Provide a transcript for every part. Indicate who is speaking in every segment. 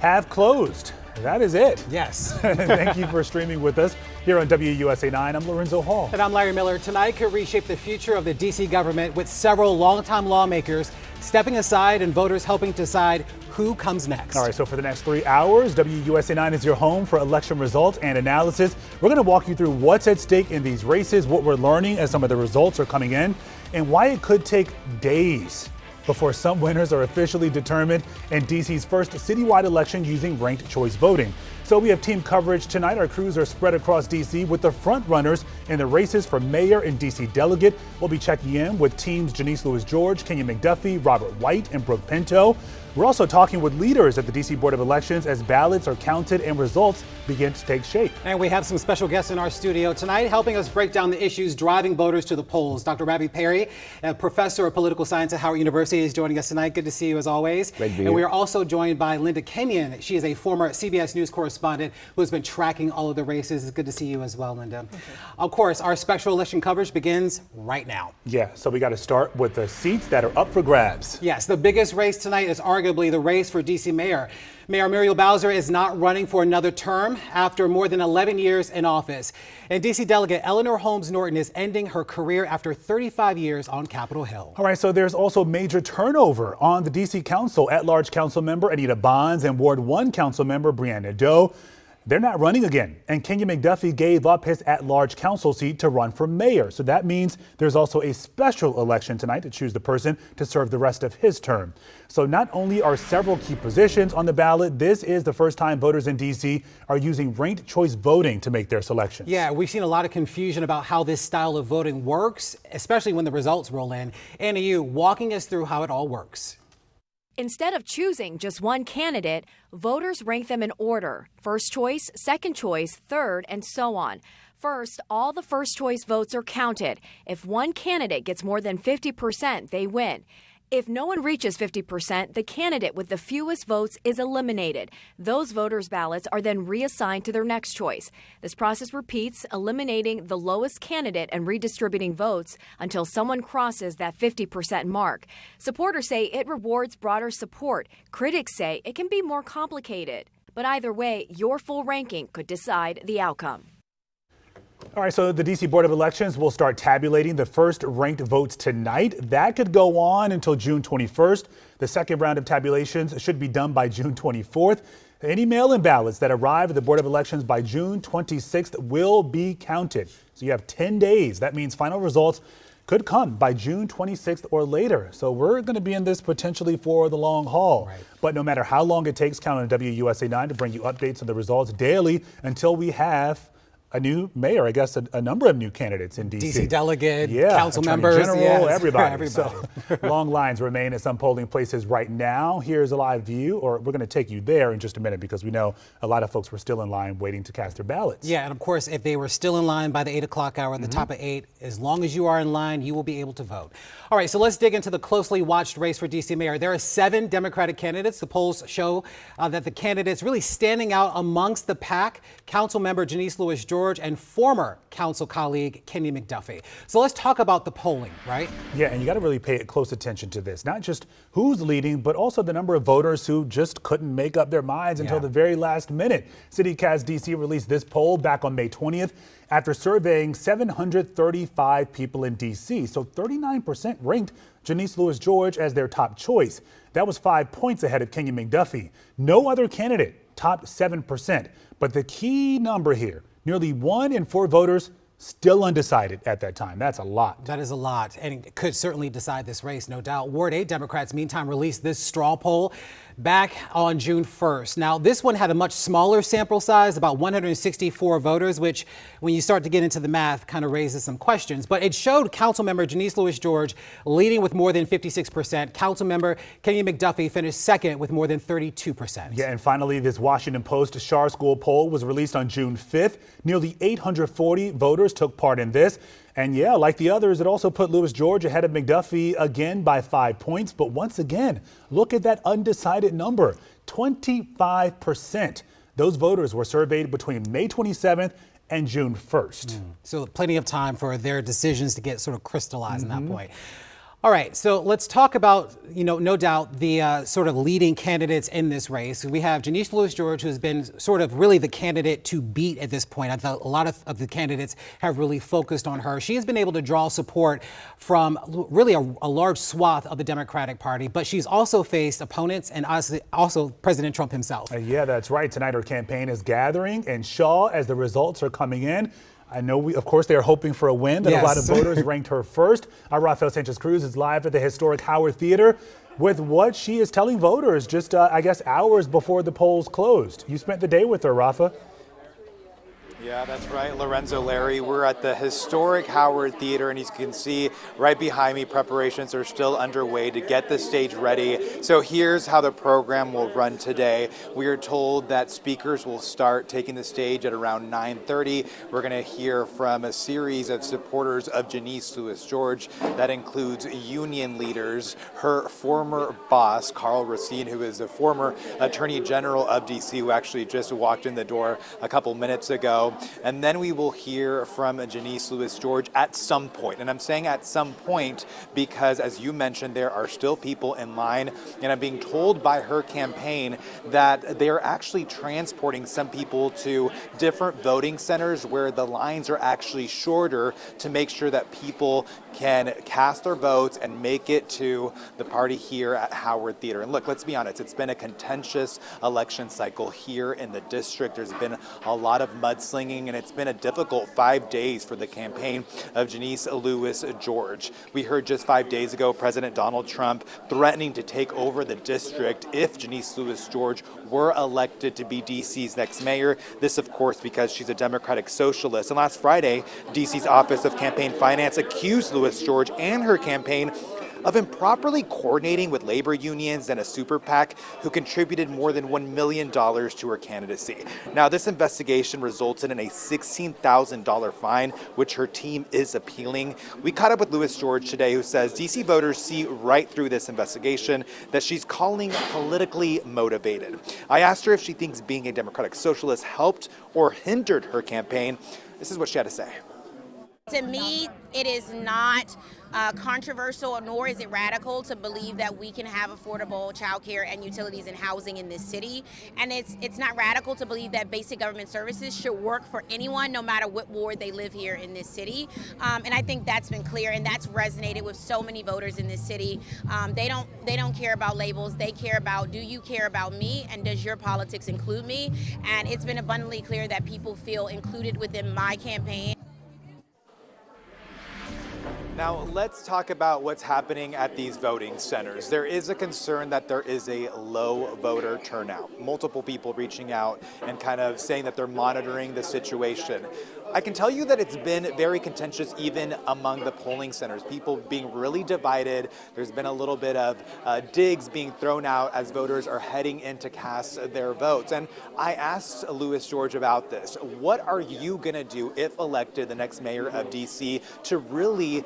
Speaker 1: have closed. That is it.
Speaker 2: Yes.
Speaker 1: Thank you for streaming with us here on WUSA 9. I'm Lorenzo Hall.
Speaker 2: And I'm Larry Miller. Tonight could reshape the future of the D.C. government with several longtime lawmakers stepping aside and voters helping decide who comes next.
Speaker 1: All right, so for the next 3 hours, WUSA 9 is your home for election results and analysis. We're going to walk you through what's at stake in these races, what we're learning as some of the results are coming in, and why it could take days before some winners are officially determined in D.C.'s first citywide election using ranked choice voting. So we have team coverage tonight. Our crews are spread across D.C. with the front runners in the races for mayor and D.C. delegate. We'll be checking in with teams Janice Lewis-George, Kenya McDuffie, Robert White, and Brooke Pinto. We're also talking with leaders at the D.C. Board of Elections as ballots are counted and results begin to take shape.
Speaker 2: And we have some special guests in our studio tonight helping us break down the issues driving voters to the polls. Dr. Ravi Perry, a professor of political science at Howard University, is joining us tonight. Good to see you as always.
Speaker 3: Great to be here.
Speaker 2: And we are also joined by Linda Kenyon. She is a former CBS News correspondent who has been tracking all of the races. It's good to see you as well, Linda. Okay. Of course, our special election coverage begins right now.
Speaker 1: Yeah, so we got to start with the seats that are up for grabs.
Speaker 2: Yes, the biggest race tonight is arguably the race for D.C. Mayor. Mayor Muriel Bowser is not running for another term after more than 11 years in office. And D.C. Delegate Eleanor Holmes Norton is ending her career after 35 years on Capitol Hill.
Speaker 1: All right, so there's also major turnover on the D.C. Council. At-large council member Anita Bonds and Ward 1 council member Brianna Doe, they're not running again. And Kenya McDuffie gave up his at-large council seat to run for mayor. So that means there's also a special election tonight to choose the person to serve the rest of his term. So not only are several key positions on the ballot, this is the first time voters in D.C. are using ranked choice voting to make their selections.
Speaker 2: Yeah, we've seen a lot of confusion about how this style of voting works, especially when the results roll in. Anna Yu walking us through how it all works.
Speaker 4: Instead of choosing just one candidate, voters rank them in order: first choice, second choice, third, and so on. First, all the first choice votes are counted. If one candidate gets more than 50%, they win. If no one reaches 50%, the candidate with the fewest votes is eliminated. Those voters' ballots are then reassigned to their next choice. This process repeats, eliminating the lowest candidate and redistributing votes until someone crosses that 50% mark. Supporters say it rewards broader support. Critics say it can be more complicated. But either way, your full ranking could decide the outcome.
Speaker 1: All right, so the D.C. Board of Elections will start tabulating the first ranked votes tonight. That could go on until June 21st. The second round of tabulations should be done by June 24th. Any mail-in ballots that arrive at the Board of Elections by June 26th will be counted. So you have 10 days. That means final results could come by June 26th or later. So we're going to be in this potentially for the long haul.
Speaker 2: Right. But
Speaker 1: But no matter how long it takes, count on WUSA 9 to bring you updates on the results daily until we have a new mayor, I guess a number of new candidates in D.C.
Speaker 2: D.C. delegate,
Speaker 1: yeah,
Speaker 2: council
Speaker 1: Attorney
Speaker 2: members.
Speaker 1: General,
Speaker 2: Yes,
Speaker 1: everybody. So long lines remain at some polling places right now. Here's a live view, or we're going to take you there in just a minute because we know a lot of folks were still in line waiting to cast their ballots.
Speaker 2: Yeah, and of course, if they were still in line by the 8 o'clock hour, at the top of 8, as long as you are in line, you will be able to vote. All right, so let's dig into the closely watched race for D.C. mayor. There are 7 Democratic candidates. The polls show that the candidates really standing out amongst the pack: council member Janice Lewis-George and former council colleague Kenya McDuffie. So let's talk about the polling, right?
Speaker 1: Yeah, and you got to really pay close attention to this. Not just who's leading, but also the number of voters who just couldn't make up their minds until the very last minute. CityCast DC released this poll back on May 20th after surveying 735 people in DC. So 39% ranked Janice Lewis-George as their top choice. That was 5 points ahead of Kenya McDuffie. No other candidate topped 7%. But the key number here, nearly 1 in 4 voters still undecided at that time. That's a lot.
Speaker 2: That is a lot, and it could certainly decide this race, no doubt. Ward 8 Democrats, meantime, released this straw poll back on June 1st. Now, this one had a much smaller sample size, about 164 voters, which, when you start to get into the math, kind of raises some questions. But it showed Councilmember Janice Lewis-George leading with more than 56%. Councilmember Kenya McDuffie finished second with more than 32%.
Speaker 1: Yeah, and finally, this Washington Post Schar School poll was released on June 5th. Nearly 840 voters took part in this. And yeah, like the others, it also put Lewis-George ahead of McDuffie again by 5 points. But once again, look at that undecided number, 25%. Those voters were surveyed between May 27th and June 1st.
Speaker 2: So plenty of time for their decisions to get sort of crystallized in that point. All right, so let's talk about, no doubt the sort of leading candidates in this race. We have Janice Louis-George, who's been sort of really the candidate to beat at this point. I thought a lot of the candidates have really focused on her. She has been able to draw support from really a large swath of the Democratic Party, but she's also faced opponents and also President Trump himself.
Speaker 1: Yeah, that's right. Tonight her campaign is gathering in Shaw as the results are coming in. I know, of course, they are hoping for a win, that
Speaker 2: yes.
Speaker 1: A lot of voters ranked her first. Our Rafael Sanchez-Cruz is live at the historic Howard Theater with what she is telling voters just, I guess, hours before the polls closed. You spent the day with her, Rafa.
Speaker 3: Yeah, that's right, Lorenzo, Larry. We're at the historic Howard Theater, and as you can see right behind me, preparations are still underway to get the stage ready. So here's how the program will run today. We are told that speakers will start taking the stage at around 9:30. We're going to hear from a series of supporters of Janice Louis-George. That includes union leaders, her former boss, Karl Racine, who is a former Attorney General of D.C., who actually just walked in the door a couple minutes ago. And then we will hear from Janice Louis-George at some point. And I'm saying at some point because, as you mentioned, there are still people in line. And I'm being told by her campaign that they are actually transporting some people to different voting centers where the lines are actually shorter to make sure that people can cast their votes and make it to the party here at Howard Theater. And look, let's be honest, it's been a contentious election cycle here in the district. There's been a lot of mudslinging, and it's been a difficult 5 days for the campaign of Janice Louis-George. We heard just 5 days ago President Donald Trump threatening to take over the district if Janice Louis-George were elected to be D.C.'s next mayor. This, of course, because she's a Democratic socialist. And last Friday, D.C.'s Office of Campaign Finance accused Louis-George and her campaign of improperly coordinating with labor unions and a super PAC who contributed more than $1 million to her candidacy. Now, this investigation resulted in a $16,000 fine, which her team is appealing. We caught up with Louis-George today, who says DC voters see right through this investigation, that she's calling politically motivated. I asked her if she thinks being a Democratic socialist helped or hindered her campaign. This is what she had to say.
Speaker 5: To me, it is not controversial, nor is it radical to believe that we can have affordable childcare and utilities and housing in this city. And it's not radical to believe that basic government services should work for anyone, no matter what ward they live here in this city. And I think that's been clear, and that's resonated with so many voters in this city. They don't care about labels. They care about, do you care about me, and does your politics include me? And it's been abundantly clear that people feel included within my campaign.
Speaker 3: Now, let's talk about what's happening at these voting centers. There is a concern that there is a low voter turnout. Multiple people reaching out and kind of saying that they're monitoring the situation. I can tell you that it's been very contentious even among the polling centers. People being really divided. There's been a little bit of digs being thrown out as voters are heading in to cast their votes. And I asked Louis-George about this. What are you going to do if elected the next mayor of D.C. to really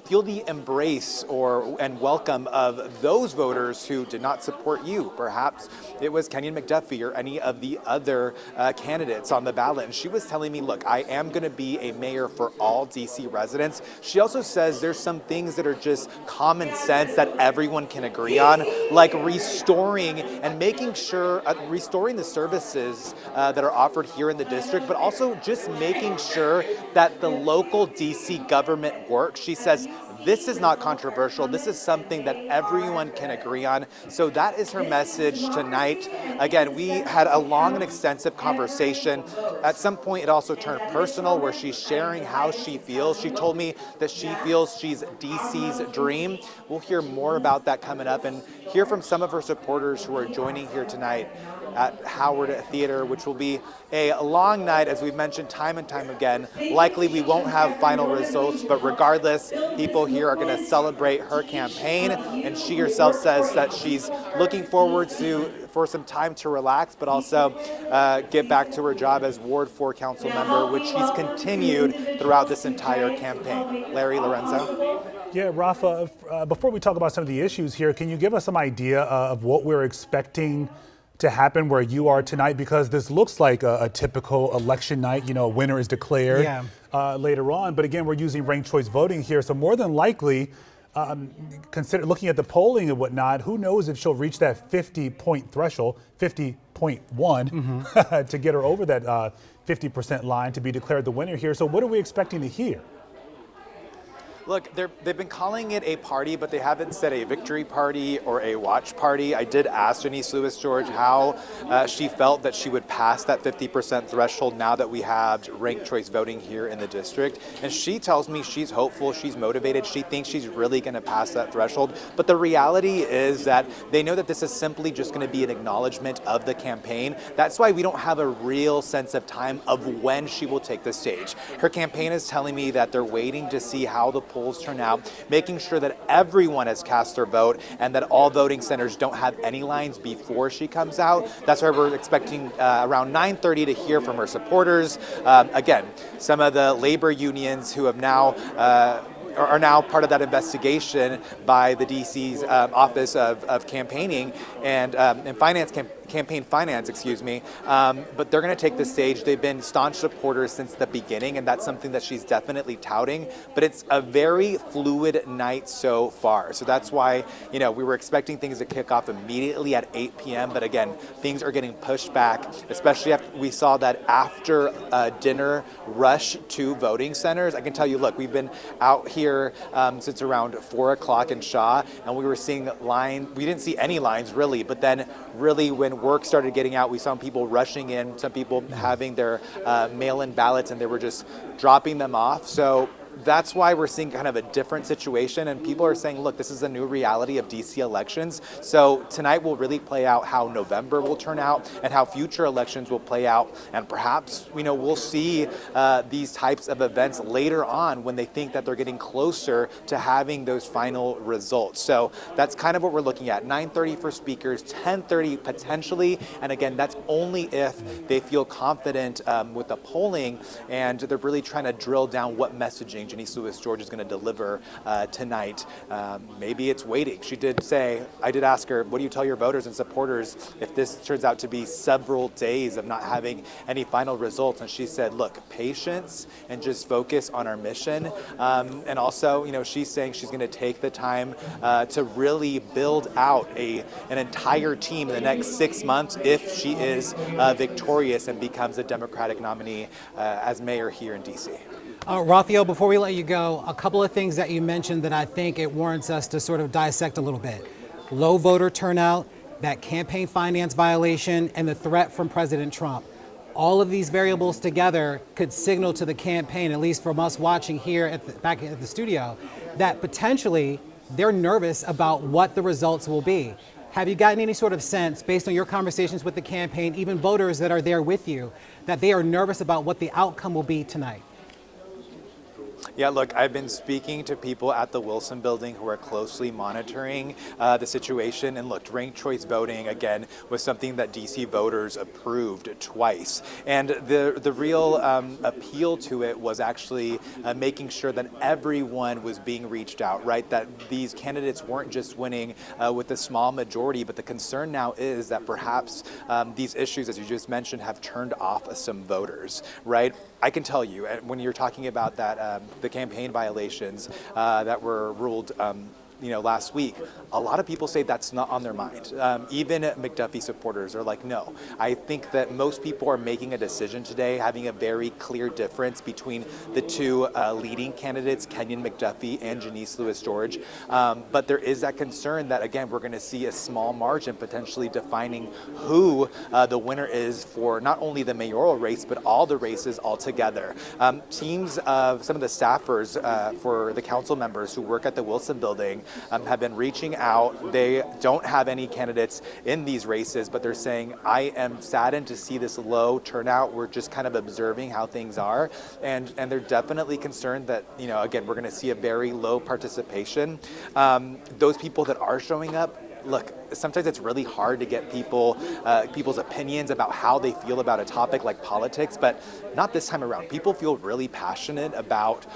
Speaker 3: feel the embrace and welcome of those voters who did not support you? Perhaps it was Kenyon McDuffie or any of the other candidates on the ballot. And she was telling me, look, I am going to be a mayor for all DC residents. She also says there's some things that are just common sense that everyone can agree on, like restoring and making sure, restoring the services that are offered here in the district, but also just making sure that the local DC government works. She says this is not controversial. This is something that everyone can agree on. So that is her message tonight. Again, we had a long and extensive conversation. At some point, it also turned personal, where she's sharing how she feels. She told me that she feels she's DC's dream. We'll hear more about that coming up and hear from some of her supporters who are joining here tonight at Howard Theater, which will be a long night, as we've mentioned time and time again. Likely we won't have final results, but regardless, people here are going to celebrate her campaign, and she herself says that she's looking forward for some time to relax, but also get back to her job as Ward 4 council member, which she's continued throughout this entire campaign. Larry, Lorenzo?
Speaker 1: Yeah, Rafa, before we talk about some of the issues here, can you give us some idea of what we're expecting to happen where you are tonight? Because this looks like a typical election night. A winner is declared later on. But again, we're using ranked choice voting here. So more than likely, consider looking at the polling and whatnot, who knows if she'll reach that 50-point threshold, 50.1, to get her over that 50% line to be declared the winner here. So what are we expecting to hear?
Speaker 3: Look, they've been calling it a party, but they haven't said a victory party or a watch party. I did ask Janice Lewis-George how she felt that she would pass that 50% threshold now that we have ranked choice voting here in the district. And she tells me she's hopeful, she's motivated, she thinks she's really going to pass that threshold. But the reality is that they know that this is simply just going to be an acknowledgement of the campaign. That's why we don't have a real sense of time of when she will take the stage. Her campaign is telling me that they're waiting to see how the polls turn out, making sure that everyone has cast their vote and that all voting centers don't have any lines before she comes out. That's why we're expecting around 9:30 to hear from her supporters. Again, some of the labor unions who have now are now part of that investigation by the DC's Office of Campaigning and Campaign Finance, but they're going to take the stage. They've been staunch supporters since the beginning, and that's something that she's definitely touting. But it's a very fluid night so far. So that's why, we were expecting things to kick off immediately at 8 p.m. But again, things are getting pushed back, especially after we saw that after dinner rush to voting centers. I can tell you, look, we've been out here since around 4 o'clock in Shaw, and we were seeing we didn't see any lines really, but then really when work started getting out, we saw people rushing in, some people having their mail-in ballots, and they were just dropping them off. So that's why we're seeing kind of a different situation, and people are saying, look, this is a new reality of DC elections. So tonight will really play out how November will turn out and how future elections will play out, and perhaps we'll see these types of events later on when they think that they're getting closer to having those final results. So that's kind of what we're looking at. 9:30 for speakers, 10:30 potentially, and again, that's only if they feel confident with the polling, and they're really trying to drill down what messaging Janice Lewis-George is going to deliver tonight. Maybe it's waiting. She did say, I did ask her, what do you tell your voters and supporters if this turns out to be several days of not having any final results? And she said, look, patience and just focus on our mission. And also, she's saying she's going to take the time to really build out an entire team in the next 6 months if she is victorious and becomes a Democratic nominee as mayor here in D.C.
Speaker 2: Rafael, before we let you go, a couple of things that you mentioned that I think it warrants us to sort of dissect a little bit. Low voter turnout, that campaign finance violation, and the threat from President Trump. All of these variables together could signal to the campaign, at least from us watching here back at the studio, that potentially they're nervous about what the results will be. Have you gotten any sort of sense, based on your conversations with the campaign, even voters that are there with you, that they are nervous about what the outcome will be tonight?
Speaker 3: Yeah, look, I've been speaking to people at the Wilson Building who are closely monitoring the situation. And look, ranked choice voting, again, was something that DC voters approved twice. And the real appeal to it was actually making sure that everyone was being reached out, right? That these candidates weren't just winning with a small majority, but the concern now is that perhaps these issues, as you just mentioned, have turned off some voters, right? I can tell you, when you're talking about that, the campaign violations that were ruled last week, a lot of people say that's not on their mind. Even McDuffie supporters are like, no. I think that most people are making a decision today, having a very clear difference between the two leading candidates, Kenyon McDuffie and Janice Lewis-George. But there is that concern that, again, we're going to see a small margin potentially defining who the winner is for not only the mayoral race, but all the races altogether. Teams of some of the staffers for the council members who work at the Wilson Building have been reaching out. They don't have any candidates in these races, but they're saying, I am saddened to see this low turnout. We're just kind of observing how things are. And they're definitely concerned that, again, we're going to see a very low participation. Those people that are showing up, look, sometimes it's really hard to get people's opinions about how they feel about a topic like politics, but not this time around. People feel really passionate about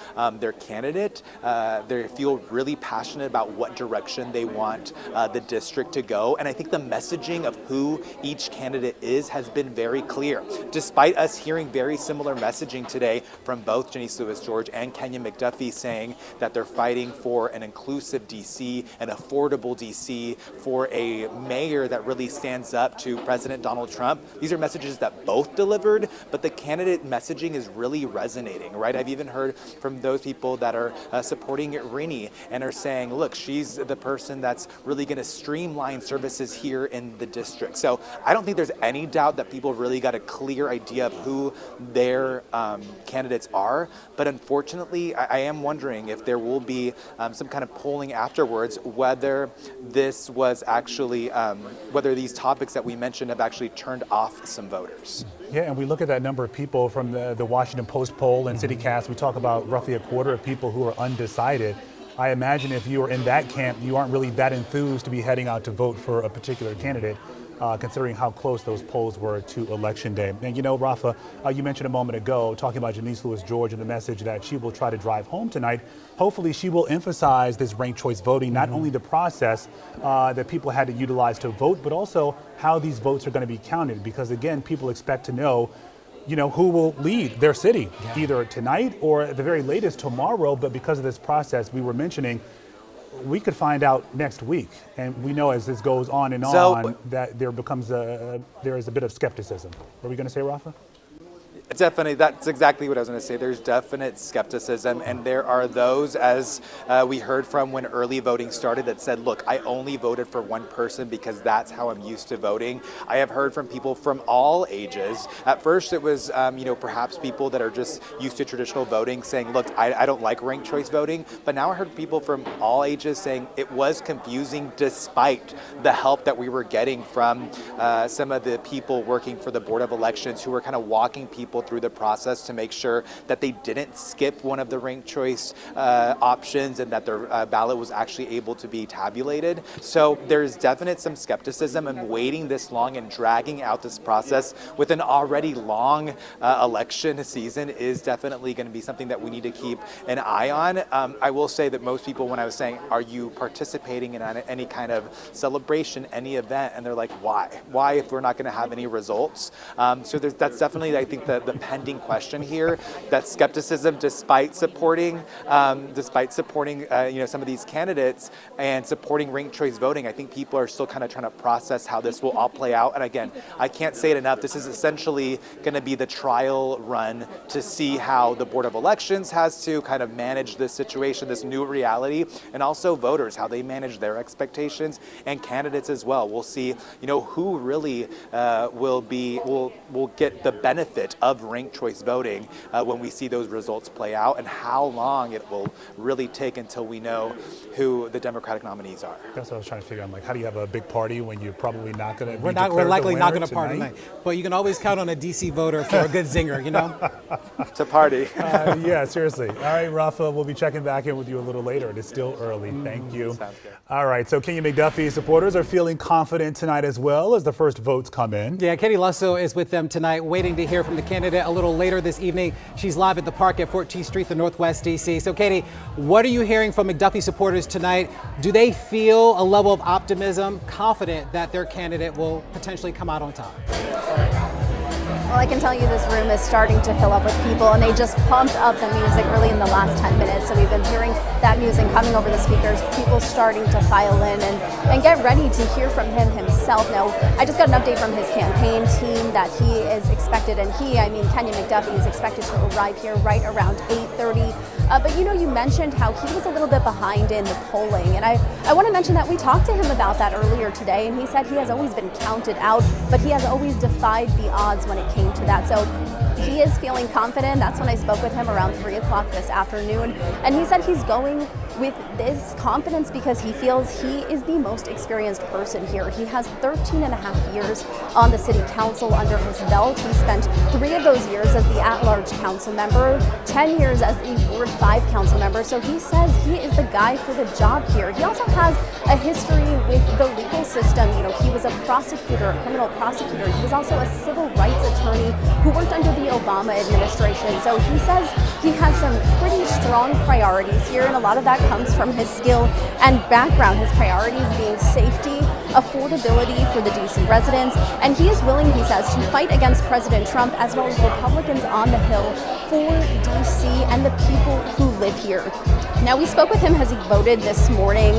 Speaker 3: their candidate. They feel really passionate about what direction they want the district to go. And I think the messaging of who each candidate is has been very clear. Despite us hearing very similar messaging today from both Janice Louis-George and Kenya McDuffie saying that they're fighting for an inclusive DC, an affordable DC, for a mayor that really stands up to President Donald Trump. These are messages that both delivered, but the candidate messaging is really resonating, right? I've even heard from those people that are supporting Rini and are saying, look, she's the person that's really going to streamline services here in the district. So I don't think there's any doubt that people really got a clear idea of who their candidates are. But unfortunately, I am wondering if there will be some kind of polling afterwards, whether this was actually, whether these topics that we mentioned have actually turned off some voters.
Speaker 1: Yeah, and we look at that number of people from the Washington Post poll and CityCast. We talk about roughly a quarter of people who are undecided. I imagine if you are in that camp, you aren't really that enthused to be heading out to vote for a particular candidate, considering how close those polls were to Election Day. And you know, Rafa, you mentioned a moment ago, talking about Janice Louis-George and the message that she will try to drive home tonight. Hopefully she will emphasize this ranked choice voting, not only the process that people had to utilize to vote, but also how these votes are going to be counted. Because again, people expect to know, you know, who will lead their city, either tonight or at the very latest tomorrow. But because of this process we were mentioning, we could find out next week. And we know as this goes on and on that there is a bit of skepticism. What are we going to say, Rafa?
Speaker 3: Definitely, that's exactly what I was going to say. There's definite skepticism, and there are those, as we heard from when early voting started, that said, look, I only voted for one person because that's how I'm used to voting. I have heard from people from all ages. At first it was, perhaps people that are just used to traditional voting saying, look, I don't like ranked choice voting. But now I heard people from all ages saying it was confusing despite the help that we were getting from some of the people working for the Board of Elections who were kind of walking people through the process to make sure that they didn't skip one of the ranked choice options and that their ballot was actually able to be tabulated. So there's definite some skepticism, and waiting this long and dragging out this process with an already long election season is definitely going to be something that we need to keep an eye on. I will say that most people, when I was saying, are you participating in any kind of celebration, any event? And they're like, why? Why if we're not going to have any results? So that's definitely, I think, the pending question here. That skepticism, despite supporting some of these candidates and supporting ranked choice voting, I think people are still kind of trying to process how this will all play out. And again, I can't say it enough. This is essentially going to be the trial run to see how the Board of Elections has to kind of manage this situation, this new reality, and also voters, how they manage their expectations, and candidates as well. We'll see, who really will get the benefit of ranked choice voting when we see those results play out, and how long it will really take until we know who the Democratic nominees are.
Speaker 1: That's what I was trying to figure out. I'm like, how do you have a big party when you're probably not going to?
Speaker 2: We're likely not going to party tonight. But you can always count on a DC voter for a good zinger,
Speaker 3: To party.
Speaker 1: Yeah, seriously. All right, Rafa, we'll be checking back in with you a little later. It is still early. Thank you.
Speaker 3: Sounds good.
Speaker 1: All right, so Kenya McDuffie supporters are feeling confident tonight as well as the first votes come in.
Speaker 2: Yeah, Katie Lusso is with them tonight, waiting to hear from the candidate a little later this evening. She's live at the park at 14th Street, the Northwest DC. So, Katie, what are you hearing from McDuffie supporters tonight? Do they feel a level of optimism, confident that their candidate will potentially come out on top?
Speaker 6: Well, I can tell you this room is starting to fill up with people, and they just pumped up the music really in the last 10 minutes. So we've been hearing that music coming over the speakers, people starting to file in and get ready to hear from him himself. Now, I just got an update from his campaign team that he is expected, and Kenya McDuffie is expected to arrive here right around 8:30. But you mentioned how he was a little bit behind in the polling, and I want to mention that we talked to him about that earlier today, and he said he has always been counted out, but he has always defied the odds when it came to that. So he is feeling confident. That's when I spoke with him around 3 o'clock this afternoon, and he said he's going with this confidence because he feels he is the most experienced person here. He has 13 and a half years on the city council under his belt. He spent 3 of those years as the at-large council member, 10 years as the Ward 5 council member. So he says he is the guy for the job here. He also has a history with the legal system. You know, he was a prosecutor, a criminal prosecutor. He was also a civil rights attorney who worked under the Obama administration. So he says he has some pretty strong priorities here, and a lot of that comes from his skill and background. His priorities being safety, affordability for the DC residents, and he is willing, he says, to fight against President Trump as well as Republicans on the Hill for DC and the people who live here. Now, we spoke with him as he voted this morning.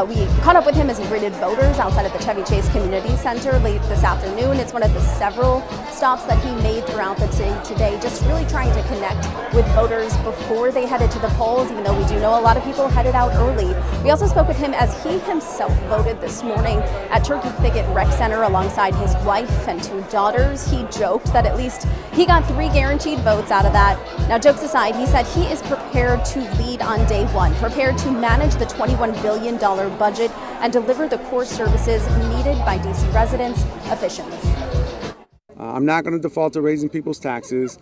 Speaker 6: We caught up with him as he greeted voters outside of the Chevy Chase Community Center late this afternoon. It's one of the several stops that he made throughout the day today, just really trying to connect with voters before they headed to the polls, even though we do know a lot of people headed out early. We also spoke with him as he himself voted this morning at Turkey Thicket Rec Center alongside his wife and 2 daughters. He joked that at least he got 3 guaranteed votes out of that. Now, jokes aside, he said he is prepared to lead on day one, prepared to manage the $21 billion budget and deliver the core services needed by DC residents efficiently.
Speaker 7: I'm not going to default to raising people's taxes.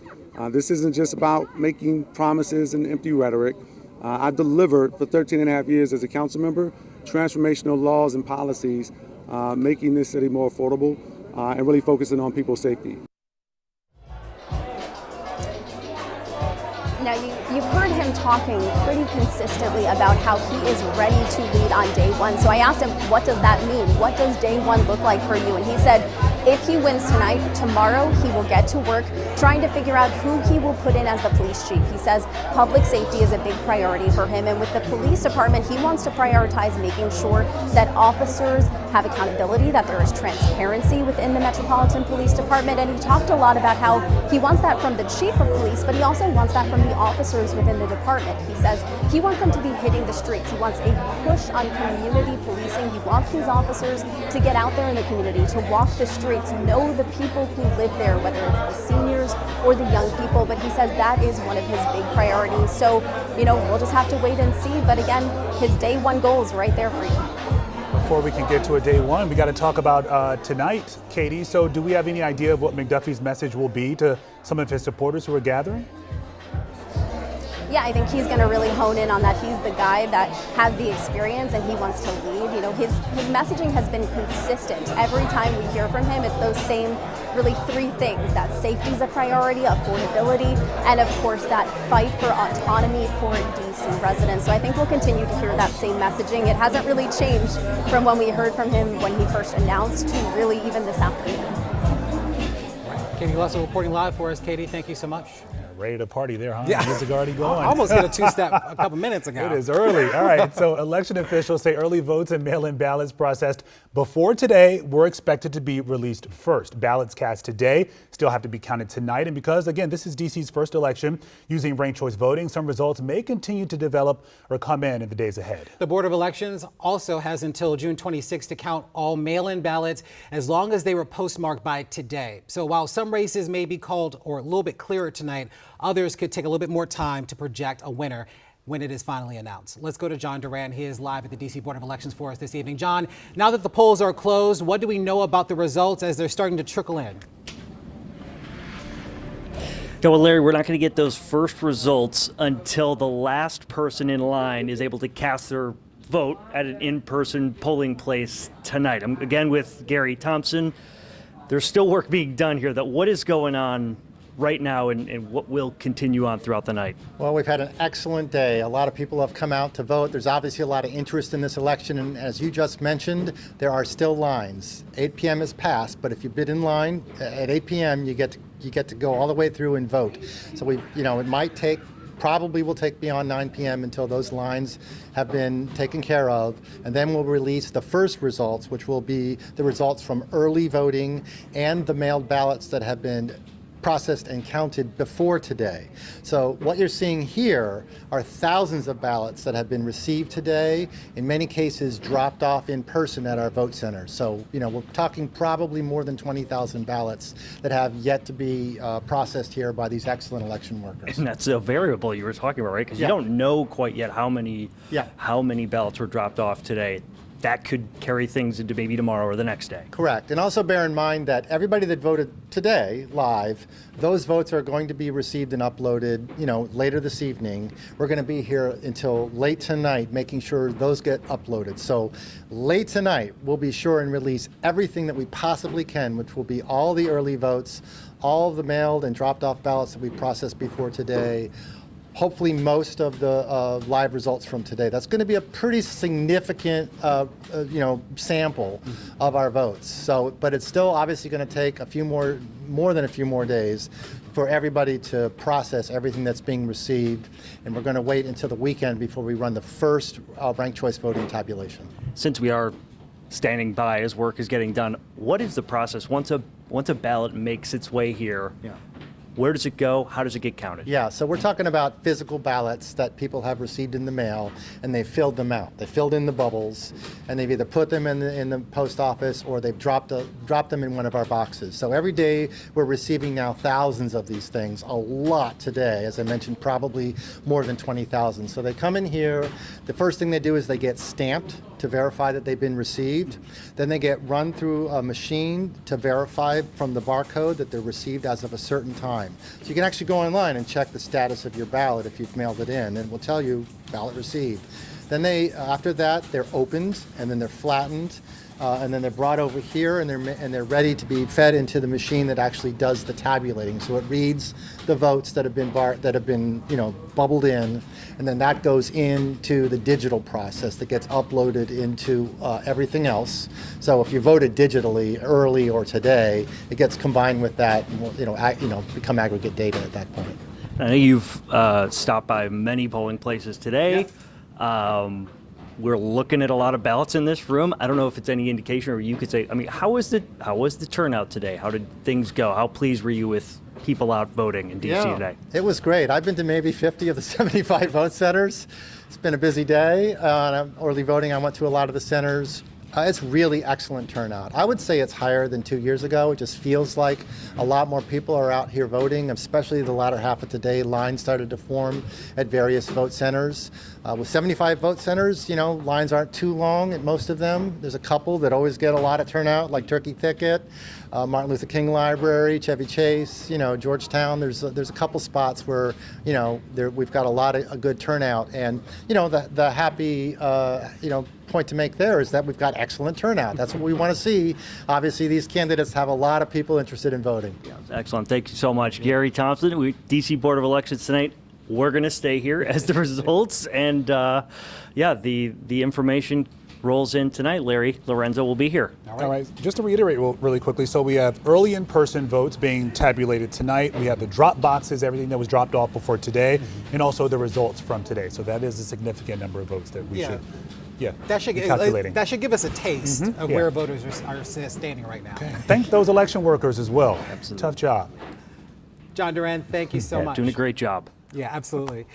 Speaker 7: This isn't just about making promises and empty rhetoric. I've delivered for 13 and a half years as a council member transformational laws and policies, making this city more affordable and really focusing on people's safety.
Speaker 6: Now, you've heard him talking pretty consistently about how he is ready to lead on day one. So I asked him, what does that mean? What does day one look like for you? And he said, if he wins tonight, tomorrow he will get to work trying to figure out who he will put in as the police chief. He says public safety is a big priority for him. And with the police department, he wants to prioritize making sure that officers have accountability, that there is transparency within the Metropolitan Police Department. And he talked a lot about how he wants that from the chief of police, but he also wants that from the officers within the department. He says he wants them to be hitting the streets. He wants a push on community policing. He wants these officers to get out there in the community, to walk the streets, know the people who live there, whether it's the seniors or the young people. But he says that is one of his big priorities. So, you know, we'll just have to wait and see. But again, his day one goal is right there for you.
Speaker 1: Before we can get to a day one, we got to talk about tonight, Katie. So do we have any idea of what McDuffie's message will be to some of his supporters who are gathering?
Speaker 6: Yeah, I think he's going to really hone in on that. He's the guy that has the experience and he wants to lead. You know, his messaging has been consistent. Every time we hear from him, it's those same really 3 things: that safety is a priority, affordability, and of course that fight for autonomy for DC residents. So I think we'll continue to hear that same messaging. It hasn't really changed from when we heard from him when he first announced to really even this afternoon.
Speaker 2: Katie Lusso reporting live for us. Katie, thank you so much.
Speaker 1: Ready to party there, huh?
Speaker 2: Yeah.
Speaker 1: Music already going.
Speaker 2: I almost hit a 2-step a couple minutes ago.
Speaker 1: It is early. All right. So election officials say early votes and mail-in ballots processed before today were expected to be released first. Ballots cast today still have to be counted tonight. And because, again, this is DC's first election using ranked choice voting, some results may continue to develop or come in the days ahead.
Speaker 2: The Board of Elections also has until June 26 to count all mail-in ballots as long as they were postmarked by today. So while some races may be called or a little bit clearer tonight, others could take a little bit more time to project a winner when it is finally announced. Let's go to John Duran. He is live at the D.C. Board of Elections for us this evening. John, now that the polls are closed, what do we know about the results as they're starting to trickle in?
Speaker 8: Yeah, well, Larry, we're not going to get those first results until the last person in line is able to cast their vote at an in-person polling place tonight. I'm again with Gary Thompson. There's still work being done here. That what is going on right now and what will continue on throughout the night?
Speaker 9: Well, we've had an excellent day. A lot of people have come out to vote. There's obviously a lot of interest in this election, and as you just mentioned, there are still lines. 8 p.m. has passed, but if you've been in line at 8 p.m., you get to go all the way through and vote. So it might take, probably will take beyond 9 p.m. until those lines have been taken care of, and then we'll release the first results, which will be the results from early voting and the mailed ballots that have been processed and counted before today. So what you're seeing here are thousands of ballots that have been received today, in many cases dropped off in person at our vote centers. So, we're talking probably more than 20,000 ballots that have yet to be processed here by these excellent election workers.
Speaker 8: And that's a variable you were talking about, right? Because
Speaker 9: Yeah.
Speaker 8: you don't know quite yet how many ballots were dropped off today. That could carry things into maybe tomorrow or the next day.
Speaker 9: Correct. And also bear in mind that everybody that voted today live, those votes are going to be received and uploaded, later this evening. We're going to be here until late tonight making sure those get uploaded. So late tonight, we'll be sure and release everything that we possibly can, which will be all the early votes, all of the mailed and dropped off ballots that we processed before today, hopefully most of the live results from today. That's going to be a pretty significant, sample of our votes. So, but it's still obviously going to take more than a few more days for everybody to process everything that's being received. And we're going to wait until the weekend before we run the first ranked choice voting tabulation.
Speaker 8: Since we are standing by as work is getting done, what is the process once a ballot makes its way here?
Speaker 9: Yeah.
Speaker 8: Where does it go? How does it get counted?
Speaker 9: Yeah, so we're talking about physical ballots that people have received in the mail, and they filled them out. They filled in the bubbles, and they've either put them in the post office or they've dropped them in one of our boxes. So every day we're receiving now thousands of these things, a lot today. As I mentioned, probably more than 20,000. So they come in here. The first thing they do is they get stamped to verify that they've been received. Then they get run through a machine to verify from the barcode that they're received as of a certain time. So you can actually go online and check the status of your ballot if you've mailed it in, and it will tell you ballot received. Then after that, they're opened, and then they're flattened, and then they're brought over here, and they're ready to be fed into the machine that actually does the tabulating. So it reads the votes that have been bubbled in, and then that goes into the digital process that gets uploaded into everything else. So if you voted digitally early or today, it gets combined with that, and will become aggregate data at that point.
Speaker 8: I know you've stopped by many polling places today.
Speaker 9: Yeah.
Speaker 8: We're looking at a lot of ballots in this room. I don't know if it's any indication, or you could say, how was the turnout today? How did things go? How pleased were you with people out voting in D.C. today?
Speaker 9: It was great. I've been to maybe 50 of the 75 vote centers. It's been a busy day. Early voting, I went to a lot of the centers. It's really excellent turnout. I would say it's higher than 2 years ago. It just feels like a lot more people are out here voting, especially the latter half of today. Lines started to form at various vote centers. With 75 vote centers, lines aren't too long at most of them. There's a couple that always get a lot of turnout, like Turkey Thicket, Martin Luther King Library, Chevy Chase, Georgetown. There's a couple spots where, we've got a lot of a good turnout. And, the happy, point to make there is that we've got excellent turnout. That's what we want to see. Obviously, these candidates have a lot of people interested in voting.
Speaker 8: Yeah, excellent. Thank you so much. Gary Thompson, DC Board of Elections tonight. We're going to stay here as the results and, the information rolls in tonight. Larry Lorenzo will be here.
Speaker 1: All right. Just to reiterate really quickly, so we have early in-person votes being tabulated tonight. We have the drop boxes, everything that was dropped off before today, and also the results from today. So that is a significant number of votes that we should be calculating.
Speaker 2: That should give us a taste of where voters are standing right now.
Speaker 1: Okay. Thank those election workers as well.
Speaker 8: Absolutely.
Speaker 1: Tough job.
Speaker 2: John Duran, thank you so much.
Speaker 8: Doing a great job.
Speaker 2: Yeah, absolutely.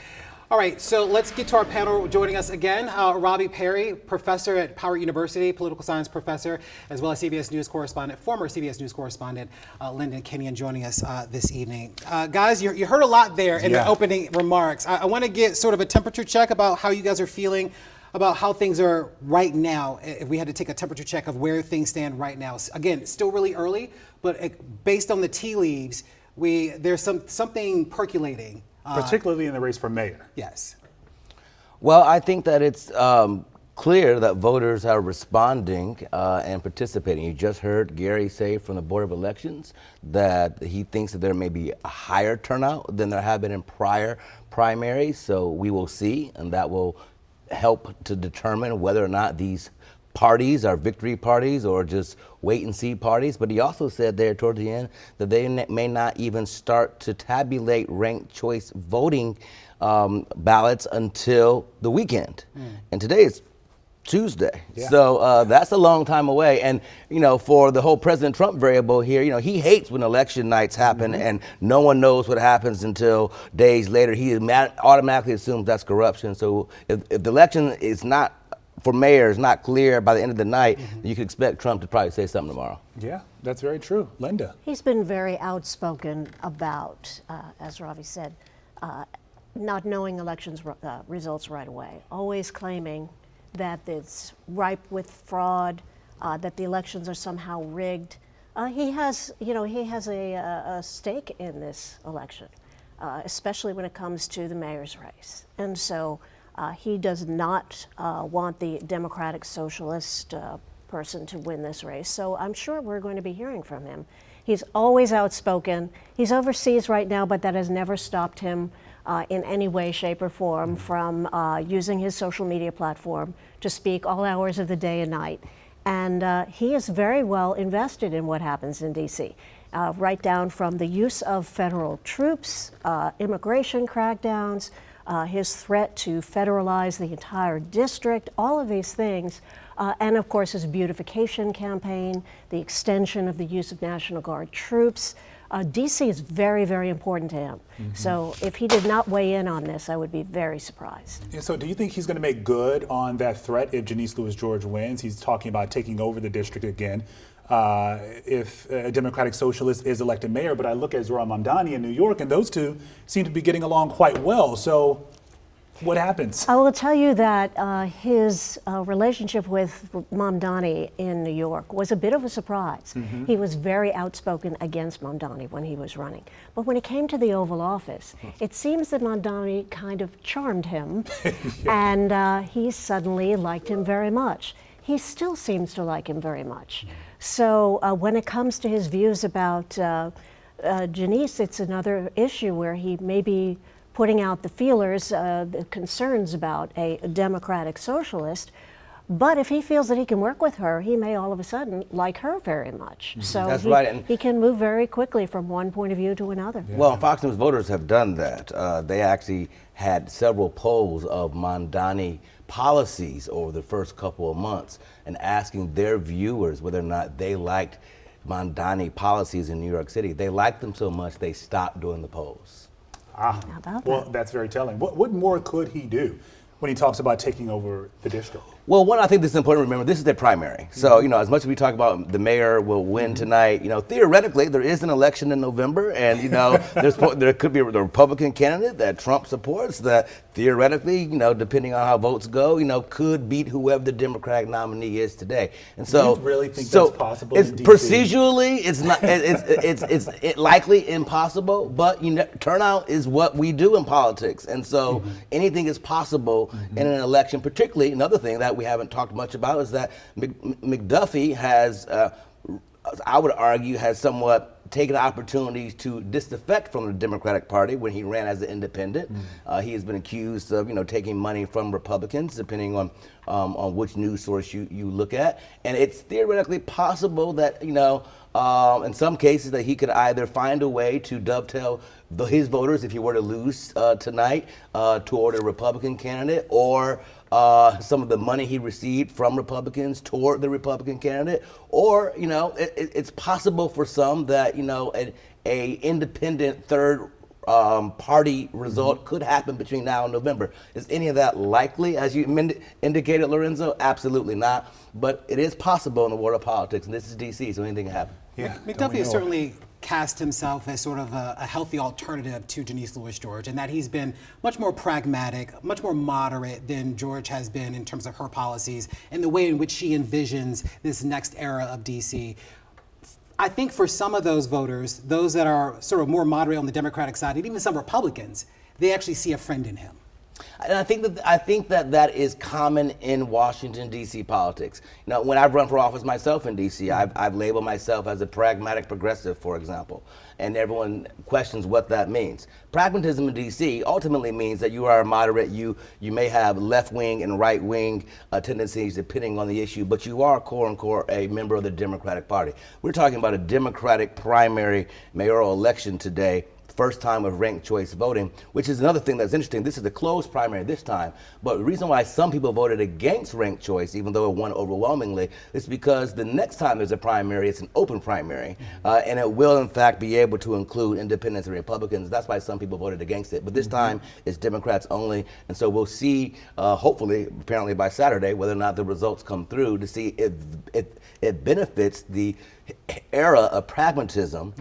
Speaker 2: All right, so let's get to our panel. Joining us again, Robbie Perry, professor at Howard University, political science professor, as well as CBS News correspondent, former CBS News correspondent, Lyndon Kenyon, joining us this evening. Guys, you heard a lot there in the opening remarks. I want to get sort of a temperature check about how you guys are feeling about how things are right now. If we had to take a temperature check of where things stand right now. Again, still really early, but based on the tea leaves, there's something percolating.
Speaker 1: Particularly in the race for mayor.
Speaker 2: Yes.
Speaker 10: Well, I think that it's clear that voters are responding and participating. You just heard Gary say from the Board of Elections that he thinks that there may be a higher turnout than there have been in prior primaries. So we will see, and that will help to determine whether or not these parties are victory parties or just wait and see parties. But he also said there toward the end that they may not even start to tabulate ranked choice voting ballots until the weekend. And today is Tuesday.
Speaker 1: Yeah.
Speaker 10: So that's a long time away. And, for the whole President Trump variable here, he hates when election nights happen and no one knows what happens until days later. He automatically assumes that's corruption. So if the election is not, for mayor, is not clear by the end of the night, you could expect Trump to probably say something tomorrow.
Speaker 1: Yeah, that's very true. Linda.
Speaker 11: He's been very outspoken about, as Ravi said, not knowing elections results right away, always claiming that it's ripe with fraud, that the elections are somehow rigged. He has a stake in this election, especially when it comes to the mayor's race. And so he does not want the Democratic Socialist person to win this race. So I'm sure we're going to be hearing from him. He's always outspoken. He's overseas right now, but that has never stopped him in any way, shape, or form from using his social media platform to speak all hours of the day and night. And he is very well invested in what happens in D.C., right down from the use of federal troops, immigration crackdowns, his threat to federalize the entire district, all of these things. And of course, his beautification campaign, the extension of the use of National Guard troops. D.C. is very, very important to him. So if he did not weigh in on this, I would be very surprised.
Speaker 1: And so do you think he's going to make good on that threat if Janice Louis-George wins? He's talking about taking over the district again if a Democratic Socialist is elected mayor. But I look at Zohran Mamdani in New York, and those two seem to be getting along quite well. So what happens?
Speaker 11: I will tell you that his relationship with Mamdani in New York was a bit of a surprise. He was very outspoken against Mamdani when he was running. But when he came to the Oval Office, it seems that Mamdani kind of charmed him, and he suddenly liked him very much. He still seems to like him very much. So when it comes to his views about Janice, it's another issue where he may be putting out the feelers, the concerns about a Democratic Socialist. But if he feels that he can work with her, he may all of a sudden like her very much. So
Speaker 10: That's right. And
Speaker 11: he can move very quickly from one point of view to another.
Speaker 10: well, Fox News voters have done that. They actually had several polls of Mamdani policies over the first couple of months and asking their viewers whether or not they liked Mamdani policies in New York City. They liked them so much they stopped doing the polls.
Speaker 11: How about
Speaker 1: Well,
Speaker 11: that?
Speaker 1: that's very telling. What more could he do when he talks about taking over the district?
Speaker 10: Well, one, I think this is important to remember, this is their primary. So, as much as we talk about the mayor will win tonight, theoretically, there is an election in November, and, there could be a Republican candidate that Trump supports that theoretically, depending on how votes go, could beat whoever the Democratic nominee is today. And so,
Speaker 1: Do you really think that's possible
Speaker 10: It's
Speaker 1: in DC?
Speaker 10: procedurally, it's not, it's likely impossible, but turnout is what we do in politics. And so anything is possible in an election, particularly another thing that we haven't talked much about is that McDuffie has, I would argue, has somewhat taken opportunities to disaffect from the Democratic Party when he ran as an independent. He has been accused of, taking money from Republicans, depending on which news source you look at. And it's theoretically possible that, in some cases that he could either find a way to dovetail his voters, if he were to lose tonight, toward a Republican candidate, or some of the money he received from Republicans toward the Republican candidate, or it's possible for some that a independent third party result could happen between now and November. Is any of that likely, as you indicated, Lorenzo? Absolutely not. But it is possible in the world of politics, and this is D.C., so anything can happen.
Speaker 1: Yeah,
Speaker 2: McDuffie has certainly cast himself as sort of a healthy alternative to Janice Louis-George, and that he's been much more pragmatic, much more moderate than George has been in terms of her policies and the way in which she envisions this next era of D.C. I think for some of those voters, those that are sort of more moderate on the Democratic side, and even some Republicans, they actually see a friend in him.
Speaker 10: And I think that is common in Washington, D.C. politics. When I've run for office myself in D.C., I've labeled myself as a pragmatic progressive, for example, and everyone questions what that means. Pragmatism in D.C. ultimately means that you are a moderate. You may have left-wing and right-wing tendencies depending on the issue, but you are, quote-unquote, a member of the Democratic Party. We're talking about a Democratic primary mayoral election today. first time of ranked choice voting, which is another thing that's interesting. This is a closed primary this time, but the reason why some people voted against ranked choice, even though it won overwhelmingly, is because the next time there's a primary, it's an open primary, and it will in fact be able to include independents and Republicans. That's why some people voted against it. But this time it's Democrats only, and so we'll see, hopefully, apparently by Saturday, whether or not the results come through to see if it benefits the era of pragmatism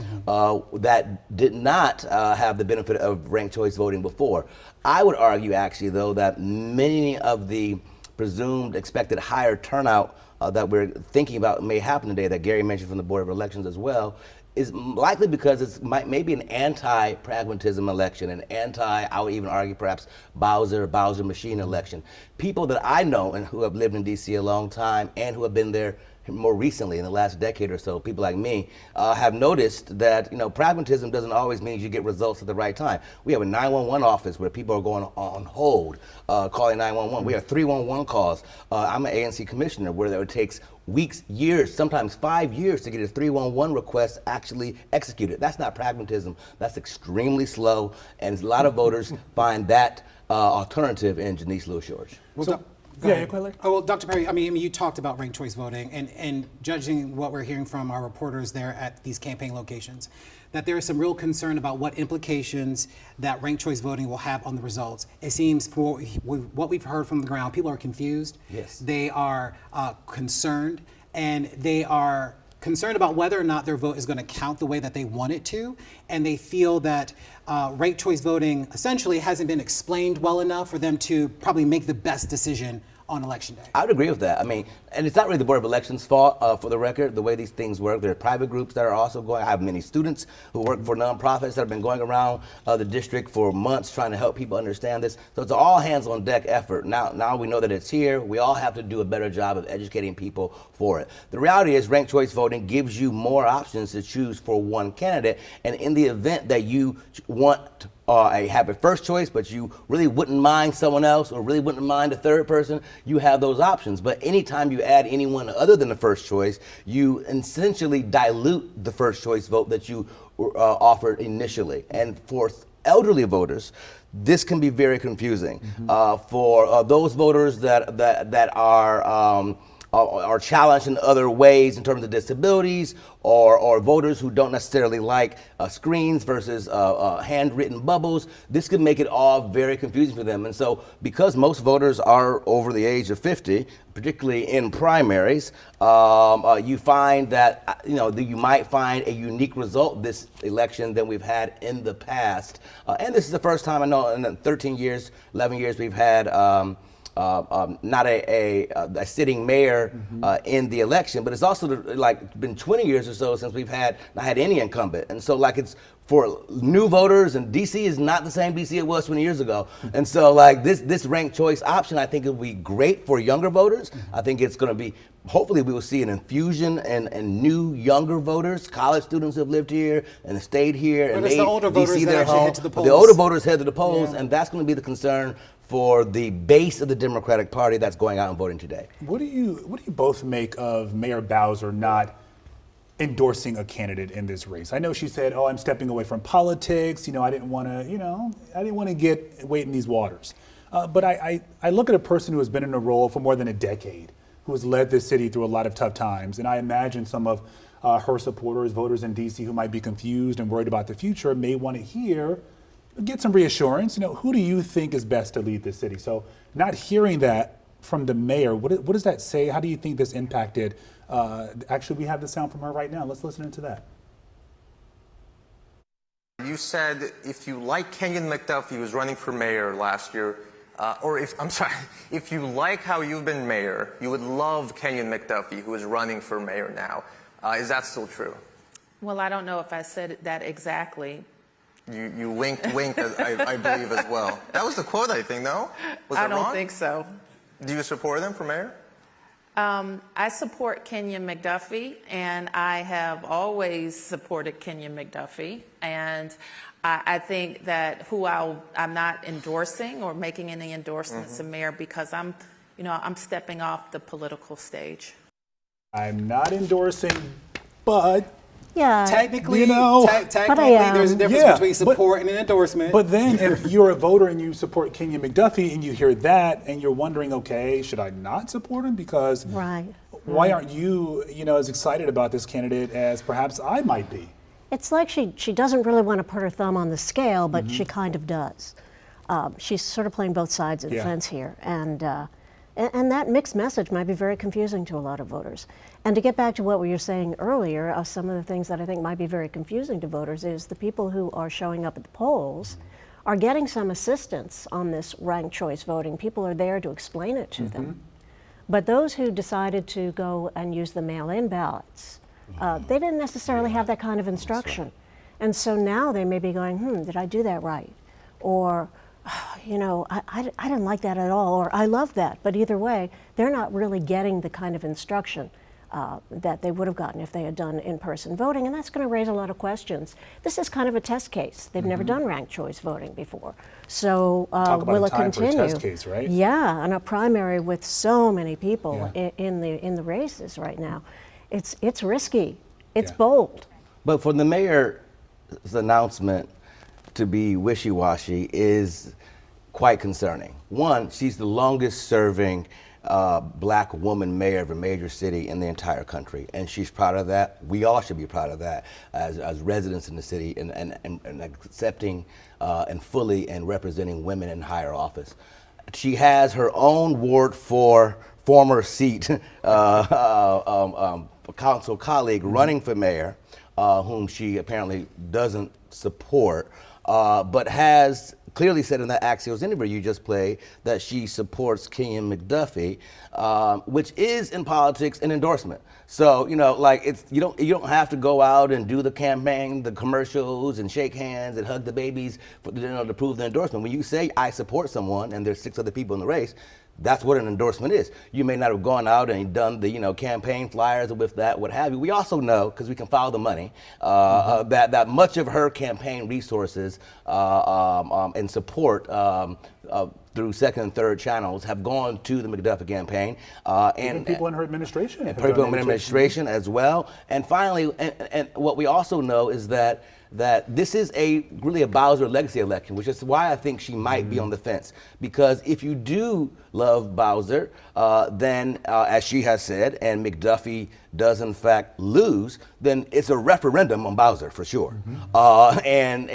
Speaker 10: that did not have the benefit of ranked choice voting before. I would argue, actually, though, that many of the presumed expected higher turnout that we're thinking about may happen today, that Gary mentioned from the Board of Elections as well, is likely because it's maybe an anti-pragmatism election, an I would even argue perhaps Bowser machine election. People that I know and who have lived in D.C. a long time and who have been there more recently in the last decade or so, people like me, have noticed that pragmatism doesn't always mean you get results at the right time. We have a 911 office where people are going on hold, calling 911. We have 311 calls. I'm an ANC commissioner where it takes weeks, years, sometimes 5 years to get a 311 request actually executed. That's not pragmatism. That's extremely slow, and a lot of voters find that alternative in Janice Lewis-George.
Speaker 2: Well, Dr. Perry, I mean, you talked about ranked choice voting, and judging what we're hearing from our reporters there at these campaign locations, that there is some real concern about what implications that ranked choice voting will have on the results. It seems, for what we've heard from the ground, people are confused.
Speaker 10: Yes.
Speaker 2: They are concerned, and they are concerned about whether or not their vote is going to count the way that they want it to, and they feel that ranked choice voting essentially hasn't been explained well enough for them to probably make the best decision on Election Day.
Speaker 10: I would agree with that. I mean, and it's not really the Board of Elections' fault, for the record, the way these things work. There are private groups that are also going. I have many students who work for nonprofits that have been going around the district for months trying to help people understand this. So it's an all hands on deck effort. Now we know that it's here. We all have to do a better job of educating people for it. The reality is ranked choice voting gives you more options to choose for one candidate. And in the event that you want have a first choice, but you really wouldn't mind someone else or really wouldn't mind a third person, you have those options. But anytime you add anyone other than the first choice, you essentially dilute the first choice vote that you offered initially. And for elderly voters, this can be very confusing. For those voters that are challenged in other ways in terms of disabilities, or voters who don't necessarily like screens versus handwritten bubbles, this could make it all very confusing for them. And so because most voters are over the age of 50, particularly in primaries, you find that you might find a unique result this election than we've had in the past. And this is the first time I know in 13 years, 11 years we've had not a sitting mayor in the election, but it's also been 20 years or so since we've not had any incumbent. And so it's for new voters, and DC is not the same DC it was 20 years ago. And so this ranked choice option, I think it will be great for younger voters. I think it's going to be, hopefully we will see an infusion and new younger voters, college students who have lived here and stayed here.
Speaker 2: But
Speaker 10: and
Speaker 2: it's the older voters that actually head to the polls.
Speaker 10: The older voters head to the polls, and that's going to be the concern for the base of the Democratic Party that's going out and voting today.
Speaker 1: What do you both make of Mayor Bowser not endorsing a candidate in this race? I know she said, "Oh, I'm stepping away from politics. I didn't want to get wade in these waters." But I look at a person who has been in a role for more than a decade, who has led this city through a lot of tough times, and I imagine some of her supporters, voters in D.C. who might be confused and worried about the future, may want to get some reassurance. Who do you think is best to lead this city? So not hearing that from the mayor, what does that say? How do you think this impacted? Actually, we have the sound from her right now. Let's listen into that.
Speaker 12: You said if you like Kenyon McDuffie, who was running for mayor last year, if you like how you've been mayor, you would love Kenyon McDuffie, who is running for mayor now. Is that still true?
Speaker 13: Well, I don't know if I said that exactly.
Speaker 12: You winked, I believe, as well. That was the quote, I think, no? Was it wrong?
Speaker 13: I don't think so.
Speaker 12: Do you support him for mayor?
Speaker 13: I support Kenyon McDuffie, and I have always supported Kenyon McDuffie. And I think that I'm not endorsing or making any endorsements to mayor because I'm stepping off the political stage.
Speaker 1: I'm not endorsing, but
Speaker 11: Yeah.
Speaker 2: Technically,
Speaker 1: You know.
Speaker 2: technically there's a difference between support and an endorsement.
Speaker 1: But then if you're a voter and you support Kenya McDuffie and you hear that and you're wondering, okay, should I not support him? Because why aren't you, as excited about this candidate as perhaps I might be?
Speaker 11: It's like she doesn't really want to put her thumb on the scale, but she kind of does. She's sort of playing both sides of the fence here. And that mixed message might be very confusing to a lot of voters. And to get back to what we were saying earlier, some of the things that I think might be very confusing to voters is the people who are showing up at the polls are getting some assistance on this ranked choice voting. People are there to explain it to them. But those who decided to go and use the mail-in ballots, they didn't necessarily have that kind of instruction. And so now they may be going, did I do that right? Or, I didn't like that at all, or I love that. But either way, they're not really getting the kind of instruction that they would have gotten if they had done in-person voting, and that's going to raise a lot of questions. This is kind of a test case. They've never done ranked choice voting before. So will it continue?
Speaker 1: For a test case, right?
Speaker 11: Yeah, and a primary with so many people in the races right now. It's risky. It's bold.
Speaker 10: But for the mayor's announcement to be wishy-washy is quite concerning. One, she's the longest serving black woman mayor of a major city in the entire country, and she's proud of that. We all should be proud of that as residents in the city and accepting and fully and representing women in higher office. She has her own Ward 4 former seat council colleague running for mayor, whom she apparently doesn't support, but has clearly said in that Axios interview you just played that she supports Kenya McDuffie, which is in politics an endorsement. So you don't have to go out and do the campaign, the commercials, and shake hands and hug the babies to prove the endorsement. When you say I support someone and there's 6 other people in the race, that's what an endorsement is. You may not have gone out and done the campaign flyers with that, what have you. We also know, because we can follow the money, that much of her campaign resources and support through second and third channels have gone to the McDuffie campaign.
Speaker 1: And people in her administration.
Speaker 10: And people in her administration as well. And finally, and what we also know is that this is really a Bowser legacy election, which is why I think she might be on the fence. Because if you do love Bowser, then as she has said, and McDuffie does in fact lose, then it's a referendum on Bowser for sure. And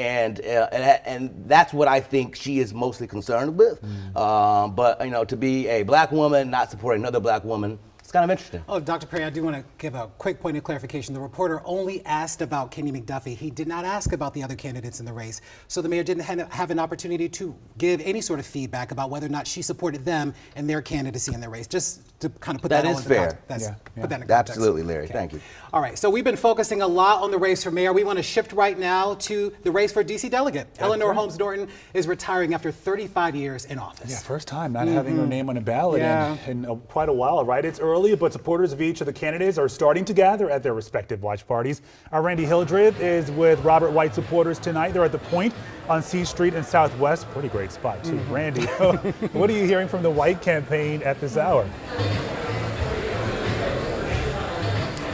Speaker 10: that's what I think she is mostly concerned with. But to be a black woman not supporting another black woman, it's kind of interesting.
Speaker 2: Oh, Dr. Perry, I do want to give a quick point of clarification. The reporter only asked about Kenya McDuffie. He did not ask about the other candidates in the race. So the mayor didn't have an opportunity to give any sort of feedback about whether or not she supported them and their candidacy in the race. Just to kind of put that all into context. Put that in context.
Speaker 10: Absolutely, Larry.
Speaker 2: Okay.
Speaker 10: Thank you.
Speaker 2: All right, so we've been focusing a lot on the race for mayor. We want to shift right now to the race for D.C. delegate. Eleanor Holmes Norton is retiring after 35 years in office.
Speaker 1: Yeah, first time not having her name on a ballot in quite a while, right? It's early, but supporters of each of the candidates are starting to gather at their respective watch parties. Our Randy Hildreth is with Robert White supporters tonight. They're at the Point on C Street in Southwest. Pretty great spot, too. Randy, what are you hearing from the White campaign at this hour?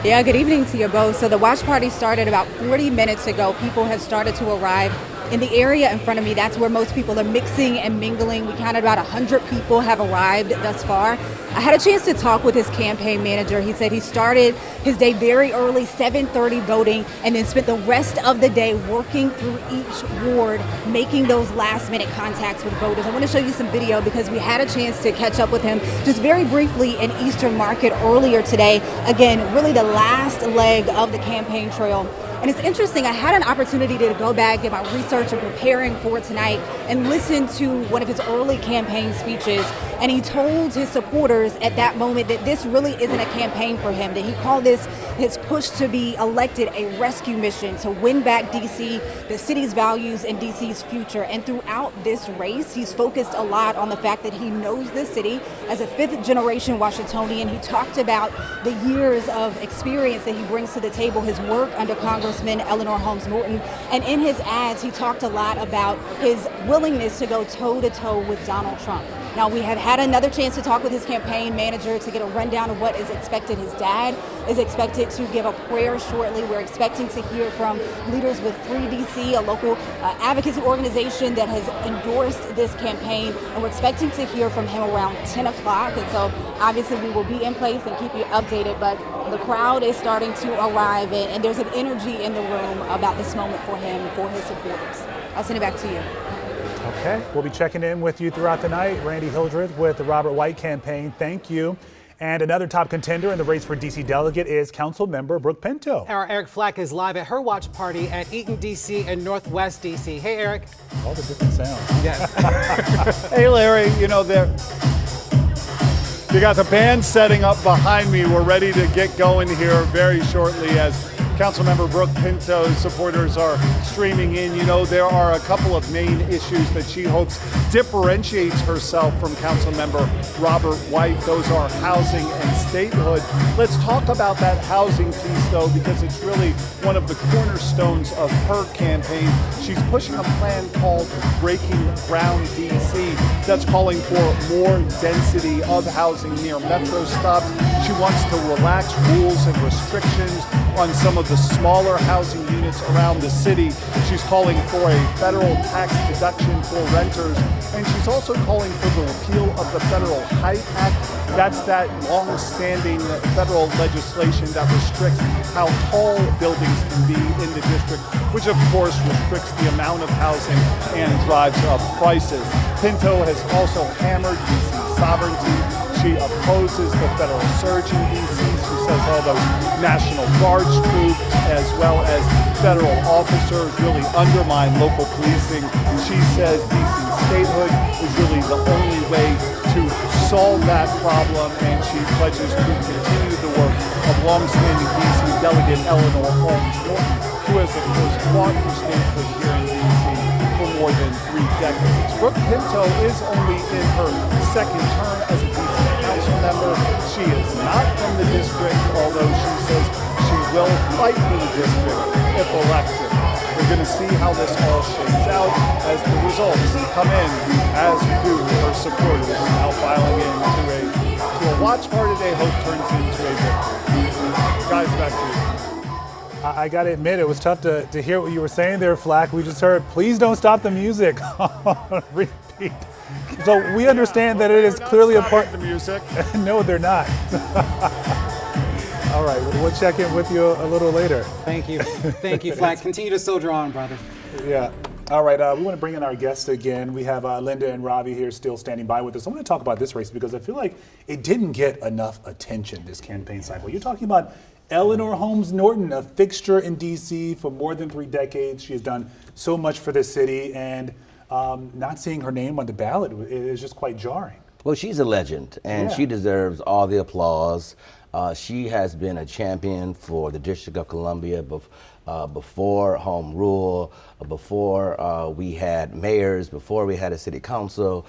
Speaker 14: Yeah, good evening to you both. So the watch party started about 40 minutes ago. People have started to arrive in the area in front of me. That's where most people are mixing and mingling. We counted about 100 people have arrived thus far. I had a chance to talk with his campaign manager. He said he started his day very early, 7:30 voting, and then spent the rest of the day working through each ward, making those last minute contacts with voters. I want to show you some video because we had a chance to catch up with him just very briefly in Eastern Market earlier today. Again, really the last leg of the campaign trail. And it's interesting, I had an opportunity to go back in my research and preparing for tonight and listen to one of his early campaign speeches. And he told his supporters at that moment that this really isn't a campaign for him, that he called this his push to be elected a rescue mission to win back D.C., the city's values and D.C.'s future. And throughout this race, he's focused a lot on the fact that he knows this city as a fifth-generation Washingtonian. He talked about the years of experience that he brings to the table, his work under Congressman Eleanor Holmes Norton. And in his ads, he talked a lot about his willingness to go toe-to-toe with Donald Trump. Now, we have had another chance to talk with his campaign manager to get a rundown of what is expected. His dad is expected to give a prayer shortly. We're expecting to hear from leaders with Free DC, a local advocacy organization that has endorsed this campaign, and we're expecting to hear from him around 10 o'clock. And so obviously we will be in place and keep you updated, but the crowd is starting to arrive, and there's an energy in the room about this moment for him and for his supporters. I'll send it back to you.
Speaker 1: Okay, we'll be checking in with you throughout the night. Randy Hildreth with the Robert White campaign. Thank you. And another top contender in the race for D.C. delegate is Council Member Brooke Pinto.
Speaker 2: Our Eric Flack is live at her watch party at Eaton, D.C. and Northwest D.C. Hey, Eric.
Speaker 1: All the different sounds.
Speaker 2: Yes.
Speaker 15: Hey, Larry, you know, you got the band setting up behind me. We're ready to get going here very shortly as Councilmember Brooke Pinto's supporters are streaming in. You know, there are a couple of main issues that she hopes differentiates herself from Councilmember Robert White. Those are housing and statehood. Let's talk about that housing piece, though, because it's really one of the cornerstones of her campaign. She's pushing a plan called Breaking Ground DC that's calling for more density of housing near metro stops. She wants to relax rules and restrictions on some of the smaller housing units around the city. She's calling for a federal tax deduction for renters, and she's also calling for the repeal of the Federal Height Act. That's that long-standing federal legislation that restricts how tall buildings can be in the district, which of course restricts the amount of housing and drives up prices. Pinto has also hammered D.C. sovereignty. She opposes the federal surge in D.C. She says all those National Guard troops as well as federal officers really undermine local policing. She says D.C. statehood is really the only way to solve that problem, and she pledges to continue the work of longstanding D.C. Delegate Eleanor Holmes Norton, who has of course fought for statehood here in D.C. for more than 3 decades. Brooke Pinto is only in her second term as a D.C. council member. She is not from the district, although she says she will fight for the district if elected. We're going to see how this all shakes out as the results come in, as do her supporters now filing into a watch party they hope turns into a victory. Guys, back to you.
Speaker 1: I got to admit, it was tough to hear what you were saying there, Flack. We just heard, please don't stop the music on repeat. So we understand that it is clearly a part.
Speaker 15: The music.
Speaker 1: No, they're not. All right, we'll check in with you a little later.
Speaker 2: Thank you. Thank you, Flack. Continue to soldier on, brother.
Speaker 1: Yeah. All right, we want to bring in our guests again. We have Linda and Ravi here still standing by with us. I want to talk about this race because I feel like it didn't get enough attention this campaign cycle. You're talking about Eleanor Holmes Norton, a fixture in D.C. for more than 3 decades. She has done so much for this city, and not seeing her name on the ballot is just quite jarring.
Speaker 10: Well, she's a legend, and she deserves all the applause. She has been a champion for the District of Columbia before home rule, before we had mayors, before we had a city council.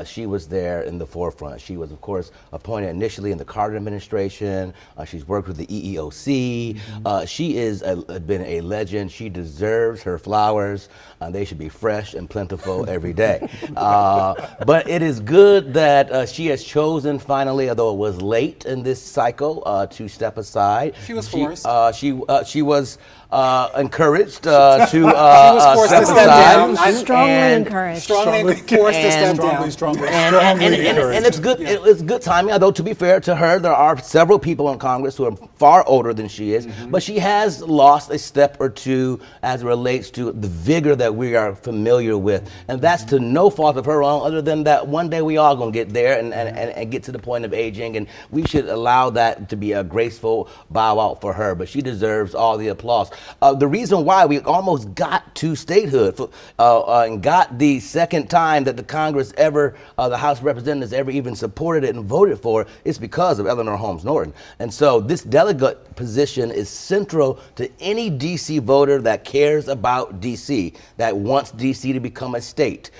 Speaker 10: She was there in the forefront. She was, of course, appointed initially in the Carter administration. She's worked with the EEOC. She has been a legend. She deserves her flowers. They should be fresh and plentiful every day. But it is good that she has chosen finally, although it was late in this cycle, to step aside.
Speaker 2: She was forced.
Speaker 10: She was encouraged to
Speaker 2: she was forced to step down.
Speaker 11: Strongly encouraged.
Speaker 2: Strongly forced to step down.
Speaker 10: And it's good. It's good timing. Although to be fair to her, there are several people in Congress who are far older than she is, but she has lost a step or two as it relates to the vigor that we are familiar with, and that's to no fault of her own, other than that one day we all gonna get there and get to the point of aging, and we should allow that to be a graceful bow out for her. But she deserves all the applause. The reason why we almost got to statehood and got the second time that the Congress ever, the House of Representatives ever even supported it and voted for it is because of Eleanor Holmes Norton. And so this delegate position is central to any DC voter that cares about DC, that wants DC to become a state.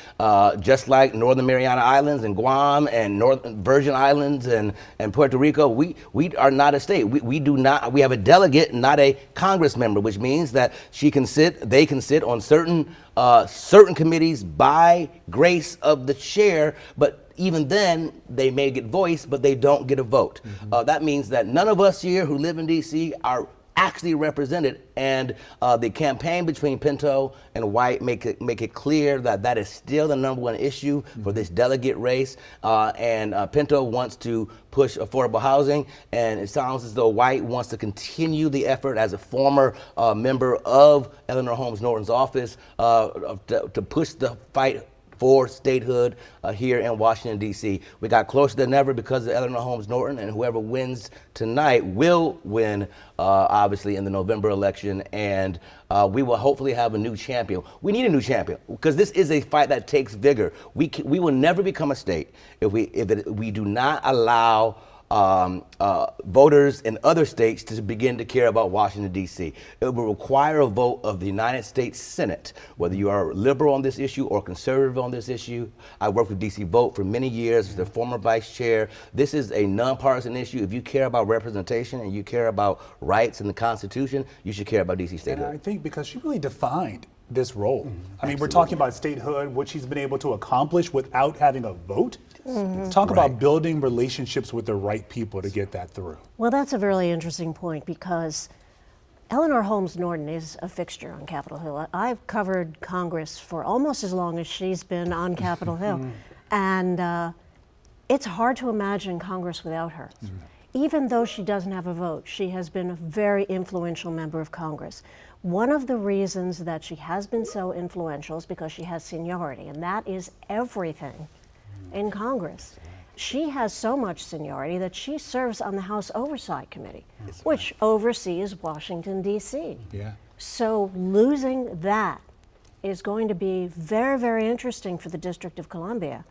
Speaker 10: Just like Northern Mariana Islands and Guam and Northern Virgin Islands and Puerto Rico, we are not a state. We have a delegate, not a Congress member, which means that they can sit on certain committees by grace of the chair, but even then, they may get voiced, but they don't get a vote. That means that none of us here who live in D.C. are actually represented, and the campaign between Pinto and White make it clear that that is still the number one issue for this delegate race. And Pinto wants to push affordable housing, and it sounds as though White wants to continue the effort as a former member of Eleanor Holmes Norton's office to push the fight for statehood here in Washington, D.C. We got closer than ever because of Eleanor Holmes Norton, and whoever wins tonight will win, obviously, in the November election, and we will hopefully have a new champion. We need a new champion because this is a fight that takes vigor. We will never become a state if we do not allow voters in other states to begin to care about Washington, D.C. It will require a vote of the United States Senate, whether you are liberal on this issue or conservative on this issue. I worked with D.C. Vote for many years as the former vice chair. This is a nonpartisan issue. If you care about representation and you care about rights in the Constitution, you should care about D.C. statehood.
Speaker 1: And I think because she really defined this role. I mean, we're talking about statehood, what she's been able to accomplish without having a vote. Talk about building relationships with the right people to get that through.
Speaker 11: Well, that's a really interesting point because Eleanor Holmes Norton is a fixture on Capitol Hill. I've covered Congress for almost as long as she's been on Capitol Hill. And it's hard to imagine Congress without her. Even though she doesn't have a vote, she has been a very influential member of Congress. One of the reasons that she has been so influential is because she has seniority, and that is everything in Congress. She has so much seniority that she serves on the House Oversight Committee, which oversees Washington, D.C. So losing that is going to be very, very interesting for the District of Columbia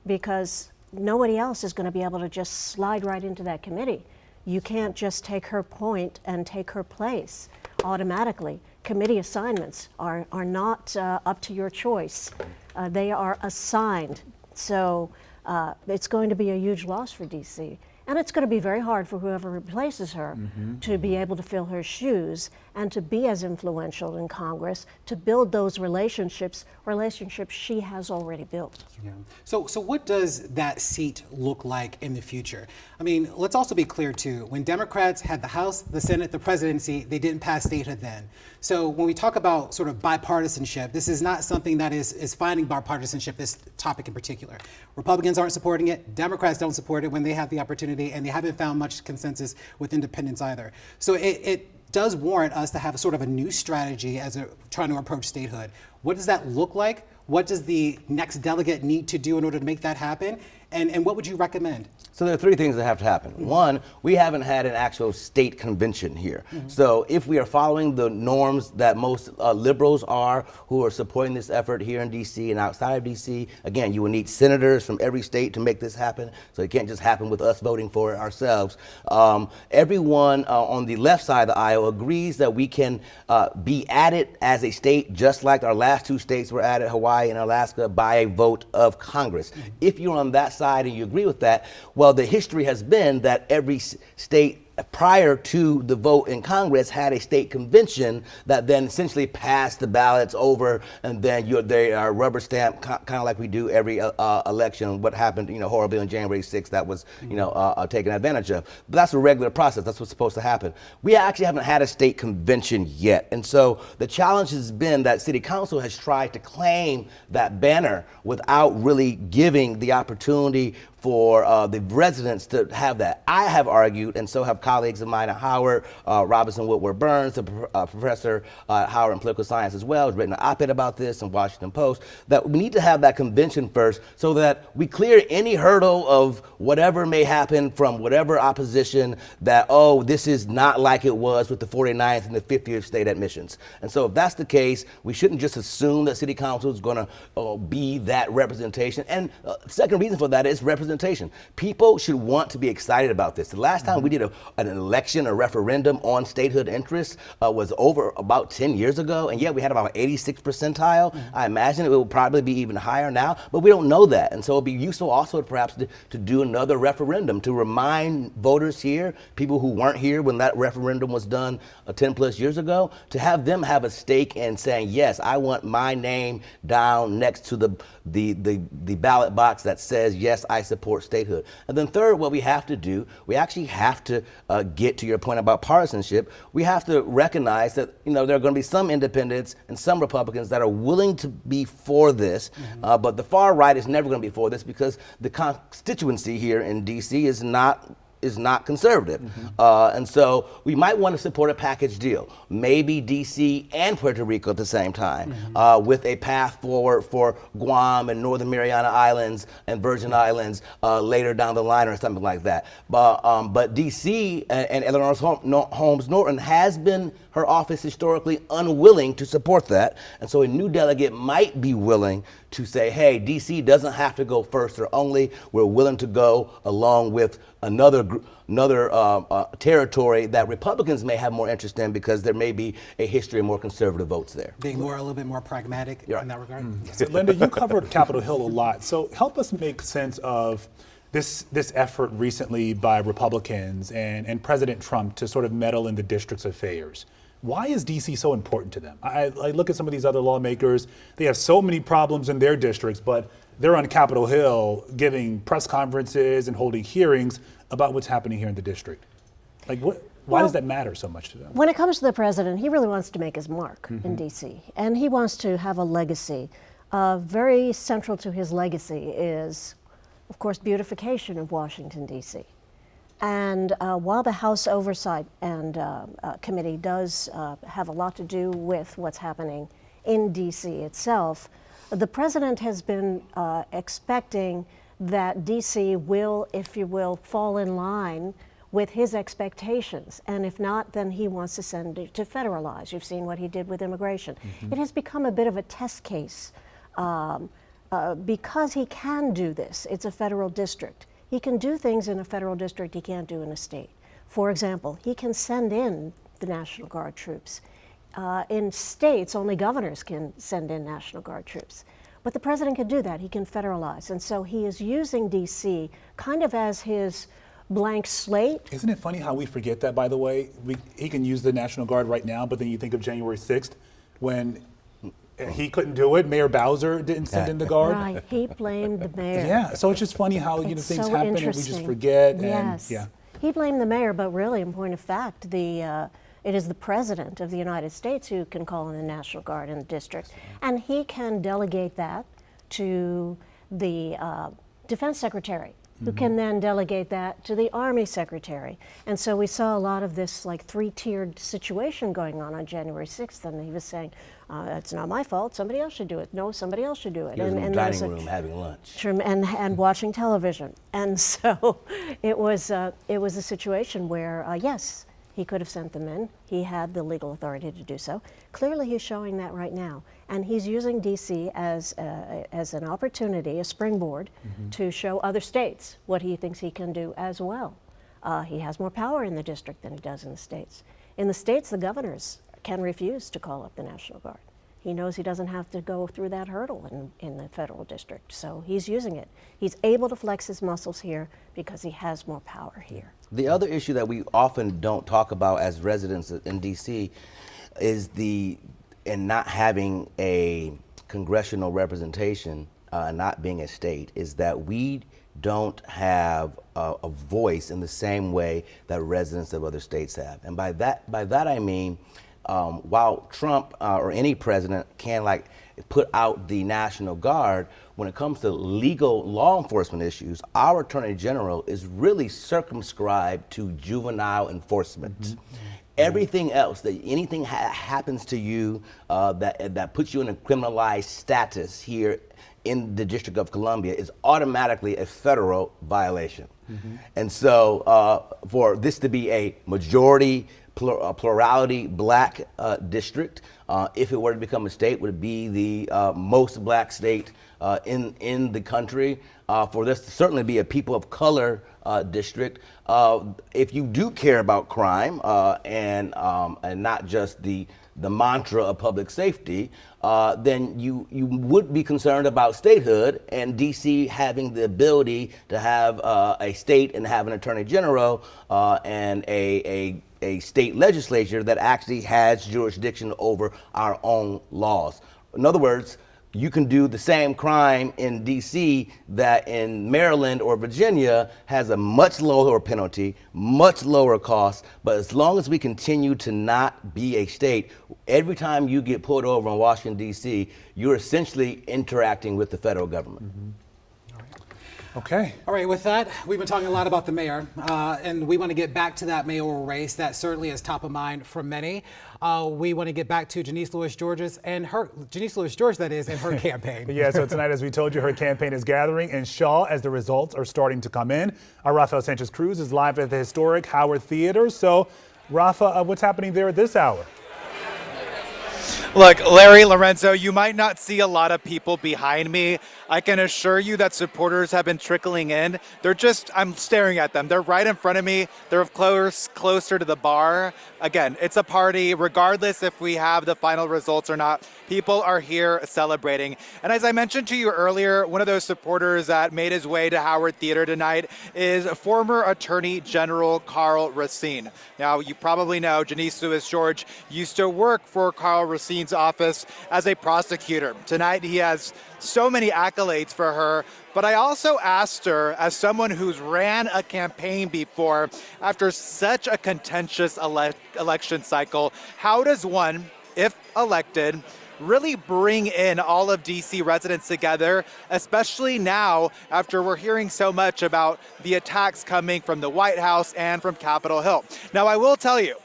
Speaker 11: because nobody else is going to be able to just slide right into that committee. You can't just take her point and take her place automatically. Committee assignments are not up to your choice. They are assigned. So it's going to be a huge loss for DC. And it's going to be very hard for whoever replaces her to be able to fill her shoes and to be as influential in Congress, to build those relationships she has already built.
Speaker 2: Yeah. So what does that seat look like in the future? I mean, let's also be clear too, when Democrats had the House, the Senate, the presidency, they didn't pass statehood then. So when we talk about sort of bipartisanship, this is not something that is finding bipartisanship, this topic in particular. Republicans aren't supporting it, Democrats don't support it when they have the opportunity, and they haven't found much consensus with independents either. So it does warrant us to have a sort of a new strategy as trying to approach statehood. What does that look like? What does the next delegate need to do in order to make that happen? And what would you recommend?
Speaker 10: So there are three things that have to happen. One, we haven't had an actual state convention here. So if we are following the norms that most liberals are who are supporting this effort here in DC and outside of DC, again, you will need senators from every state to make this happen. So it can't just happen with us voting for it ourselves. Everyone on the left side of the aisle agrees that we can be added as a state just like our last two states were added, Hawaii and Alaska, by a vote of Congress. If you're on that side and you agree with that, well, the history has been that every state prior to the vote in Congress had a state convention that then essentially passed the ballots over, and then they are rubber stamped, kind of like we do every election. What happened, horribly on January 6th, that was, taken advantage of. But that's a regular process. That's what's supposed to happen. We actually haven't had a state convention yet, and so the challenge has been that City Council has tried to claim that banner without really giving the opportunity for the residents to have that. I have argued, and so have colleagues of mine at Howard, Robinson Woodward Burns, the professor at Howard in political science as well, has written an op-ed about this in Washington Post, that we need to have that convention first so that we clear any hurdle of whatever may happen from whatever opposition that, this is not like it was with the 49th and the 50th state admissions. And so if that's the case, we shouldn't just assume that City Council is going to be that representation. And the second reason for that is representation representation. People should want to be excited about this. The last time we did an election, a referendum on statehood interests was over about 10 years ago, and yet we had about 86th percentile. I imagine it will probably be even higher now, but we don't know that. And so it'd be useful also perhaps to do another referendum to remind voters here, people who weren't here when that referendum was done 10 plus years ago, to have them have a stake in saying, yes, I want my name down next to the ballot box that says, yes, I support statehood. And then third, what we have to do, we actually have to get to your point about partisanship. We have to recognize that, you know, there are going to be some independents and some Republicans that are willing to be for this, but the far right is never going to be for this because the constituency here in D.C. is not conservative. And so we might want to support a package deal, maybe DC and Puerto Rico at the same time, with a path forward for Guam and Northern Mariana Islands and Virgin Islands later down the line or something like that. But DC and Eleanor Holmes Norton has been, her office historically, unwilling to support that. And so a new delegate might be willing to say, hey, DC doesn't have to go first or only. We're willing to go along with another territory that Republicans may have more interest in because there may be a history of more conservative votes there.
Speaker 2: Being a little bit more pragmatic in that regard.
Speaker 1: So, Linda, you covered Capitol Hill a lot. So help us make sense of this effort recently by Republicans and President Trump to sort of meddle in the district's affairs. Why is D.C. so important to them? I look at some of these other lawmakers. They have so many problems in their districts, but they're on Capitol Hill giving press conferences and holding hearings about what's happening here in the district. Like, why does that matter so much to them?
Speaker 11: When it comes to the president, he really wants to make his mark in D.C. and he wants to have a legacy. Very central to his legacy is, of course, beautification of Washington, D.C. And while the House Oversight and Committee does have a lot to do with what's happening in D.C. itself, the president has been expecting that D.C. will, if you will, fall in line with his expectations. And if not, then he wants to send it to federalize. You've seen what he did with immigration. It has become a bit of a test case because he can do this. It's a federal district. He can do things in a federal district he can't do in a state. For example, he can send in the National Guard troops. In states, only governors can send in National Guard troops. But the president can do that. He can federalize. And so he is using D.C. kind of as his blank slate.
Speaker 1: Isn't it funny how we forget that, by the way? He can use the National Guard right now, but then you think of January 6th when he couldn't do it. Mayor Bowser didn't send in the Guard.
Speaker 11: Right, he blamed the mayor.
Speaker 1: Yeah, so it's just funny how things
Speaker 11: so
Speaker 1: happen and we just forget.
Speaker 11: Yes.
Speaker 1: And,
Speaker 11: He blamed the mayor, but really, in point of fact, it is the president of the United States who can call in the National Guard in the district. And he can delegate that to the defense secretary, who can then delegate that to the Army secretary. And so we saw a lot of this like three-tiered situation going on January 6th, and he was saying, it's not my fault, somebody else should do it. No, somebody else should do it.
Speaker 10: He was in the dining room having lunch.
Speaker 11: And watching television. And so it was a situation where, yes, he could have sent them in. He had the legal authority to do so. Clearly, he's showing that right now. And he's using D.C. as an opportunity, a springboard, to show other states what he thinks he can do as well. He has more power in the district than he does in the states. In the states, the governors can refuse to call up the National Guard. He knows he doesn't have to go through that hurdle in the federal district. So he's using it. He's able to flex his muscles here because he has more power here.
Speaker 10: The other issue that we often don't talk about as residents in D.C. is in not having a congressional representation, not being a state, is that we don't have a voice in the same way that residents of other states have. And by that I mean, while Trump or any president can put out the National Guard, when it comes to legal law enforcement issues, our Attorney General is really circumscribed to juvenile enforcement. Everything else, anything happens to you that puts you in a criminalized status here in the District of Columbia is automatically a federal violation. And so for this to be a majority plurality black district. If it were to become a state, would be the most black state in the country. For this to certainly be a people of color district. If you do care about crime and not just the mantra of public safety, then you would be concerned about statehood and DC having the ability to have a state and have an attorney general and a state legislature that actually has jurisdiction over our own laws. In other words, you can do the same crime in DC that in Maryland or Virginia has a much lower penalty, much lower cost, but as long as we continue to not be a state, every time you get pulled over in Washington, DC, you're essentially interacting with the federal government.
Speaker 1: Mm-hmm. Okay.
Speaker 2: All right, with that, we've been talking a lot about the mayor, and we want to get back to that mayoral race. That certainly is top of mind for many. We want to get back to Janice Louis-George and her campaign.
Speaker 1: Yeah, so tonight, as we told you, her campaign is gathering in Shaw as the results are starting to come in. Our Rafael Sanchez Cruz is live at the historic Howard Theater. So, Rafa, what's happening there at this hour?
Speaker 3: Look, Larry, Lorenzo, you might not see a lot of people behind me. I can assure you that supporters have been trickling in. I'm staring at them. They're right in front of me. They're closer to the bar. Again, it's a party, regardless if we have the final results or not. People are here celebrating. And as I mentioned to you earlier, one of those supporters that made his way to Howard Theater tonight is former Attorney General Karl Racine. Now, you probably know Janice Louis-George used to work for Karl Racine's office as a prosecutor. Tonight, he has so many accolades for her, but I also asked her, as someone who's ran a campaign before, after such a contentious election cycle, how does one, if elected, really bring in all of DC residents together, especially now after we're hearing so much about the attacks coming from the White House and from Capitol Hill. Now, I will tell you,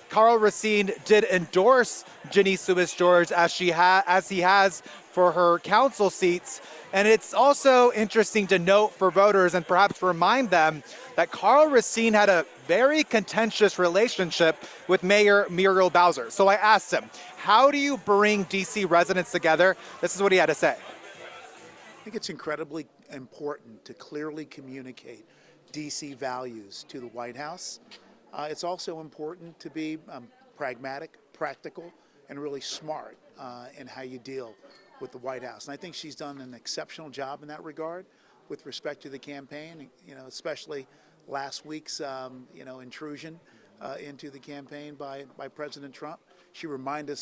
Speaker 3: Karl Racine did endorse Janice Louis-George as he has for her council seats. And it's also interesting to note for voters and perhaps remind them that Karl Racine had a very contentious relationship with Mayor Muriel Bowser. So I asked him, how do you bring DC residents together? This is what he had to say.
Speaker 16: I think it's incredibly important to clearly communicate DC values to the White House. It's also important to be pragmatic, practical, and really smart in how you deal with the White House. And I think she's done an exceptional job in that regard with respect to the campaign, especially last week's, intrusion into the campaign by President Trump. She reminded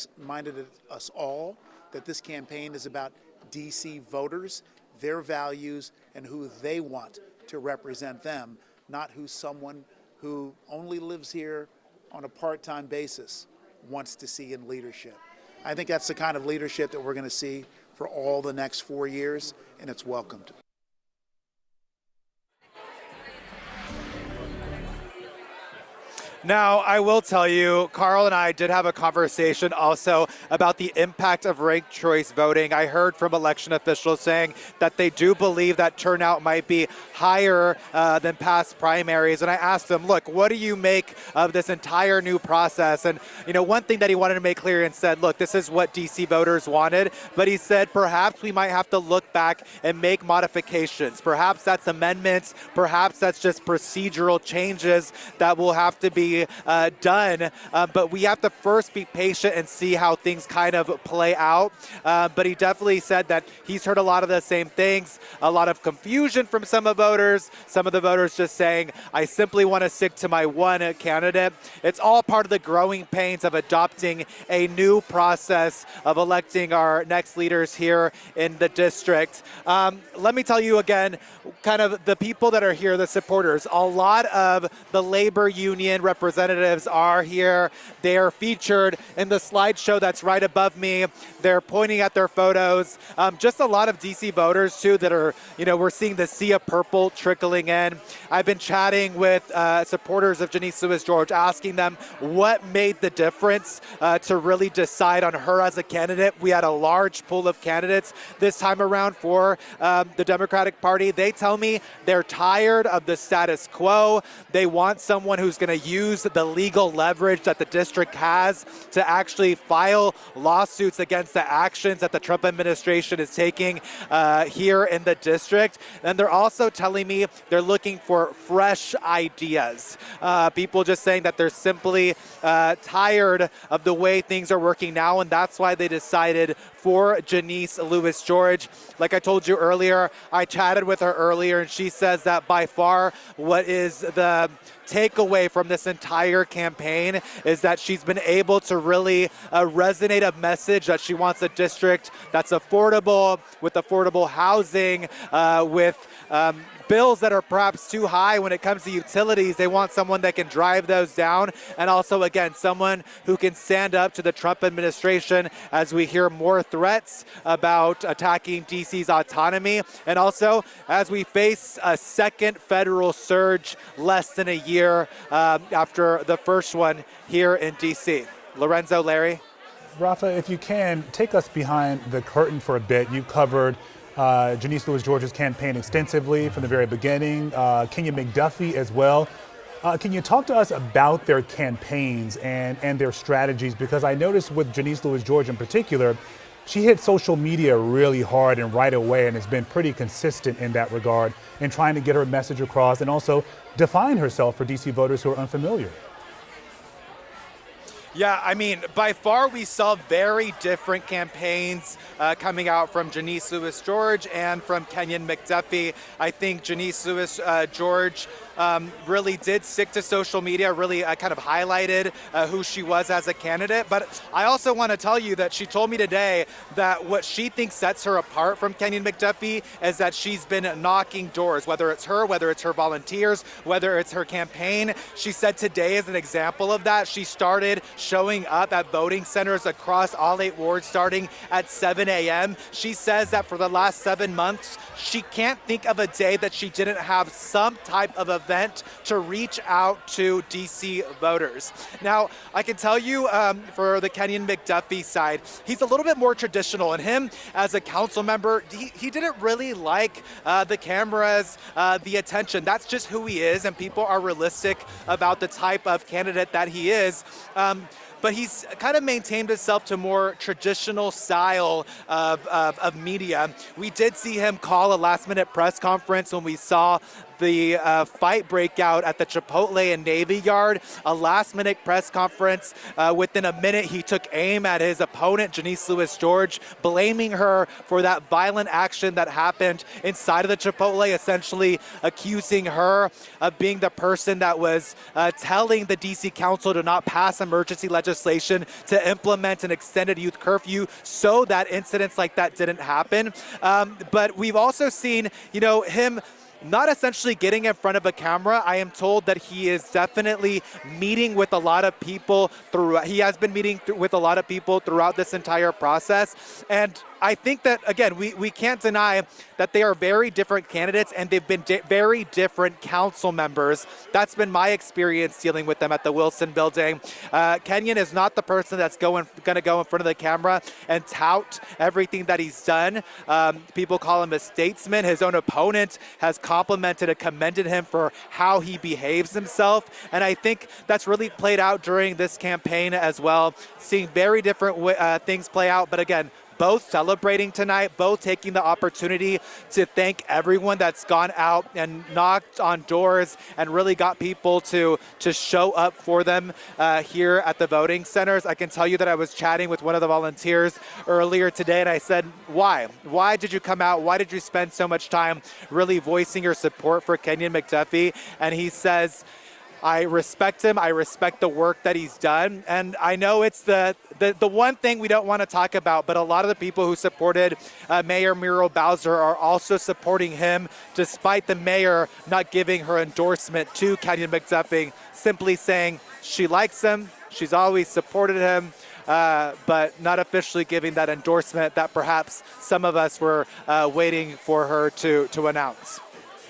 Speaker 16: us all that this campaign is about DC voters, their values, and who they want to represent them, not who someone who only lives here on a part-time basis wants to see in leadership. I think that's the kind of leadership that we're going to see for all the next 4 years, and it's welcomed.
Speaker 3: Now, I will tell you, Karl and I did have a conversation also about the impact of ranked choice voting. I heard from election officials saying that they do believe that turnout might be higher than past primaries. And I asked them, look, what do you make of this entire new process? And, one thing that he wanted to make clear and said, look, this is what DC voters wanted. But he said, perhaps we might have to look back and make modifications. Perhaps that's amendments. Perhaps that's just procedural changes that will have to be done, but we have to first be patient and see how things kind of play out. But he definitely said that he's heard a lot of the same things, a lot of confusion from some of the voters just saying, I simply want to stick to my one candidate. It's all part of the growing pains of adopting a new process of electing our next leaders here in the district. Let me tell you again, kind of the people that are here, the supporters, a lot of the labor union representatives are here. They are featured in the slideshow that's right above me. They're pointing at their photos. Just a lot of DC voters too that are, we're seeing the sea of purple trickling in. I've been chatting with supporters of Janice Louis-George, asking them what made the difference to really decide on her as a candidate. We had a large pool of candidates this time around for the Democratic Party. They tell tell me they're tired of the status quo. They want someone who's going to use the legal leverage that the district has to actually file lawsuits against the actions that the Trump administration is taking here in the district. And they're also telling me they're looking for fresh ideas. People just saying that they're simply tired of the way things are working now, and that's why they decided for Janice Louis-George. Like I told you earlier, I chatted with her earlier, and she says that by far what is the takeaway from this entire campaign is that she's been able to really resonate a message that she wants a district that's affordable, with affordable housing, with bills that are perhaps too high when it comes to utilities. They want someone that can drive those down, and also, again, someone who can stand up to the Trump administration as we hear more threats about attacking DC's autonomy, and also as we face a second federal surge less than a year after the first one here in DC. Lorenzo, Larry?
Speaker 1: Rafa, if you can, take us behind the curtain for a bit. You've covered Janice Louis-George's campaign extensively from the very beginning, Kenya McDuffie as well. Can you talk to us about their campaigns and their strategies? Because I noticed with Janice Louis-George in particular, she hit social media really hard and right away, and has been pretty consistent in that regard in trying to get her message across and also define herself for DC voters who are unfamiliar.
Speaker 3: Yeah, I mean, by far we saw very different campaigns coming out from Janice Louis-George and from Kenyon McDuffie. I think Janice Louis-George really did stick to social media, really kind of highlighted who she was as a candidate. But I also want to tell you that she told me today that what she thinks sets her apart from Kenyon McDuffie is that she's been knocking doors, whether it's her, whether it's her volunteers, whether it's her campaign. She said today is an example of that. She started showing up at voting centers across all 8 wards starting at 7 a.m. She says that for the last 7 months, she can't think of a day that she didn't have some type of event to reach out to DC voters. Now, I can tell you for the Kenyon McDuffie side, he's a little bit more traditional, and him as a council member, he didn't really like the cameras, the attention. That's just who he is, and people are realistic about the type of candidate that he is. But he's kind of maintained himself to more traditional style of media. We did see him call a last-minute press conference when we saw the fight breakout at the Chipotle and Navy Yard, a last-minute press conference. Within a minute, he took aim at his opponent, Janice Louis-George, blaming her for that violent action that happened inside of the Chipotle, essentially accusing her of being the person that was telling the DC Council to not pass emergency legislation to implement an extended youth curfew so that incidents like that didn't happen. But we've also seen, him not essentially getting in front of a camera. I am told that he is definitely meeting with a lot of people he has been meeting with a lot of people throughout this entire process. And I think that, again, we can't deny that they are very different candidates, and they've been very different council members. That's been my experience dealing with them at the Wilson Building. Kenyon is not the person that's going to go in front of the camera and tout everything that he's done. People call him a statesman. His own opponent has complimented and commended him for how he behaves himself. And I think that's really played out during this campaign as well, seeing very different things play out. But again, both celebrating tonight, both taking the opportunity to thank everyone that's gone out and knocked on doors and really got people to show up for them here at the voting centers. I can tell you that I was chatting with one of the volunteers earlier today, and I said, why? Why did you come out? Why did you spend so much time really voicing your support for Kenyon McDuffie? And he says, I respect him. I respect the work that he's done. And I know it's the one thing we don't want to talk about, but a lot of the people who supported Mayor Muriel Bowser are also supporting him, despite the mayor not giving her endorsement to Kenyon McDuffie, simply saying she likes him, she's always supported him, but not officially giving that endorsement that perhaps some of us were waiting for her to announce.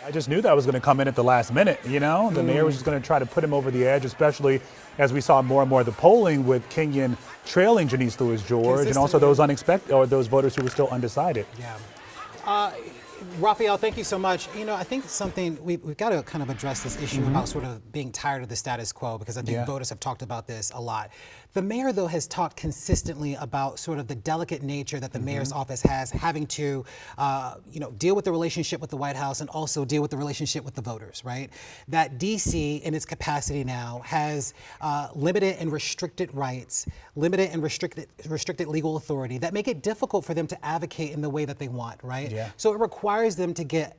Speaker 1: I just knew that was going to come in at the last minute, The mayor was just going to try to put him over the edge, especially as we saw more and more of the polling with Kenyon trailing Janice Louis-George and also those unexpected, or those voters who were still undecided.
Speaker 2: Yeah. Raphael, thank you so much. You know, I think something we've got to kind of address this issue about sort of being tired of the status quo, because I think voters have talked about this a lot. The mayor, though, has talked consistently about sort of the delicate nature that the mayor's office has, having to, deal with the relationship with the White House and also deal with the relationship with the voters, right? That D.C. in its capacity now has limited and restricted rights, limited and restricted legal authority that make it difficult for them to advocate in the way that they want, right?
Speaker 1: Yeah.
Speaker 2: So it requires them to get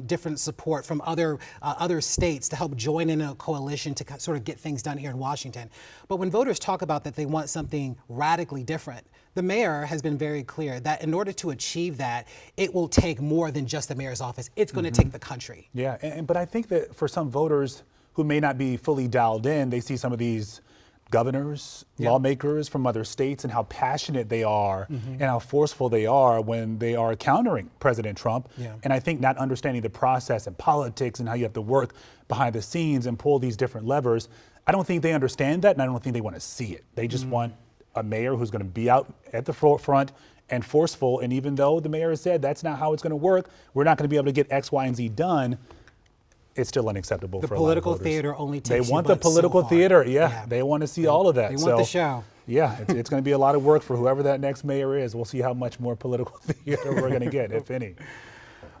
Speaker 2: different support from other states to help join in a coalition to sort of get things done here in Washington. But when voters talk about that they want something radically different, the mayor has been very clear that in order to achieve that, it will take more than just the mayor's office. It's going to take the country.
Speaker 1: Yeah, but I think that for some voters who may not be fully dialed in, they see some of these governors, lawmakers from other states, and how passionate they are and how forceful they are when they are countering President Trump. And I think not understanding the process and politics and how you have to work behind the scenes and pull these different levers, I don't think they understand that, and I don't think they want to see it. They just want a mayor who's going to be out at the forefront and forceful. And even though the mayor has said that's not how it's going to work, we're not going to be able to get X, Y, and Z done, it's still unacceptable for a lot of voters.
Speaker 2: The political theater only takes
Speaker 1: They want the political theater, They want to see all of that.
Speaker 2: They want the show.
Speaker 1: Yeah, it's going to be a lot of work for whoever that next mayor is. We'll see how much more political theater we're going to get, if any.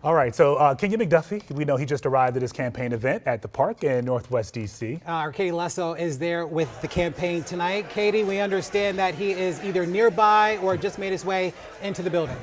Speaker 1: All right, so Kenya McDuffie, we know he just arrived at his campaign event at the park in Northwest D.C.
Speaker 2: Our Katie Lesso is there with the campaign tonight. Katie, we understand that he is either nearby or just made his way into the building.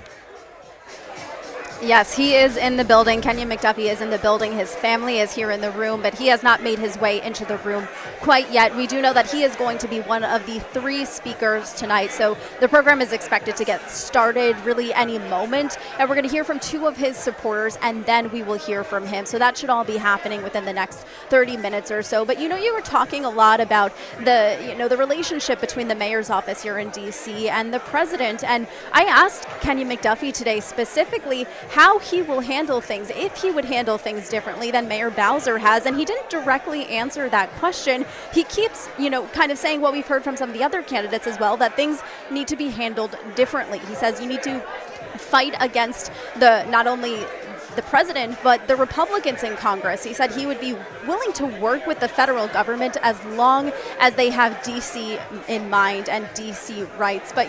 Speaker 6: Yes, he is in the building. Kenya McDuffie is in the building. His family is here in the room, but he has not made his way into the room quite yet. We do know that he is going to be one of the 3 speakers tonight, so the program is expected to get started really any moment. And we're going to hear from 2 of his supporters, and then we will hear from him. So that should all be happening within the next 30 minutes or so. But you were talking a lot about the relationship between the mayor's office here in D.C. and the president. And I asked Kenya McDuffie today specifically how he will handle things, if he would handle things differently than Mayor Bowser has, and he didn't directly answer that question. He keeps, kind of saying what we've heard from some of the other candidates as well, that things need to be handled differently. He says you need to fight against not only the president, but the Republicans in Congress. He said he would be willing to work with the federal government as long as they have D.C. in mind and D.C. rights. But,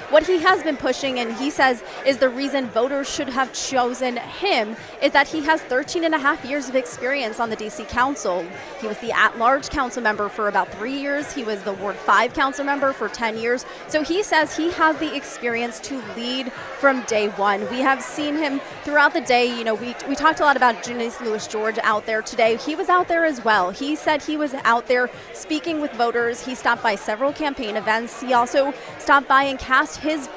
Speaker 6: what he has been pushing, and he says is the reason voters should have chosen him, is that he has 13 and a half years of experience on the D.C. Council. He was the at-large council member for about 3 years. He was the Ward 5 council member for 10 years. So he says he has the experience to lead from day one. We have seen him throughout the day. We talked a lot about Janice Louis-George out there today. He was out there as well. He said he was out there speaking with voters. He stopped by several campaign events. He also stopped by and cast his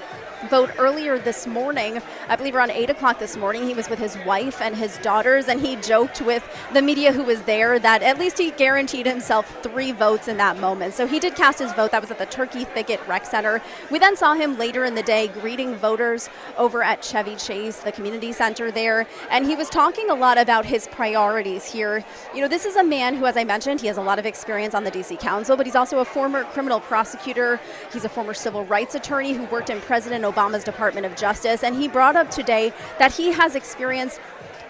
Speaker 6: vote earlier this morning, I believe around 8 o'clock this morning. He was with his wife and his daughters, and he joked with the media who was there that at least he guaranteed himself 3 votes in that moment. So he did cast his vote. That was at the Turkey Thicket Rec Center. We then saw him later in the day greeting voters over at Chevy Chase, the community center there, and he was talking a lot about his priorities here. This is a man who, as I mentioned, he has a lot of experience on the D.C. Council, but he's also a former criminal prosecutor. He's a former civil rights attorney who worked in President Obama's Department of Justice, and he brought up today that he has experience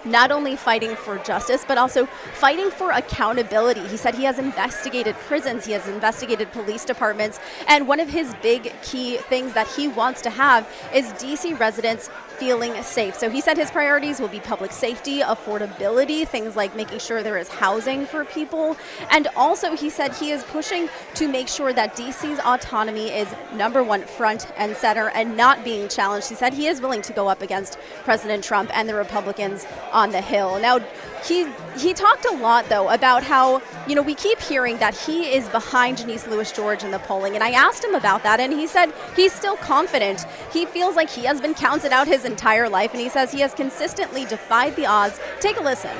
Speaker 6: not only fighting for justice, but also fighting for accountability. He said he has investigated prisons, he has investigated police departments, and one of his big key things that he wants to have is D.C. residents feeling safe. So he said his priorities will be public safety, affordability, things like making sure there is housing for people. And also he said he is pushing to make sure that DC's autonomy is #1 front and center and not being challenged. He said he is willing to go up against President Trump and the Republicans on the Hill. Now, he talked a lot, though, about how, we keep hearing that he is behind Janice Louis-George in the polling. And I asked him about that, and he said he's still confident. He feels like he has been counted out his entire life, and he says he has consistently defied the odds. Take a listen.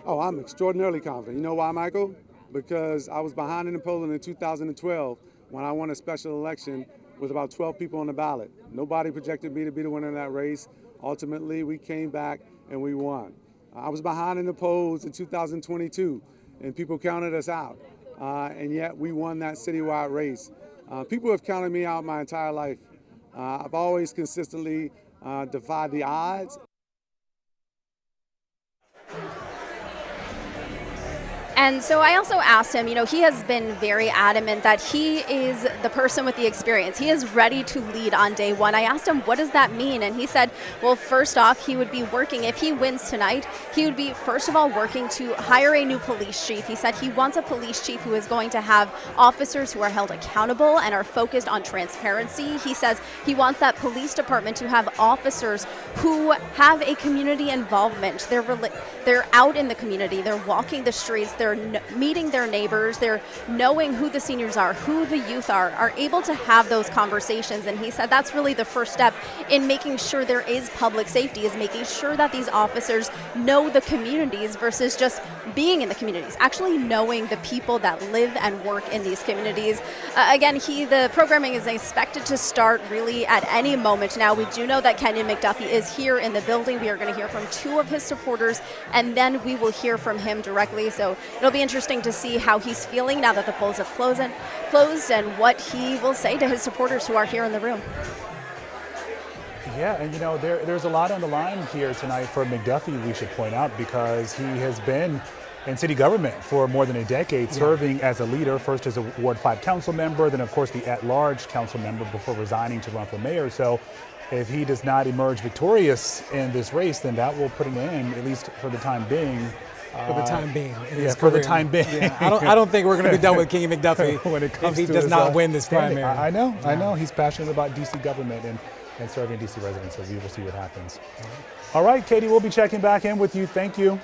Speaker 7: Oh, I'm extraordinarily confident. You know why, Michael? Because I was behind in the polling in 2012 when I won a special election with about 12 people on the ballot. Nobody projected me to be the winner in that race. Ultimately, we came back and we won. I was behind in the polls in 2022, and people counted us out, and yet we won that citywide race. People have counted me out my entire life. I've always consistently defied the odds.
Speaker 6: And so I also asked him, he has been very adamant that he is the person with the experience. He is ready to lead on day one. I asked him, what does that mean? And he said, well, first off, he would be working, if he wins tonight, he would be, first of all, working to hire a new police chief. He said he wants a police chief who is going to have officers who are held accountable and are focused on transparency. He says he wants that police department to have officers who have a community involvement. They're out in the community. They're walking the streets. They're meeting their neighbors. They're knowing who the seniors are, who the youth are able to have those conversations. And he said that's really the first step in making sure there is public safety, is making sure that these officers know the communities versus just being in the communities, actually knowing the people that live and work in these communities. Again, the programming is expected to start really at any moment now. We do know that Kenyon McDuffie is here in the building. We are going to hear from two of his supporters, and then we will hear from him directly. So it'll be interesting to see how he's feeling now that the polls have closed and what he will say to his supporters who are here in the room.
Speaker 1: Yeah, and there's a lot on the line here tonight for McDuffie, we should point out, because he has been in city government for more than a decade, serving as a leader, first as a Ward 5 council member, then of course the at-large council member before resigning to run for mayor. So if he does not emerge victorious in this race, then that will put him in, at least for the time being.
Speaker 2: For the time being.
Speaker 1: Yeah, for the time being.
Speaker 2: Yeah, I don't think we're going to be done with Kenyon McDuffie
Speaker 1: when it comes
Speaker 2: if he
Speaker 1: to
Speaker 2: does
Speaker 1: his,
Speaker 2: not win this
Speaker 1: standing.
Speaker 2: primary.
Speaker 1: I know. He's passionate about D.C. government and serving D.C. residents, so we will see what happens. All right, Katie, we'll be checking back in with you. Thank you.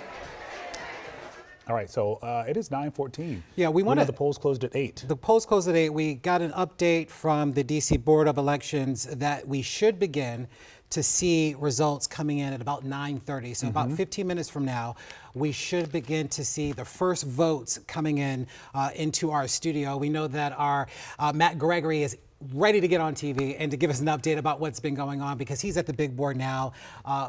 Speaker 1: All right, so it is 9:14.
Speaker 2: Yeah, we want
Speaker 1: to. The polls closed at 8.
Speaker 2: The polls closed at 8. We got an update from the D.C. Board of Elections that we should begin to see results coming in at about 9:30. So about 15 minutes from now, we should begin to see the first votes coming in into our studio. We know that our Matt Gregory is ready to get on TV and to give us an update about what's been going on, because he's at the big board now,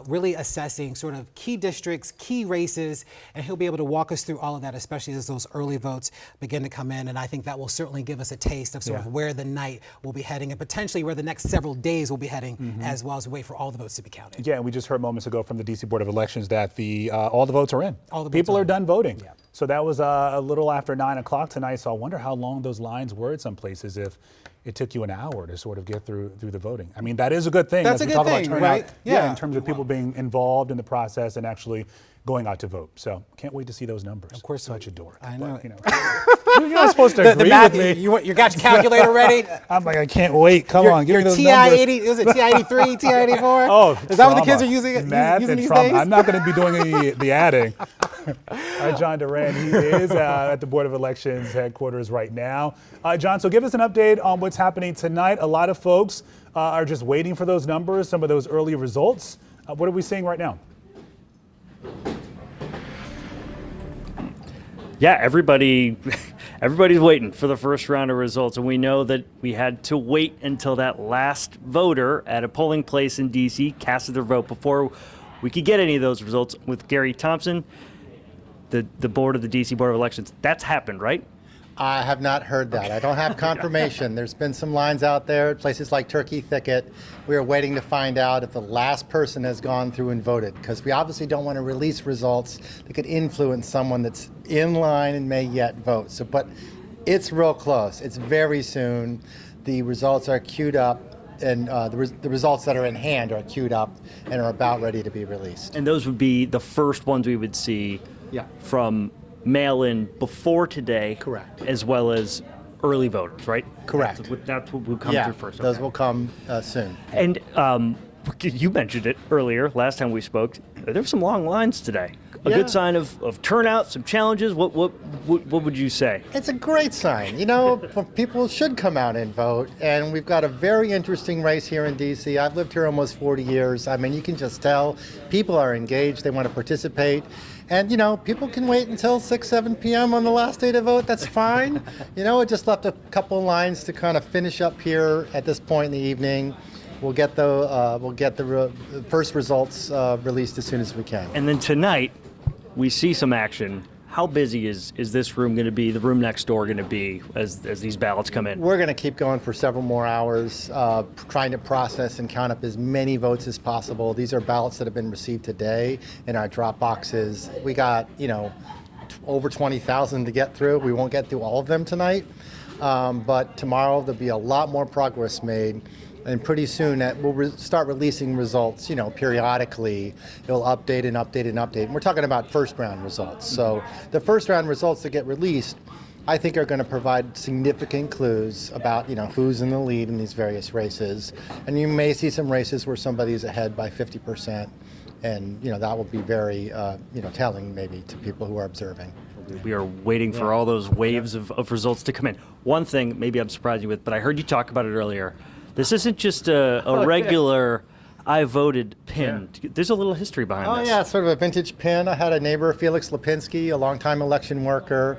Speaker 2: really assessing sort of key districts, key races, and he'll be able to walk us through all of that, especially as those early votes begin to come in. And I think that will certainly give us a taste of sort of where the night will be heading and potentially where the next several days will be heading, as well as we wait for all the votes to be counted.
Speaker 1: Yeah, and we just heard moments ago from the D.C. Board of Elections that all the votes are in.
Speaker 2: All the
Speaker 1: people are done voting. Yeah. So that was a little after 9 o'clock tonight. So I wonder how long those lines were in some places if it took you an hour to sort of get through the voting. I mean, that is a good thing.
Speaker 2: That's a good thing, right?
Speaker 1: Yeah, in terms of people being involved in the process and actually going out to vote. So can't wait to see those numbers.
Speaker 2: Of course,
Speaker 1: such a dork.
Speaker 2: I know.
Speaker 1: But, you're not supposed to agree with me.
Speaker 2: You got your calculator ready?
Speaker 1: I'm like, I can't wait. Come on, give me those
Speaker 2: TI
Speaker 1: numbers.
Speaker 2: 80, is it TI 83, TI 84?
Speaker 1: Oh,
Speaker 2: is that what the kids are using?
Speaker 1: Math
Speaker 2: using
Speaker 1: and
Speaker 2: these
Speaker 1: trauma.
Speaker 2: days?
Speaker 1: I'm not going to be doing the adding. All right, John Duran, he is at the Board of Elections headquarters right now. John, so give us an update on what's happening tonight. A lot of folks are just waiting for those numbers, some of those early results. What are we seeing right now?
Speaker 8: Yeah, everybody's waiting for the first round of results, and we know that we had to wait until that last voter at a polling place in D.C. casted their vote before we could get any of those results. With Gary Thompson, the board of the D.C. Board of Elections, that's happened, right?
Speaker 9: I have not heard that. I don't have confirmation. There's been some lines out there, places like Turkey Thicket. We are waiting to find out if the last person has gone through and voted, because we obviously don't want to release results that could influence someone that's in line and may yet vote. But it's real close. It's very soon. The results are queued up, and the results that are in hand are queued up and are about ready to be released.
Speaker 8: And those would be the first ones we would see from mail-in before today.
Speaker 9: Correct.
Speaker 8: As well as early voters, right?
Speaker 9: Correct.
Speaker 8: That's what will come through first.
Speaker 9: Those will come soon.
Speaker 8: And you mentioned it earlier, last time we spoke. There were some long lines today. A good sign of turnout, some challenges. What would you say?
Speaker 9: It's a great sign. People should come out and vote. And we've got a very interesting race here in D.C. I've lived here almost 40 years. I mean, you can just tell people are engaged. They want to participate. And, people can wait until 6, 7 p.m. on the last day to vote. That's fine. It just left a couple lines to kind of finish up here at this point in the evening. We'll get the first results released as soon as we can.
Speaker 8: And then tonight, we see some action. How busy is this room going to be, the room next door going to be as these ballots come in?
Speaker 9: We're going to keep going for several more hours, trying to process and count up as many votes as possible. These are ballots that have been received today in our drop boxes. We got, over 20,000 to get through. We won't get through all of them tonight, but tomorrow there'll be a lot more progress made. And pretty soon we'll start releasing results, periodically. It'll update and update and update. And we're talking about first round results. So the first round results that get released, I think, are going to provide significant clues about, who's in the lead in these various races. And you may see some races where somebody's ahead by 50%. And, that will be very, telling maybe to people who are observing.
Speaker 8: We are waiting for all those waves of results to come in. One thing maybe I'm surprising you with, but I heard you talk about it earlier. This isn't just a regular I voted pin. Yeah. There's a little history behind this.
Speaker 9: Oh, yeah, sort of a vintage pin. I had a neighbor, Felix Lipinski, a longtime election worker.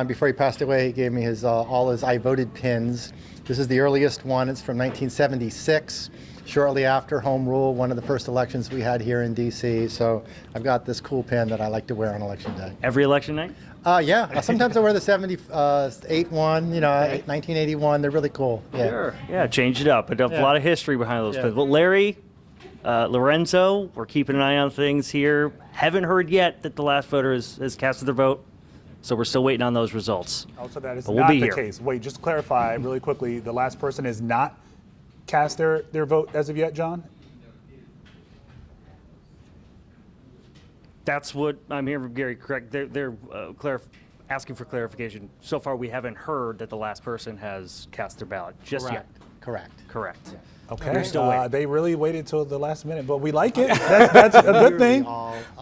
Speaker 9: Before he passed away, he gave me all his I voted pins. This is the earliest one. It's from 1976, shortly after Home Rule, one of the first elections we had here in D.C. So I've got this cool pin that I like to wear on Election Day.
Speaker 8: Every election night?
Speaker 9: Yeah. Sometimes I wear the 78 one, 1981. They're really cool. Yeah.
Speaker 8: Sure. Yeah, change it up. But a lot of history behind those pins. Well, Larry, Lorenzo, we're keeping an eye on things here. Haven't heard yet that the last voter has casted their vote. So we're still waiting on those results.
Speaker 1: Also, that is
Speaker 8: but
Speaker 1: not
Speaker 8: we'll be
Speaker 1: the
Speaker 8: here.
Speaker 1: case. Wait, just to clarify really quickly, the last person has not cast their vote as of yet, John?
Speaker 8: That's what I'm hearing from Gary, correct? They're asking for clarification. So far, we haven't heard that the last person has cast their ballot just yet.
Speaker 9: Correct.
Speaker 8: Correct.
Speaker 1: Okay.
Speaker 8: We're still waiting.
Speaker 1: They really waited till the last minute, but we like it. That's a good thing.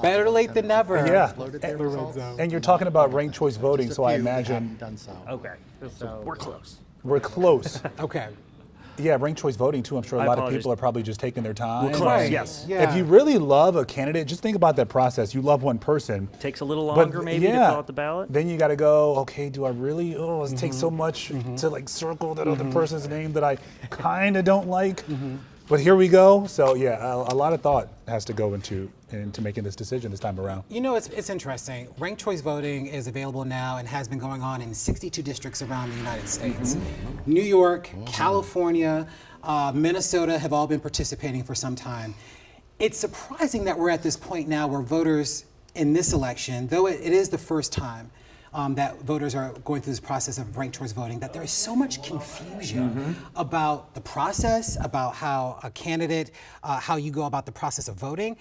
Speaker 2: Better late than never.
Speaker 1: Yeah. And you're talking about ranked choice voting, so I imagine.
Speaker 9: Done so.
Speaker 8: Okay. So we're close.
Speaker 1: We're close.
Speaker 2: Okay.
Speaker 1: Yeah, ranked choice voting too. I'm sure a lot of people are probably just taking their time.
Speaker 8: We're close, yes.
Speaker 2: Yeah.
Speaker 1: If you really love a candidate, just think about that process. You love one person.
Speaker 8: Takes a little longer maybe to fill out the ballot.
Speaker 1: Then you got to go, okay, do I really, it takes so much to circle that other person's name that I kind of don't like. But here we go. So yeah, a lot of thought has to go into making this decision this time around.
Speaker 2: It's interesting. Ranked choice voting is available now and has been going on in 62 districts around the United States. New York, California, Minnesota have all been participating for some time. It's surprising that we're at this point now where voters in this election, though it is the first time that voters are going through this process of ranked choice voting, that there is so much confusion about the process, about how a candidate, how you go about the process of voting.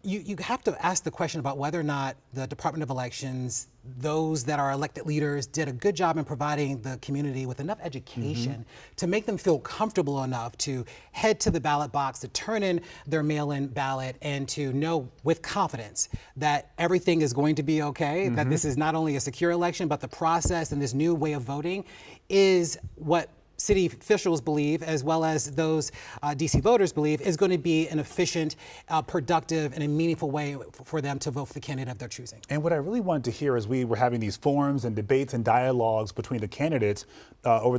Speaker 2: You have to ask the question about whether or not the Department of Elections, those that are elected leaders, did a good job in providing the community with enough education to make them feel comfortable enough to head to the ballot box, to turn in their mail-in ballot, and to know with confidence that everything is going to be okay, that this is not only a secure election, but the process and this new way of voting is what city officials believe, as well as those DC voters believe, is going to be an efficient, productive, and a meaningful way for them to vote for the candidate of their choosing.
Speaker 1: And what I really wanted to hear as we were having these forums and debates and dialogues between the candidates over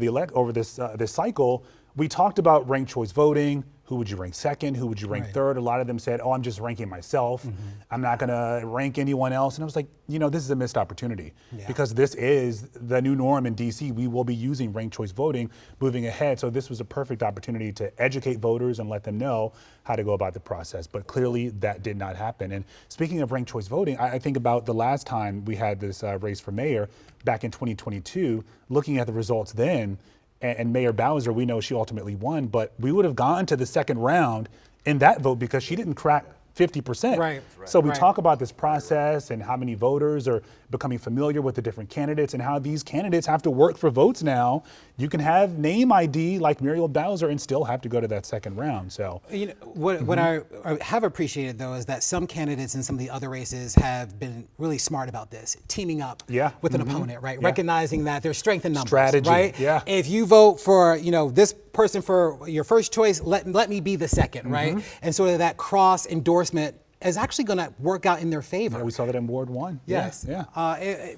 Speaker 1: this cycle, we talked about ranked choice voting. Who would you rank second? Who would you rank third? A lot of them said, I'm just ranking myself. I'm not going to rank anyone else. And I was like, this is a missed opportunity because this is the new norm in DC. We will be using ranked choice voting moving ahead. So this was a perfect opportunity to educate voters and let them know how to go about the process. But clearly that did not happen. And speaking of ranked choice voting, I think about the last time we had this race for mayor back in 2022, looking at the results then, and Mayor Bowser, we know she ultimately won, but we would have gone to the second round in that vote because she didn't crack 50%.
Speaker 2: Right.
Speaker 1: So we talk about this process and how many voters are becoming familiar with the different candidates and how these candidates have to work for votes now. You can have name ID like Muriel Bowser and still have to go to that second round. So
Speaker 2: what I have appreciated though is that some candidates in some of the other races have been really smart about this, teaming up with an opponent, right? Recognizing that there's strength in numbers,
Speaker 1: strategy,
Speaker 2: right? If you vote for this person for your first choice, let me be the second, right? And so that cross endorsement is actually going to work out in their favor.
Speaker 1: Yeah, we saw that in Ward 1.
Speaker 2: Yes.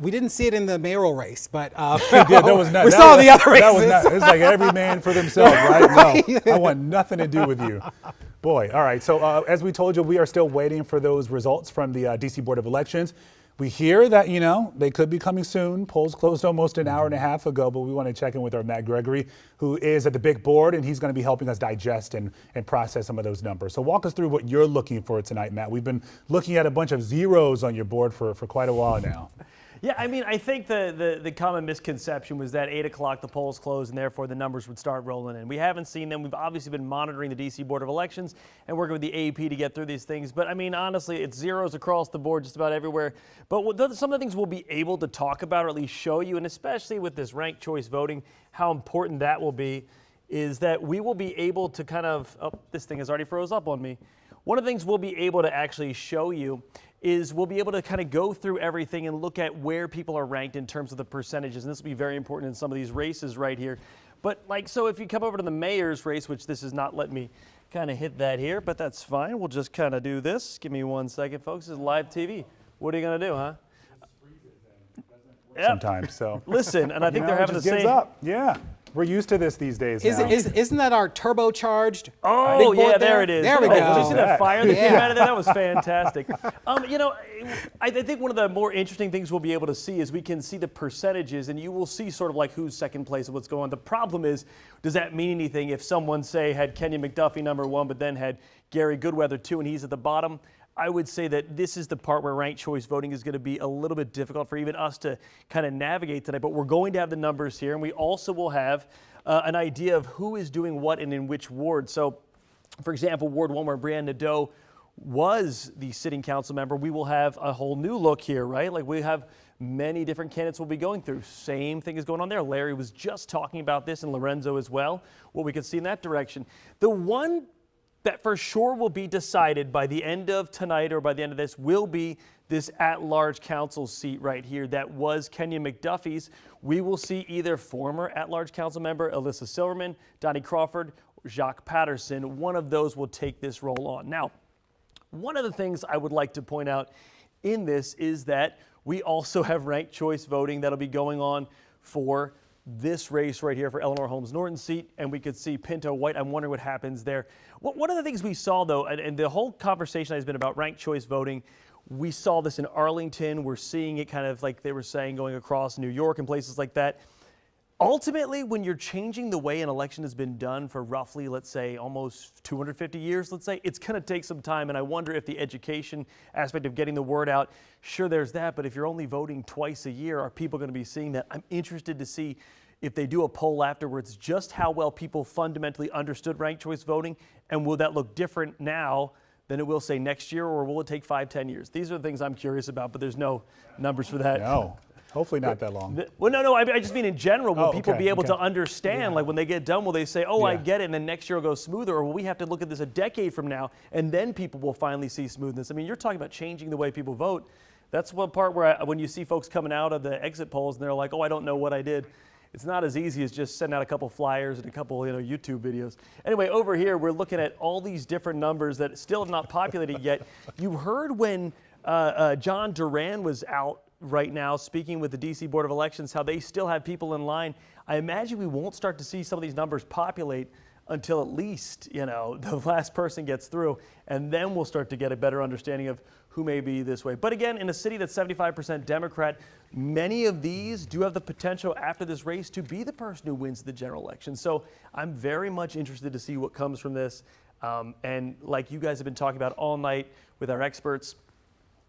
Speaker 2: We didn't see it in the mayoral race, but
Speaker 1: we
Speaker 2: saw the other races.
Speaker 1: It was like every man for themselves, right? No, I want nothing to do with you. Boy, all right. So as we told you, we are still waiting for those results from the DC Board of Elections. We hear that, they could be coming soon. Polls closed almost an hour and a half ago, but we want to check in with our Matt Gregory, who is at the big board, and he's going to be helping us digest and process some of those numbers. So walk us through what you're looking for tonight, Matt. We've been looking at a bunch of zeros on your board for quite a while now.
Speaker 17: Yeah, I mean, I think the common misconception was that 8 o'clock the polls closed and therefore the numbers would start rolling in. We haven't seen them. We've obviously been monitoring the D.C. Board of Elections and working with the AEP to get through these things. But I mean, honestly, it's zeros across the board just about everywhere. But some of the things we'll be able to talk about or at least show you, and especially with this ranked choice voting, how important that will be, is that we will be able to kind of, oh, this thing has already froze up on me. One of the things we'll be able to actually show you is we'll be able to kind of go through everything and look at where people are ranked in terms of the percentages. And this will be very important in some of these races right here. But like, so if you come over to the mayor's race, which this is not letting me kind of hit that here, but that's fine. We'll just kind of do this. Give me 1 second, folks. This is live TV. What are you going to do, huh? Yep.
Speaker 1: Sometimes, so.
Speaker 17: Listen, and I think they're having the
Speaker 1: gives
Speaker 17: same.
Speaker 1: up. Yeah. We're used to this these days now.
Speaker 2: Isn't that our turbocharged?
Speaker 17: Oh, yeah, there it is.
Speaker 2: There we go.
Speaker 17: Did you see that fire that came
Speaker 2: Yeah.
Speaker 17: out of there? That was fantastic. You know, I think one of the more interesting things we'll be able to see is we can see the percentages, and you will see sort of like who's second place and what's going on. The problem is, does that mean anything if someone, say, had Kenya McDuffie #1, but then had Gary Goodweather 2, and he's at the bottom? I would say that this is the part where ranked choice voting is going to be a little bit difficult for even us to kind of navigate tonight, but we're going to have the numbers here, and we also will have an idea of who is doing what and in which ward. So, for example, Ward 1, where Brianne Nadeau was the sitting council member, we will have a whole new look here, right? Like we have many different candidates we'll be going through. Same thing is going on there. Larry was just talking about this, and Lorenzo as well, what we could see in that direction. The one that for sure will be decided by the end of tonight or by the end of this will be this at-large council seat right here that was Kenya McDuffie's. We will see either former at-large council member Alyssa Silverman, Donnie Crawford, or Jacques Patterson. One of those will take this role on. Now, one of the things I would like to point out in this is that we also have ranked choice voting that'll be going on for this race right here for Eleanor Holmes Norton's seat, and we could see Pinto White. I'm wondering what happens there. One of the things we saw, though, and the whole conversation has been about ranked choice voting. We saw this in Arlington. We're seeing it kind of like they were saying going across New York and places like that. Ultimately, when you're changing the way an election has been done for roughly, let's say, almost 250 years, let's say, it's going to take some time. And I wonder if the education aspect of getting the word out, sure, there's that. But if you're only voting twice a year, are people going to be seeing that? I'm interested to see if they do a poll afterwards, just how well people fundamentally understood ranked choice voting. And will that look different now than it will, say, next year? Or will it take 5-10 years? These are the things I'm curious about, but there's no numbers for that.
Speaker 1: No. Hopefully not that long.
Speaker 17: Well, no, I just mean in general, will people be able to understand, like when they get done, will they say, oh, I get it, and then next year will go smoother, or will we have to look at this a decade from now, and then people will finally see smoothness? I mean, you're talking about changing the way people vote. That's one part where when you see folks coming out of the exit polls and they're like, oh, I don't know what I did. It's not as easy as just sending out a couple flyers and a couple, YouTube videos. Anyway, over here, we're looking at all these different numbers that still have not populated yet. You heard when John Duran was out right now speaking with the D.C. Board of Elections, how they still have people in line. I imagine we won't start to see some of these numbers populate until at least, the last person gets through, and then we'll start to get a better understanding of who may be this way. But again, in a city that's 75% Democrat, many of these do have the potential after this race to be the person who wins the general election. So I'm very much interested to see what comes from this. And like you guys have been talking about all night with our experts,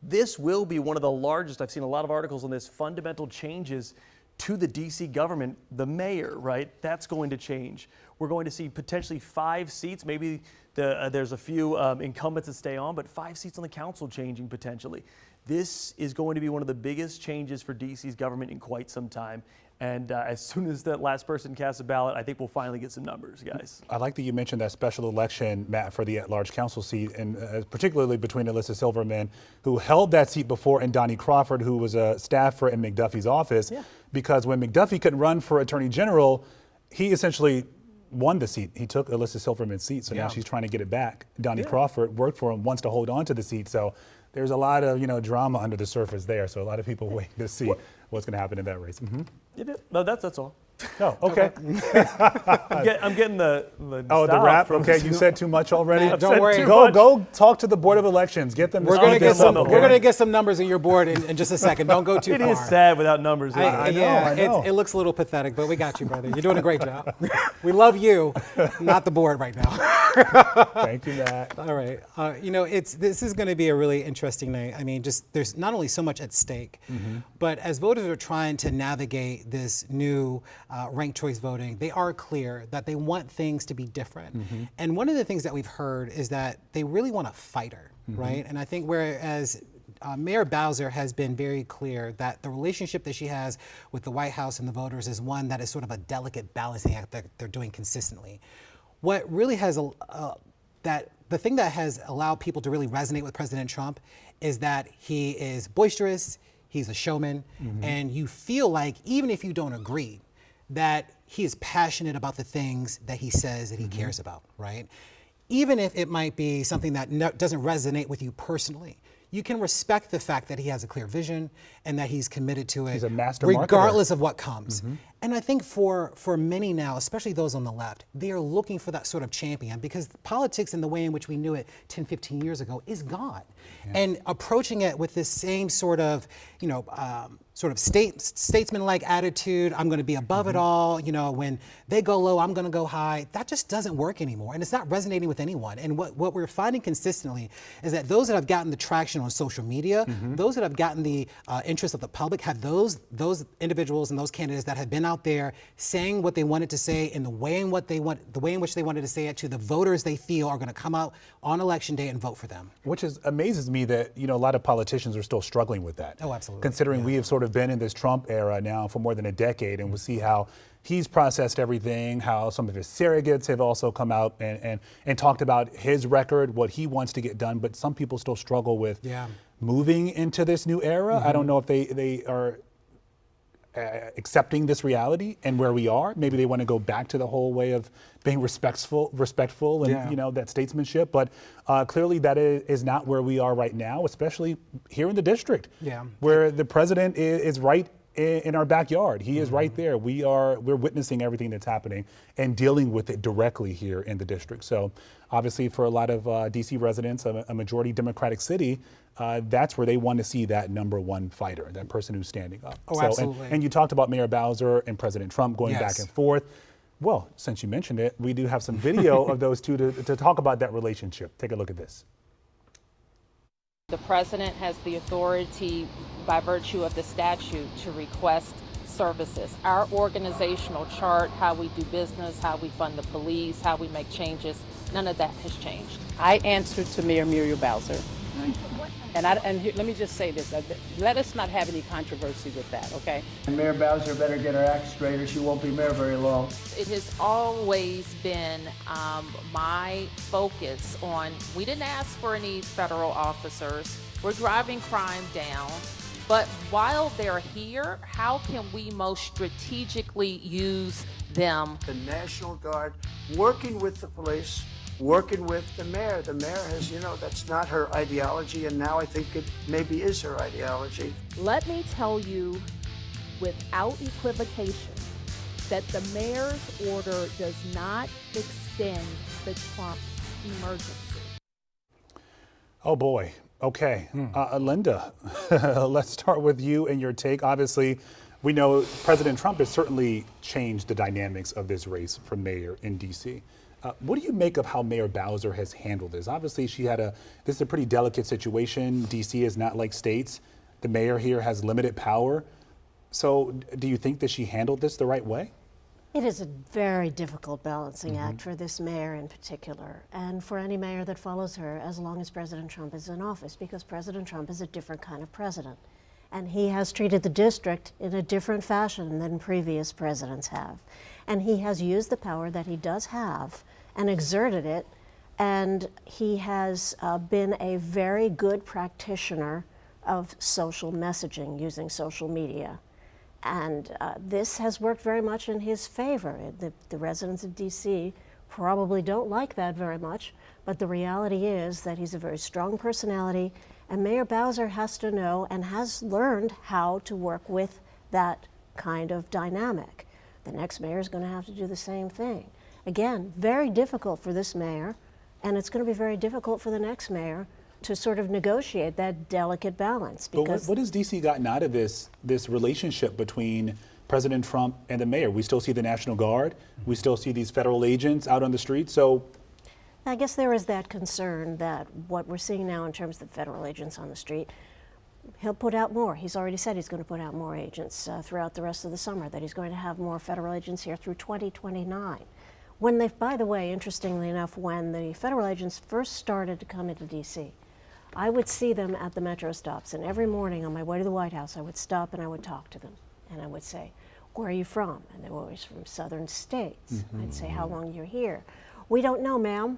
Speaker 17: this will be one of the largest, I've seen a lot of articles on this, fundamental changes to the D.C. government, the mayor, right? That's going to change. We're going to see potentially 5 seats, maybe there's a few incumbents that stay on, but 5 seats on the council changing potentially. This is going to be one of the biggest changes for D.C.'s government in quite some time. And as soon as that last person casts a ballot, I think we'll finally get some numbers, guys.
Speaker 1: I like that you mentioned that special election, Matt, for the at-large council seat, and particularly between Alyssa Silverman, who held that seat before, and Donnie Crawford, who was a staffer in McDuffie's office. Yeah. Because when McDuffie couldn't run for attorney general, he essentially won the seat. He took Alyssa Silverman's seat, so now she's trying to get it back. Donnie Crawford worked for him, wants to hold on to the seat. So there's a lot of drama under the surface there. So a lot of people waiting to see what's going to happen in that race.
Speaker 17: No, that's all.
Speaker 1: Oh, okay.
Speaker 17: I'm getting the
Speaker 1: Oh, the
Speaker 17: stop
Speaker 1: rap.
Speaker 17: from-
Speaker 1: Okay, you said too much already.
Speaker 17: I've said too
Speaker 1: Go
Speaker 17: much.
Speaker 1: go talk to the Board of Elections. Get them. To
Speaker 2: We're gonna
Speaker 1: speed
Speaker 2: get
Speaker 1: this up
Speaker 2: some.
Speaker 1: a
Speaker 2: We're
Speaker 1: bit.
Speaker 2: gonna get some numbers in your board in just a second. Don't go too
Speaker 17: It
Speaker 2: far.
Speaker 17: is sad without numbers. isn't it?
Speaker 1: I know.
Speaker 2: It looks a little pathetic, but we got you, brother. You're doing a great job. We love you, not the board right now.
Speaker 1: Thank you, Matt.
Speaker 2: All right. This is going to be a really interesting night. I mean, just there's not only so much at stake, but as voters are trying to navigate this new ranked choice voting, they are clear that they want things to be different. And one of the things that we've heard is that they really want a fighter, right? And I think whereas Mayor Bowser has been very clear that the relationship that she has with the White House and the voters is one that is sort of a delicate balancing act that they're doing consistently. What really has the thing that has allowed people to really resonate with President Trump is that he is boisterous, he's a showman, and you feel like even if you don't agree, that he is passionate about the things that he says that he cares about, right? Even if it might be something that doesn't resonate with you personally, you can respect the fact that he has a clear vision and that he's committed to it.
Speaker 1: He's a master
Speaker 2: regardless of what comes. And I think for many now, especially those on the left, they are looking for that sort of champion because politics in the way in which we knew it 10, 15 years ago is gone. And approaching it with this same sort of, statesman-like attitude, I'm going to be above it all, when they go low, I'm going to go high, that just doesn't work anymore. And it's not resonating with anyone. And what we're finding consistently is that those that have gotten the traction on social media, those that have gotten the interest of the public, have those individuals and those candidates that have been out there saying what they wanted to say in the way in which they wanted to say it to the voters they feel are going to come out on election day and vote for them.
Speaker 1: Which amazes me that a lot of politicians are still struggling with that.
Speaker 2: Oh, absolutely.
Speaker 1: Considering we have sort of been in this Trump era now for more than a decade, and we'll see how he's processed everything, how some of his surrogates have also come out and talked about his record, what he wants to get done, but some people still struggle with moving into this new era. I don't know if they are accepting this reality and where we are. Maybe they want to go back to the whole way of being respectful and that statesmanship. But clearly that is not where we are right now, especially here in the district, where the president is right in our backyard. He is right there. We're witnessing everything that's happening and dealing with it directly here in the district. So obviously for a lot of DC residents, a majority Democratic city, that's where they want to see that number one fighter, that person who's standing up.
Speaker 2: Oh, absolutely.
Speaker 1: And you talked about Mayor Bowser and President Trump going back and forth. Well, since you mentioned it, we do have some video of those two to talk about that relationship. Take a look at this.
Speaker 18: The president has the authority by virtue of the statute to request services. Our organizational chart, how we do business, how we fund the police, how we make changes, none of that has changed.
Speaker 19: I answer to Mayor Muriel Bowser. And let me just say this, let us not have any controversy with that, okay?
Speaker 20: And Mayor Bowser better get her act straight or she won't be mayor very long.
Speaker 18: It has always been my focus on, we didn't ask for any federal officers, we're driving crime down, but while they're here, how can we most strategically use them?
Speaker 20: The National Guard working with the police, working with the mayor. The mayor has, that's not her ideology, and now I think it maybe is her ideology.
Speaker 21: Let me tell you without equivocation that the mayor's order does not extend the Trump emergency.
Speaker 1: Oh boy. Okay. Linda, let's start with you and your take. Obviously, we know President Trump has certainly changed the dynamics of this race for mayor in DC. What do you make of how Mayor Bowser has handled this? Obviously, this is a pretty delicate situation. DC is not like states. The mayor here has limited power. So do you think that she handled this the right way?
Speaker 11: It is a very difficult balancing act for this mayor in particular, and for any mayor that follows her as long as President Trump is in office, because President Trump is a different kind of president. And he has treated the district in a different fashion than previous presidents have. And he has used the power that he does have and exerted it, and he has been a very good practitioner of social messaging using social media. And this has worked very much in his favor. The residents of DC probably don't like that very much, but the reality is that he's a very strong personality, and Mayor Bowser has to know and has learned how to work with that kind of dynamic. The next mayor is going to have to do the same thing. Again, very difficult for this mayor, and it's going to be very difficult for the next mayor to sort of negotiate that delicate balance.
Speaker 1: But what has DC gotten out of this relationship between President Trump and the mayor? We still see the National Guard. We still see these federal agents out on the street. So
Speaker 11: I guess there is that concern that what we're seeing now in terms of the federal agents on the street, he'll put out more. He's already said he's going to put out more agents throughout the rest of the summer, that he's going to have more federal agents here through 2029. When they, by the way, interestingly enough, when the federal agents first started to come into DC, I would see them at the metro stops, and every morning on my way to the White House, I would stop and I would talk to them. And I would say, where are you from? And they were always from southern states. I'd say, how long you're here? We don't know, ma'am.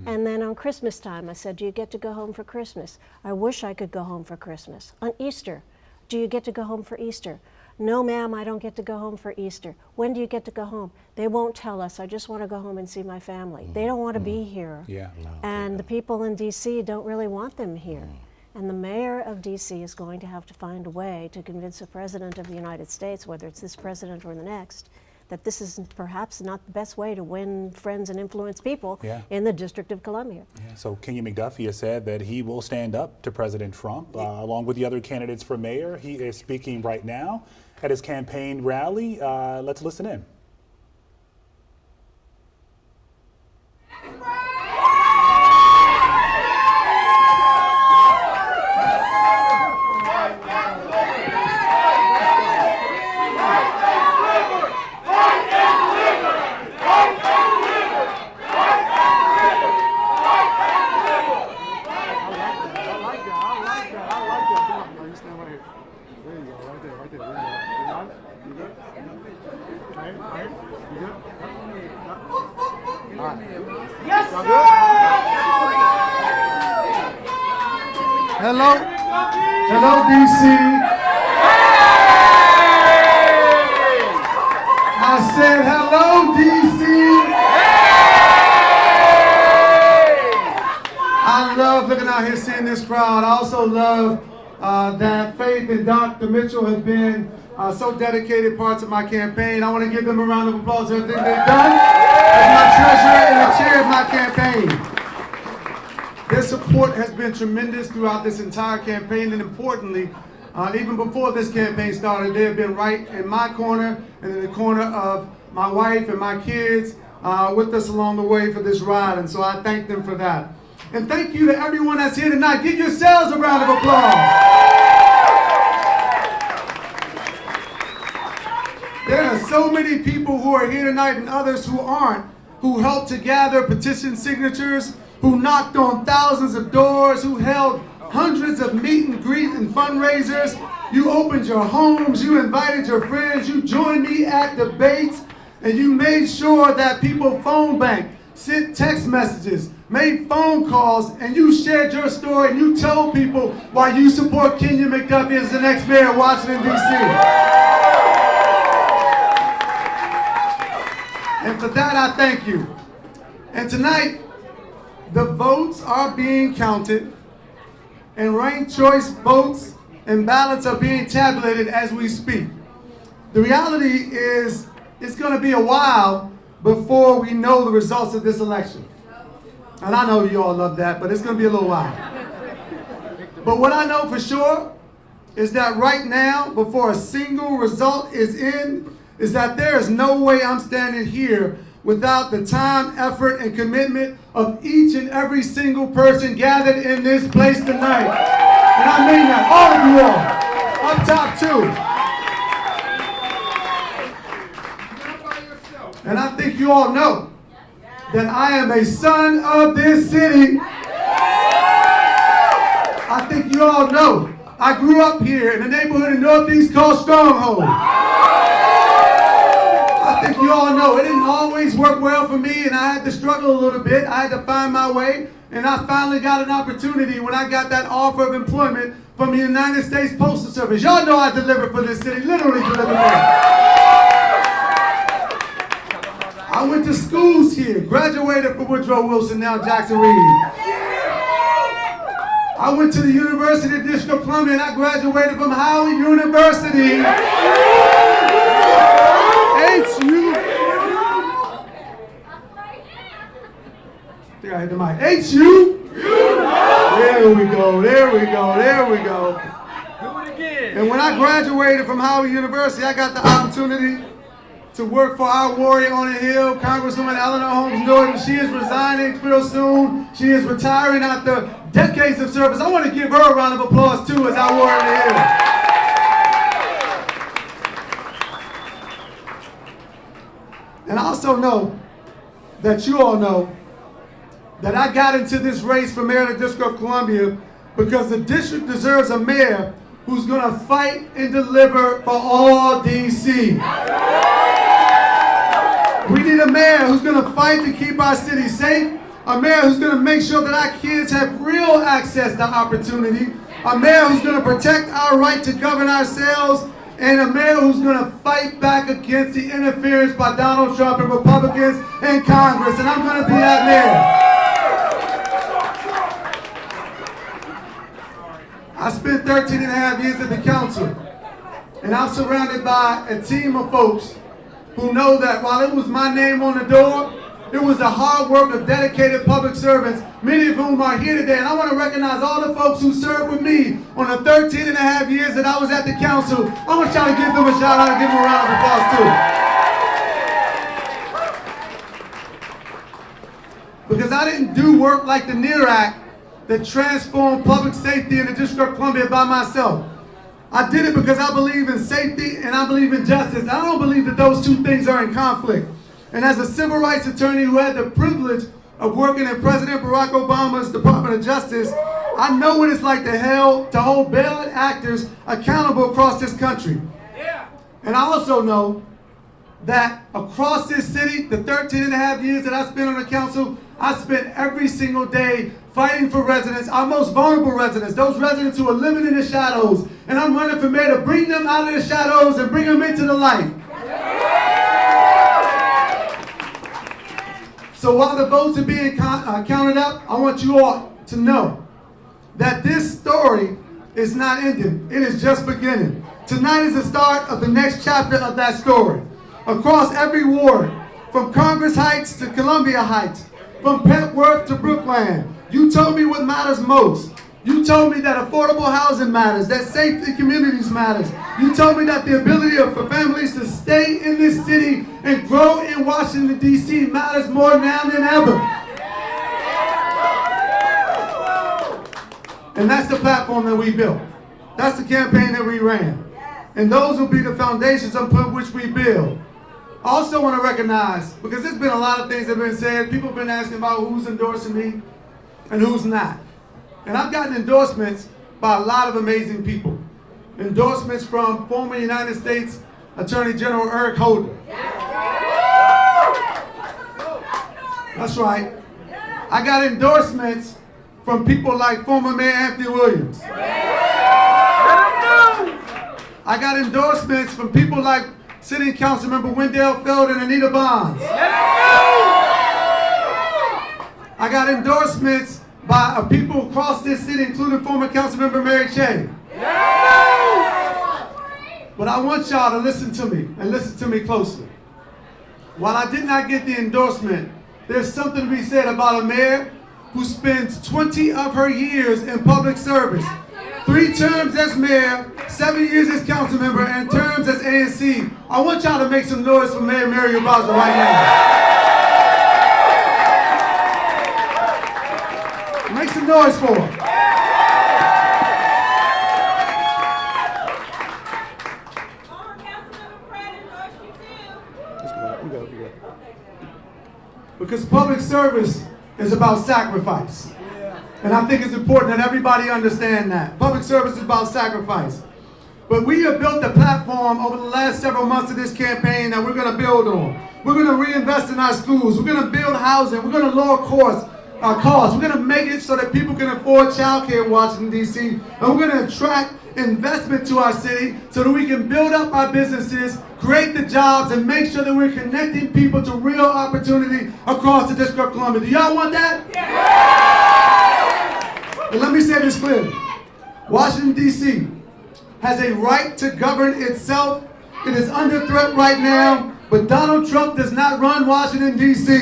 Speaker 11: And then on Christmas time, I said, do you get to go home for Christmas? I wish I could go home for Christmas. On Easter, do you get to go home for Easter? No, ma'am, I don't get to go home for Easter. When do you get to go home? They won't tell us. I just want to go home and see my family. They don't want to be here.
Speaker 1: Yeah.
Speaker 11: And the people in DC don't really want them here. And the mayor of DC is going to have to find a way to convince the president of the United States, whether it's this president or the next, that this is perhaps not the best way to win friends and influence people in the District of Columbia.
Speaker 1: Yeah. So Kenyon McDuffie has said that he will stand up to President Trump, along with the other candidates for mayor. He is speaking right now at his campaign rally. Let's listen in.
Speaker 7: Hello, DC. I said, hello, DC. I love looking out here, seeing this crowd. I also love that Faith and Dr. Mitchell have been so dedicated parts of my campaign. I want to give them a round of applause for everything they've done as my treasurer and the chair of my campaign. Their support has been tremendous throughout this entire campaign, and importantly, even before this campaign started, they have been right in my corner and in the corner of my wife and my kids with us along the way for this ride, and so I thank them for that. And thank you to everyone that's here tonight. Give yourselves a round of applause. There are so many people who are here tonight and others who aren't, who helped to gather petition signatures, who knocked on thousands of doors, who held hundreds of meet and greet and fundraisers. You opened your homes, you invited your friends, you joined me at debates, and you made sure that people phone banked, sent text messages, made phone calls, and you shared your story and you told people why you support Kenyon McDuffie as the next mayor of Washington, D.C. And for that, I thank you. And tonight, the votes are being counted, and ranked choice votes and ballots are being tabulated as we speak. The reality is it's going to be a while before we know the results of this election. And I know you all love that, but it's going to be a little while. But what I know for sure is that right now, before a single result is in, is that there is no way I'm standing here without the time, effort, and commitment of each and every single person gathered in this place tonight. And I mean that, all of you all, up top too. And I think you all know that I am a son of this city. I think you all know I grew up here in the neighborhood in Northeast called Stronghold. I think you all know it didn't always work well for me, and I had to struggle a little bit. I had to find my way, and I finally got an opportunity when I got that offer of employment from the United States Postal Service. Y'all know I delivered for this city, literally delivered for it. I went to schools here, graduated from Woodrow Wilson, now Jackson Reed. I went to the University of District of Columbia, and I graduated from Howard University.
Speaker 20: It's you. I think I hit the mic. It's you. There we go. There we go. There we go. Do it again. And when I graduated from Howard University, I got the opportunity to work for our warrior on the Hill, Congresswoman Eleanor Holmes Norton. She is resigning real soon. She is retiring after decades of service. I want to give her a round of applause too as our warrior on the Hill. And I also know that you all know that I got into this race for mayor of the District of Columbia because the district deserves a mayor who's going to fight and deliver for all DC. We need a mayor who's going to fight to keep our city safe, a mayor who's going to make sure that our kids have real access to opportunity, a mayor who's going to protect our right to govern ourselves, and a mayor who's going to fight back against the interference by Donald Trump and Republicans in Congress, and I'm going to be that mayor. I spent 13 and a half years at the council, and I'm surrounded by a team of folks who know that while it was my name on the door, it was the hard work of dedicated public servants, many of whom are here today. And I want to recognize all the folks who served with me on the 13 and a half years that I was at the council. I want y'all to give them a shout out and give them a round of applause too. Because I didn't do work like the NEAR Act that transformed public safety in the District of Columbia by myself. I did it because I believe in safety and I believe in justice. I don't believe that those two things are in conflict. And as a civil rights attorney who had the privilege of working in President Barack Obama's Department of Justice, I know what it's like to hold bailout actors accountable across this country. And I also know that across this city, the 13 and a half years that I spent on the council, I spent every single day fighting for residents, our most vulnerable residents, those residents who are living in the shadows. And I'm running for mayor to bring them out of the shadows and bring them into the light. So while the votes are being counted up, I want you all to know that this story is not ending. It is just beginning. Tonight is the start of the next chapter of that story. Across every ward, from Congress Heights to Columbia Heights, from Petworth to Brookland, you told me what matters most. You told me that affordable housing matters, that safety communities matters. You told me that the ability for families to stay in this city and grow in Washington, D.C. matters more now than ever. And that's the platform that we built. That's the campaign that we ran. And those will be the foundations upon which we build. I also want to recognize, because there's been a lot of things that have been said, people have been asking about who's endorsing me and who's not. And I've gotten endorsements by a lot of amazing people. Endorsements from former United States Attorney General Eric Holder. That's right. I got endorsements from people like former Mayor Anthony Williams. I got endorsements from people like City Council Member Wendell Feld and Anita Bonds. I got endorsements by people across this city, including former Council Member Mary Cheh. But I want y'all to listen to me, and listen to me closely. While I did not get the endorsement, there's something to be said about a mayor who spends 20 of her years in public service. 3 terms as mayor, 7 years as council member, and terms as ANC. I want y'all to make some noise for Mayor Muriel Bowser right now. Make some noise for her. Because public service is about sacrifice. And I think it's important that everybody understand that. Public service is about sacrifice. But we have built a platform over the last several months of this campaign that we're going to build on. We're going to reinvest in our schools. We're going to build housing. We're going to lower costs. We're going to make it so that people can afford child care in Washington, D.C. And we're going to attract investment to our city so that we can build up our businesses, create the jobs, and make sure that we're connecting people to real opportunity across the District of Columbia. Do y'all want that? And let me say this clearly. Washington, D.C. has a right to govern itself. It is under threat right now. But Donald Trump does not run Washington, D.C.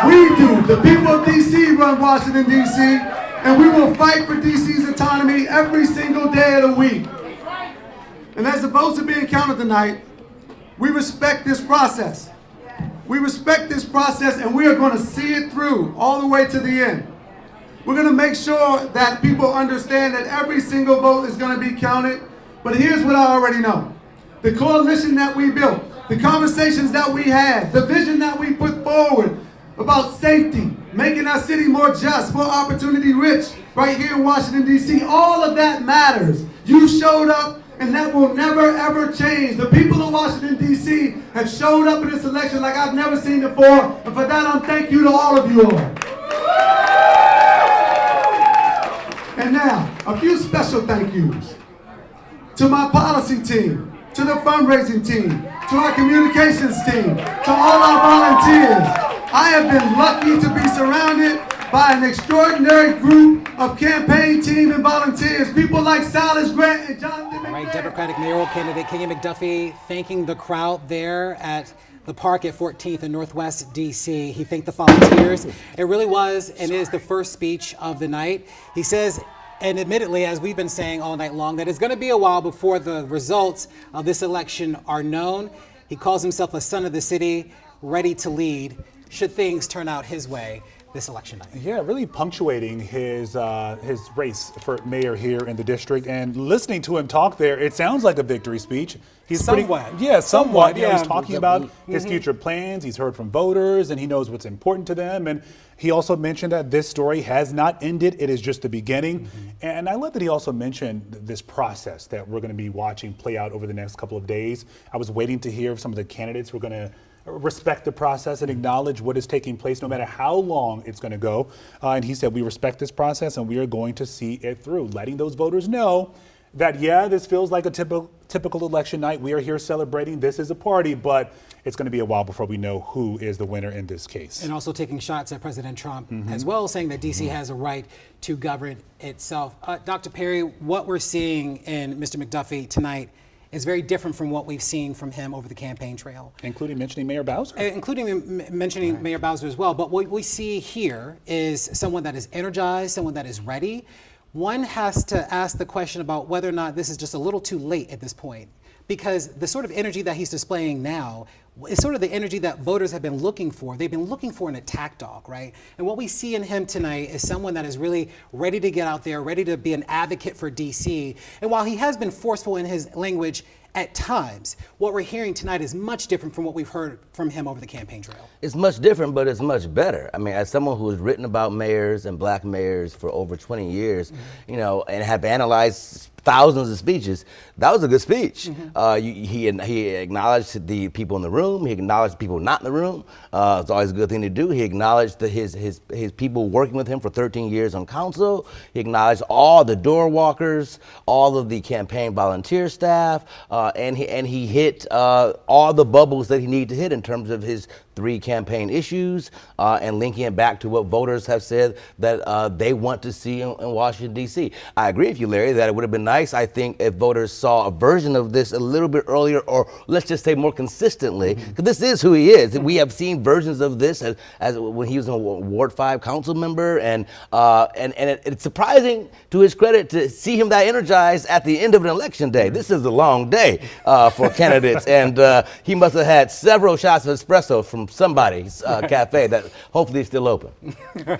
Speaker 20: We do. The people of D.C. run Washington, D.C., and we will fight for D.C.'s autonomy every single day of the week. And as the votes are being counted tonight, we respect this process. We respect this process, and we are going to see it through all the way to the end. We're going to make sure that people understand that every single vote is going to be counted. But here's what I already know. The coalition that we built, the conversations that we had, the vision that we put forward about safety, making our city more just, more opportunity rich right here in Washington, D.C., all of that matters. You showed up, and that will never, ever change. The people of Washington, D.C. have showed up in this election like I've never seen before, and for that, I'm thank you to all of you all. And now, a few special thank yous to my policy team, to the fundraising team, to our communications team, to all our volunteers. I have been lucky to be surrounded by an extraordinary group of campaign team and volunteers, people like Silas Grant and Jonathan McNair.
Speaker 2: Right, Democratic mayoral candidate Kenya McDuffie thanking the crowd there at the park at 14th and Northwest DC. He thanked the volunteers. It really was and is the first speech of the night. He says, and admittedly, as we've been saying all night long, that it's going to be a while before the results of this election are known. He calls himself a son of the city, ready to lead should things turn out his way this election night.
Speaker 1: Yeah, really punctuating his race for mayor here in the district, and listening to him talk there, it sounds like a victory speech. He's
Speaker 2: somewhat.
Speaker 1: Somewhat. You know,
Speaker 2: Yeah.
Speaker 1: he's talking about his future plans. He's heard from voters, and he knows what's important to them. And he also mentioned that this story has not ended; it is just the beginning. And I love that he also mentioned this process that we're going to be watching play out over the next couple of days. I was waiting to hear if some of the candidates were going to respect the process and acknowledge what is taking place, no matter how long it's going to go. And he said, we respect this process and we are going to see it through, letting those voters know that, yeah, this feels like a typical election night. We are here celebrating. This is a party, but it's going to be a while before we know who is the winner in this case.
Speaker 2: And also taking shots at President Trump as well, saying that D.C. has a right to govern itself. Dr. Perry, what we're seeing in Mr. McDuffie tonight is very different from what we've seen from him over the campaign trail.
Speaker 1: Including mentioning Mayor Bowser.
Speaker 2: Mentioning Mayor Bowser as well. But what we see here is someone that is energized, someone that is ready. One has to ask the question about whether or not this is just a little too late at this point, because the sort of energy that he's displaying now is sort of the energy that voters have been looking for. They've been looking for an attack dog, right? And what we see in him tonight is someone that is really ready to get out there, ready to be an advocate for DC. And while he has been forceful in his language at times, what we're hearing tonight is much different from what we've heard from him over the campaign trail.
Speaker 10: It's much different, but it's much better. I mean, as someone who has written about mayors and black mayors for over 20 years, you know, and have analyzed thousands of speeches, that was a good speech. He acknowledged the people in the room. He acknowledged people not in the room. It's always a good thing to do. He acknowledged his people working with him for 13 years on council. He acknowledged all the door walkers, all of the campaign volunteer staff, and he hit all the bubbles that he needed to hit in terms of his 3 campaign issues, and linking it back to what voters have said that they want to see in Washington, D.C. I agree with you, Larry, that it would have been nice, I think, if voters saw a version of this a little bit earlier, or let's just say more consistently, because this is who he is. We have seen versions of this as when he was a Ward 5 council member, and it's surprising, to his credit, to see him that energized at the end of an election day. This is a long day for candidates, and he must have had several shots of espresso from somebody's cafe that hopefully is still open.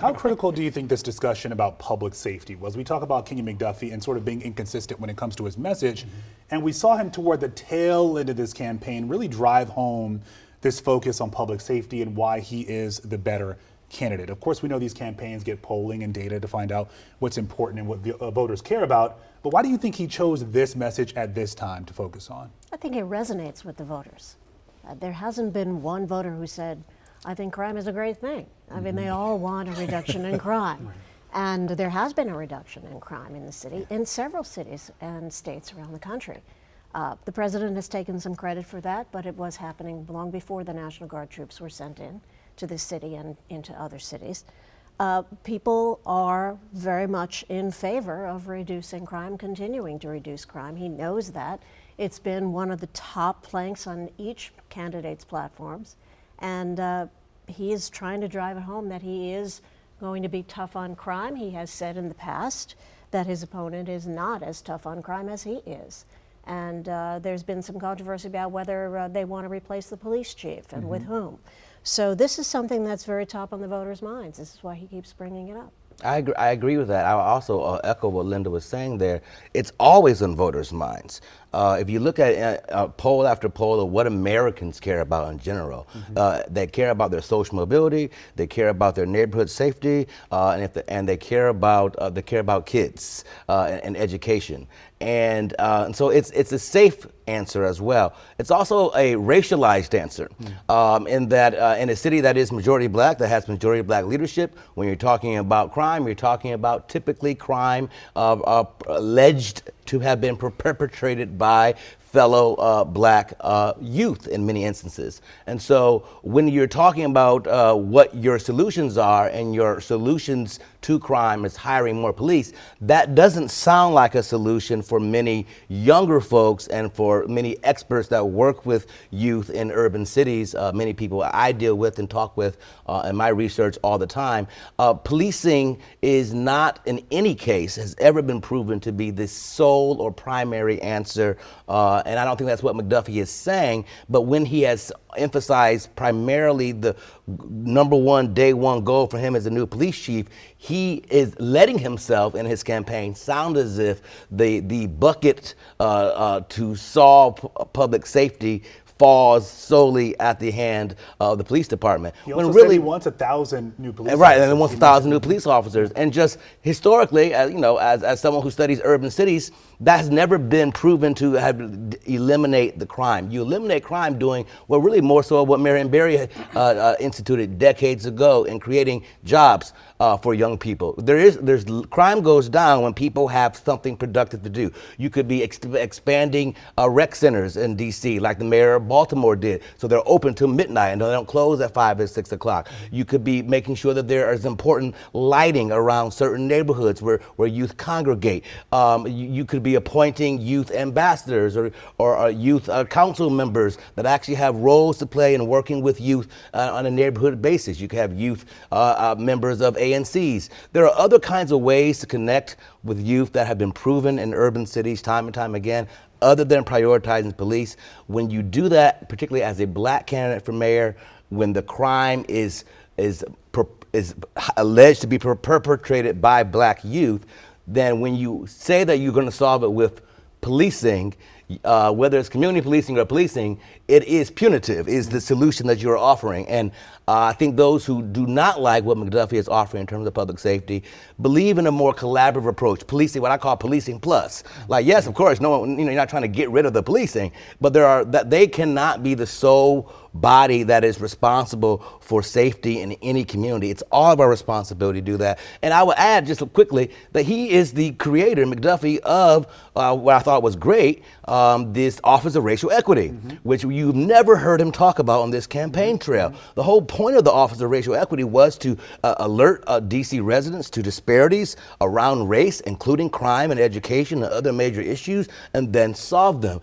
Speaker 1: How critical do you think this discussion about public safety was? We talk about Kenya McDuffie and sort of being inconsistent when it comes to his message, and we saw him toward the tail end of this campaign really drive home this focus on public safety and why he is the better candidate. Of course, we know these campaigns get polling and data to find out what's important and what voters care about, but why do you think he chose this message at this time to focus on?
Speaker 11: I think it resonates with the voters. There hasn't been one voter who said, I think crime is a great thing. I mean, they all want a reduction in crime. And there has been a reduction in crime in the city, in several cities and states around the country. The president has taken some credit for that, but it was happening long before the National Guard troops were sent in to this city and into other cities. People are very much in favor of reducing crime, continuing to reduce crime. He knows that. It's been one of the top planks on each candidate's platforms. And he is trying to drive it home that he is going to be tough on crime. He has said in the past that his opponent is not as tough on crime as he is. And there's been some controversy about whether they want to replace the police chief and with whom. So this is something that's very top on the voters' minds. This is why he keeps bringing it up.
Speaker 10: I agree with that. I also echo what Linda was saying there. It's always on voters' minds. If you look at poll after poll of what Americans care about in general, they care about their social mobility, they care about their neighborhood safety, and they care about kids and education. And so it's a safe answer as well. It's also a racialized answer in that in a city that is majority black, that has majority black leadership, when you're talking about crime, you're talking about typically crime alleged to have been perpetrated by fellow black youth in many instances. And so when you're talking about what your solutions are, and your solutions to crime is hiring more police, that doesn't sound like a solution for many younger folks and for many experts that work with youth in urban cities, many people I deal with and talk with in my research all the time. Policing is not, in any case, has ever been proven to be the sole or primary answer, and I don't think that's what McDuffie is saying, but when he has emphasized primarily the number one, day one goal for him as a new police chief, he is letting himself in his campaign sound as if the bucket to solve public safety falls solely at the hand of the police department.
Speaker 1: He also said he wants 1,000 new police officers.
Speaker 10: Right, and he wants 1,000 new police officers. And just historically, as someone who studies urban cities, that has never been proven to have eliminate the crime. You eliminate crime doing, well, really more so what Marion Barry instituted decades ago in creating jobs for young people. There's crime goes down when people have something productive to do. You could be expanding rec centers in D.C. like the mayor of Baltimore did, so they're open till midnight and they don't close at 5 or 6 o'clock. You could be making sure that there is important lighting around certain neighborhoods where youth congregate. You could be appointing youth ambassadors or youth council members that actually have roles to play in working with youth on a neighborhood basis. You could have youth members of ANCs. There are other kinds of ways to connect with youth that have been proven in urban cities time and time again, other than prioritizing police. When you do that, particularly as a black candidate for mayor, when the crime is alleged to be perpetrated by black youth, then when you say that you're going to solve it with policing, whether it's community policing or policing, it is punitive, is the solution that you're offering. And I think those who do not like what McDuffie is offering in terms of public safety believe in a more collaborative approach, policing, what I call policing plus. Like, yes, of course, no one, you're not trying to get rid of the policing, but they cannot be the sole body that is responsible for safety in any community. It's all of our responsibility to do that. And I will add just quickly that he is the creator, McDuffie, of what I thought was great, this Office of Racial Equity, which you've never heard him talk about on this campaign trail. The whole point of the Office of Racial Equity was to alert D.C. residents to disparities around race, including crime and education and other major issues, and then solve them.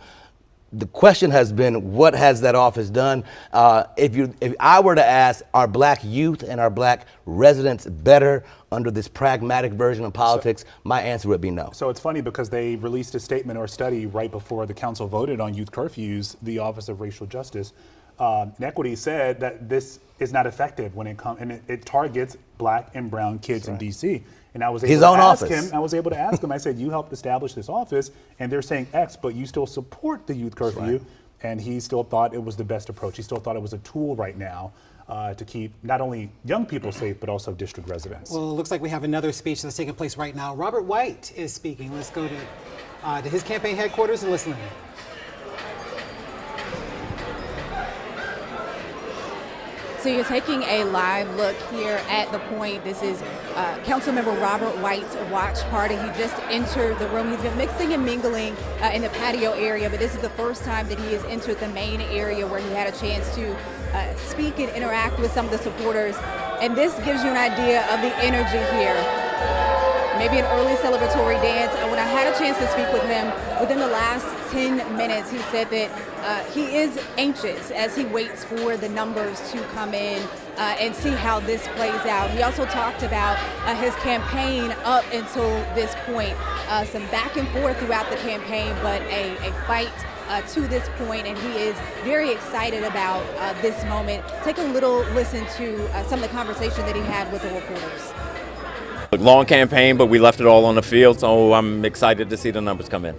Speaker 10: The question has been, what has that office done? If I were to ask, are black youth and are black residents better under this pragmatic version of politics, my answer would be no.
Speaker 1: So it's funny because they released a statement or study right before the council voted on youth curfews. The Office of Racial Justice and Equity said that this is not effective when it comes, and it targets black and brown kids in D.C. And I was able to ask him, I said, you helped establish this office and they're saying X, but you still support the youth curfew. Right. And he still thought it was the best approach. He still thought it was a tool right now to keep not only young people safe, but also district residents.
Speaker 2: Well, it looks like we have another speech that's taking place right now. Robert White is speaking. Let's go to his campaign headquarters and listen to him.
Speaker 14: So you're taking a live look here at the point. This is Councilmember Robert White's watch party. He just entered the room. He's been mixing and mingling in the patio area, but this is the first time that he has entered the main area where he had a chance to speak and interact with some of the supporters. And this gives you an idea of the energy here. maybe an early celebratory dance. When I had a chance to speak with him within the last 10 minutes, he said that he is anxious as he waits for the numbers to come in and see how this plays out. He also talked about his campaign up until this point, some back and forth throughout the campaign, but a fight to this point, and he is very excited about this moment. Take a little listen to some of the conversation that he had with the reporters.
Speaker 4: Long campaign, but we left it all on the field, so I'm excited to see the numbers come in.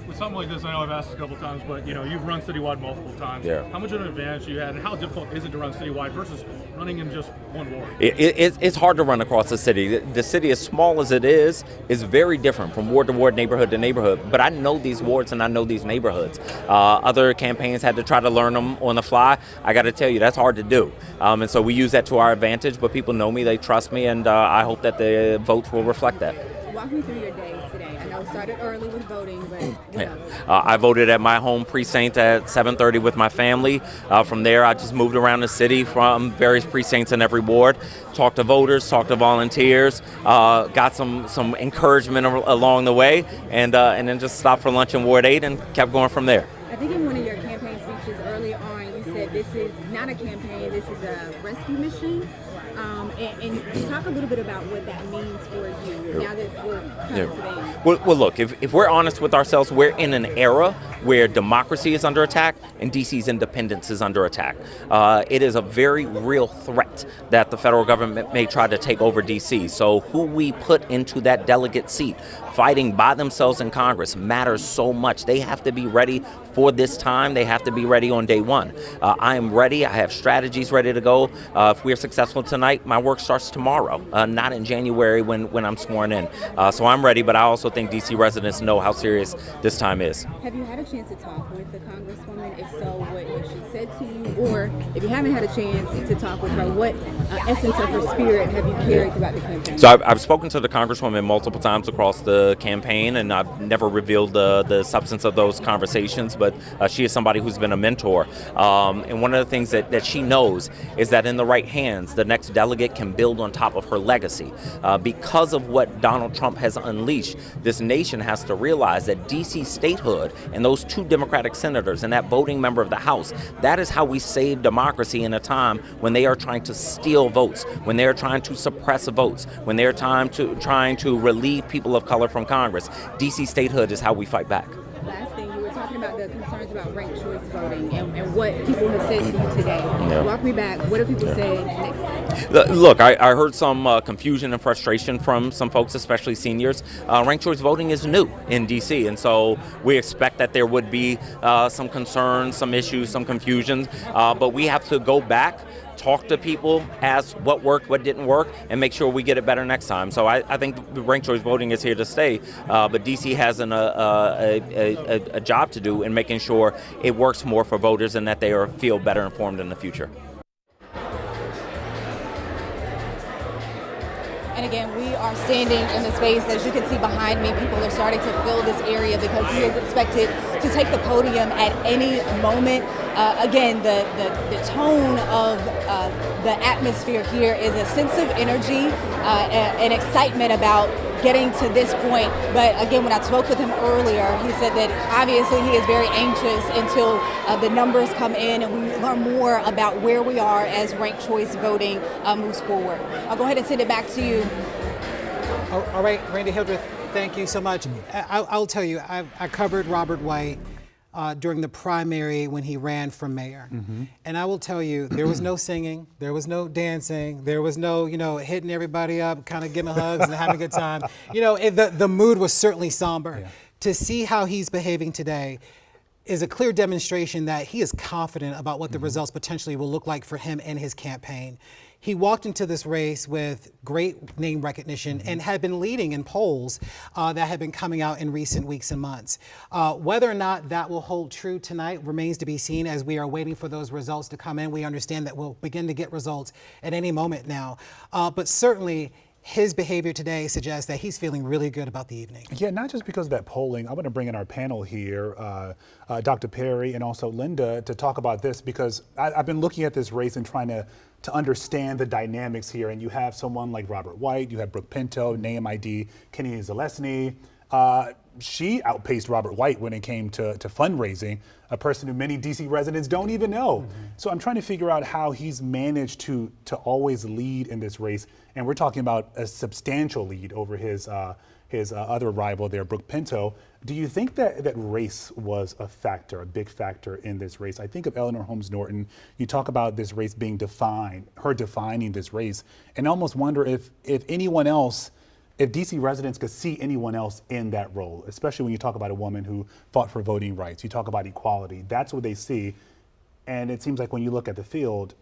Speaker 22: With something like this, I know I've asked a couple times, but you've run citywide multiple times.
Speaker 4: Yeah.
Speaker 22: How much of an advantage you had, and how difficult is it to run citywide versus running in just one ward?
Speaker 4: It's hard to run across the city. The city, as small as it is very different from ward to ward, neighborhood to neighborhood. But I know these wards and I know these neighborhoods. Other campaigns had to try to learn them on the fly. I got to tell you, that's hard to do. And so we use that to our advantage. But people know me, they trust me, and I hope that the votes will reflect that.
Speaker 14: Walk me through your day today. I know it started early with voting, but what else?
Speaker 4: I voted at my home precinct at 7:30 with my family. From there, I just moved around the city from various precincts in every ward, talked to voters, talked to volunteers, got some encouragement along the way, and then just stopped for lunch in Ward 8 and kept going from there.
Speaker 14: I think in one of your campaign speeches early on, you said this is not a campaign, this is a rescue mission. And talk a little bit about what that means for you now that we're coming to the end.
Speaker 4: Well, look, if we're honest with ourselves, we're in an era where democracy is under attack and DC's independence is under attack. It is a very real threat that the federal government may try to take over DC. So who we put into that delegate seat fighting by themselves in Congress matters so much. They have to be ready for this time. They have to be ready on day one. I am ready. I have strategies ready to go. If we're successful tonight, my work starts tomorrow, not in January when I'm sworn in. So I'm ready, but I also think DC residents know how serious this time is.
Speaker 14: Have you had a chance to talk with the Congresswoman? If so, what she said to you? Or if you haven't had a chance to talk with her, what essence of her spirit have you carried throughout the campaign?
Speaker 4: So I've spoken to the Congresswoman multiple times across the campaign, and I've never revealed the substance of those conversations, but she is somebody who's been a mentor. And one of the things that she knows is that in the right hands, the next delegate can build on top of her legacy. Because of what Donald Trump has unleashed, this nation has to realize that DC statehood and those 2 Democratic senators and that voting member of the House, that is how we save democracy in a time when they are trying to steal votes, when they are trying to suppress votes, when they're trying to relieve people of color from Congress. DC statehood is how we fight back.
Speaker 14: Last thing, you were talking about the concerns about ranked choice voting and what people have said to you today.
Speaker 4: Yeah.
Speaker 14: Walk me back. What have people said next?
Speaker 4: Look, I heard some confusion and frustration from some folks, especially seniors. Ranked choice voting is new in DC, and so we expect that there would be some concerns, some issues, some confusions, but we have to go back, talk to people, ask what worked, what didn't work, and make sure we get it better next time. So I think ranked choice voting is here to stay, but DC has a job to do in making sure it works more for voters and that they feel better informed in the future.
Speaker 14: And again, we are standing in the space, as you can see behind me, people are starting to fill this area because he is expected to take the podium at any moment. Again, the tone of the atmosphere here is a sense of energy and excitement about getting to this point. But again, when I spoke with him earlier, he said that obviously he is very anxious until the numbers come in and we learn more about where we are as ranked choice voting moves forward. I'll go ahead and send it back to you.
Speaker 2: All right, Randy Hildreth, thank you so much. I'll tell you, I covered Robert White during the primary when he ran for mayor. Mm-hmm. And I will tell you, there was no singing, there was no dancing, there was no, hitting everybody up, kind of giving hugs and having a good time. The mood was certainly somber. Yeah. To see how he's behaving today is a clear demonstration that he is confident about what the results potentially will look like for him and his campaign. He walked into this race with great name recognition and had been leading in polls that had been coming out in recent weeks and months. Whether or not that will hold true tonight remains to be seen as we are waiting for those results to come in. We understand that we'll begin to get results at any moment now. But certainly, his behavior today suggests that he's feeling really good about the evening.
Speaker 1: Yeah, not just because of that polling. I'm going to bring in our panel here, Dr. Perry and also Linda, to talk about this, because I've been looking at this race and trying to to understand the dynamics here. And you have someone like Robert White, you have Brooke Pinto, Name ID, Kenny Zalesny. She outpaced Robert White when it came to fundraising, a person who many DC residents don't even know. So I'm trying to figure out how he's managed to always lead in this race. And we're talking about a substantial lead over his other rival there, Brooke Pinto. Do you think that race was a factor, a big factor in this race? I think of Eleanor Holmes Norton. You talk about this race being defined, her defining this race, and I almost wonder if anyone else, if DC residents could see anyone else in that role, especially when you talk about a woman who fought for voting rights, you talk about equality, that's what they see. And it seems like when you look at the field,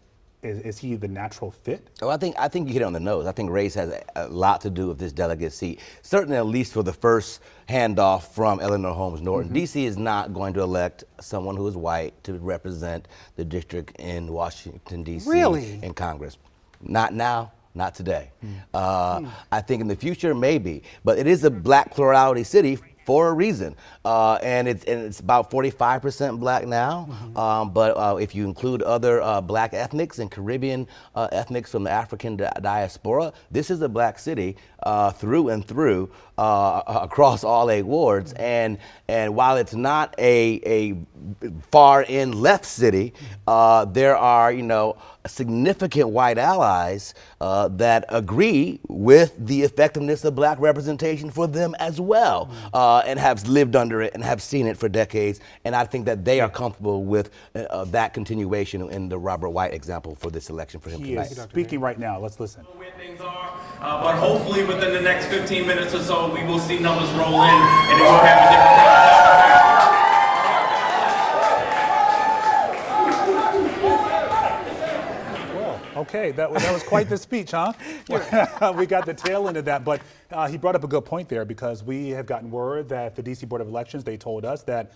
Speaker 1: is he the natural fit?
Speaker 10: Oh, I think you hit it on the nose. I think race has a lot to do with this delegate seat. Certainly, at least for the first handoff from Eleanor Holmes Norton. DC is not going to elect someone who is white to represent the district in Washington, D.C.
Speaker 2: Really?
Speaker 10: in Congress. Not now. Not today. I think in the future, maybe. But it is a black plurality city for a reason. And it's about 45% black now. But if you include other black ethnics and Caribbean ethnics from the African diaspora, this is a black city through and through across all 8 wards. And while it's not a far in left city, there are, significant white allies that agree with the effectiveness of black representation for them as well, and have lived under it and have seen it for decades. And I think that they are comfortable with that continuation in the Robert White example for this election for him
Speaker 1: He
Speaker 10: tonight.
Speaker 1: is speaking right now. Let's listen.
Speaker 5: But hopefully within the next 15 minutes or so, we will see numbers roll in and it will have a different.
Speaker 1: Okay, that was quite the speech, huh? We got the tail end of that, but he brought up a good point there, because we have gotten word that the DC Board of Elections, they told us that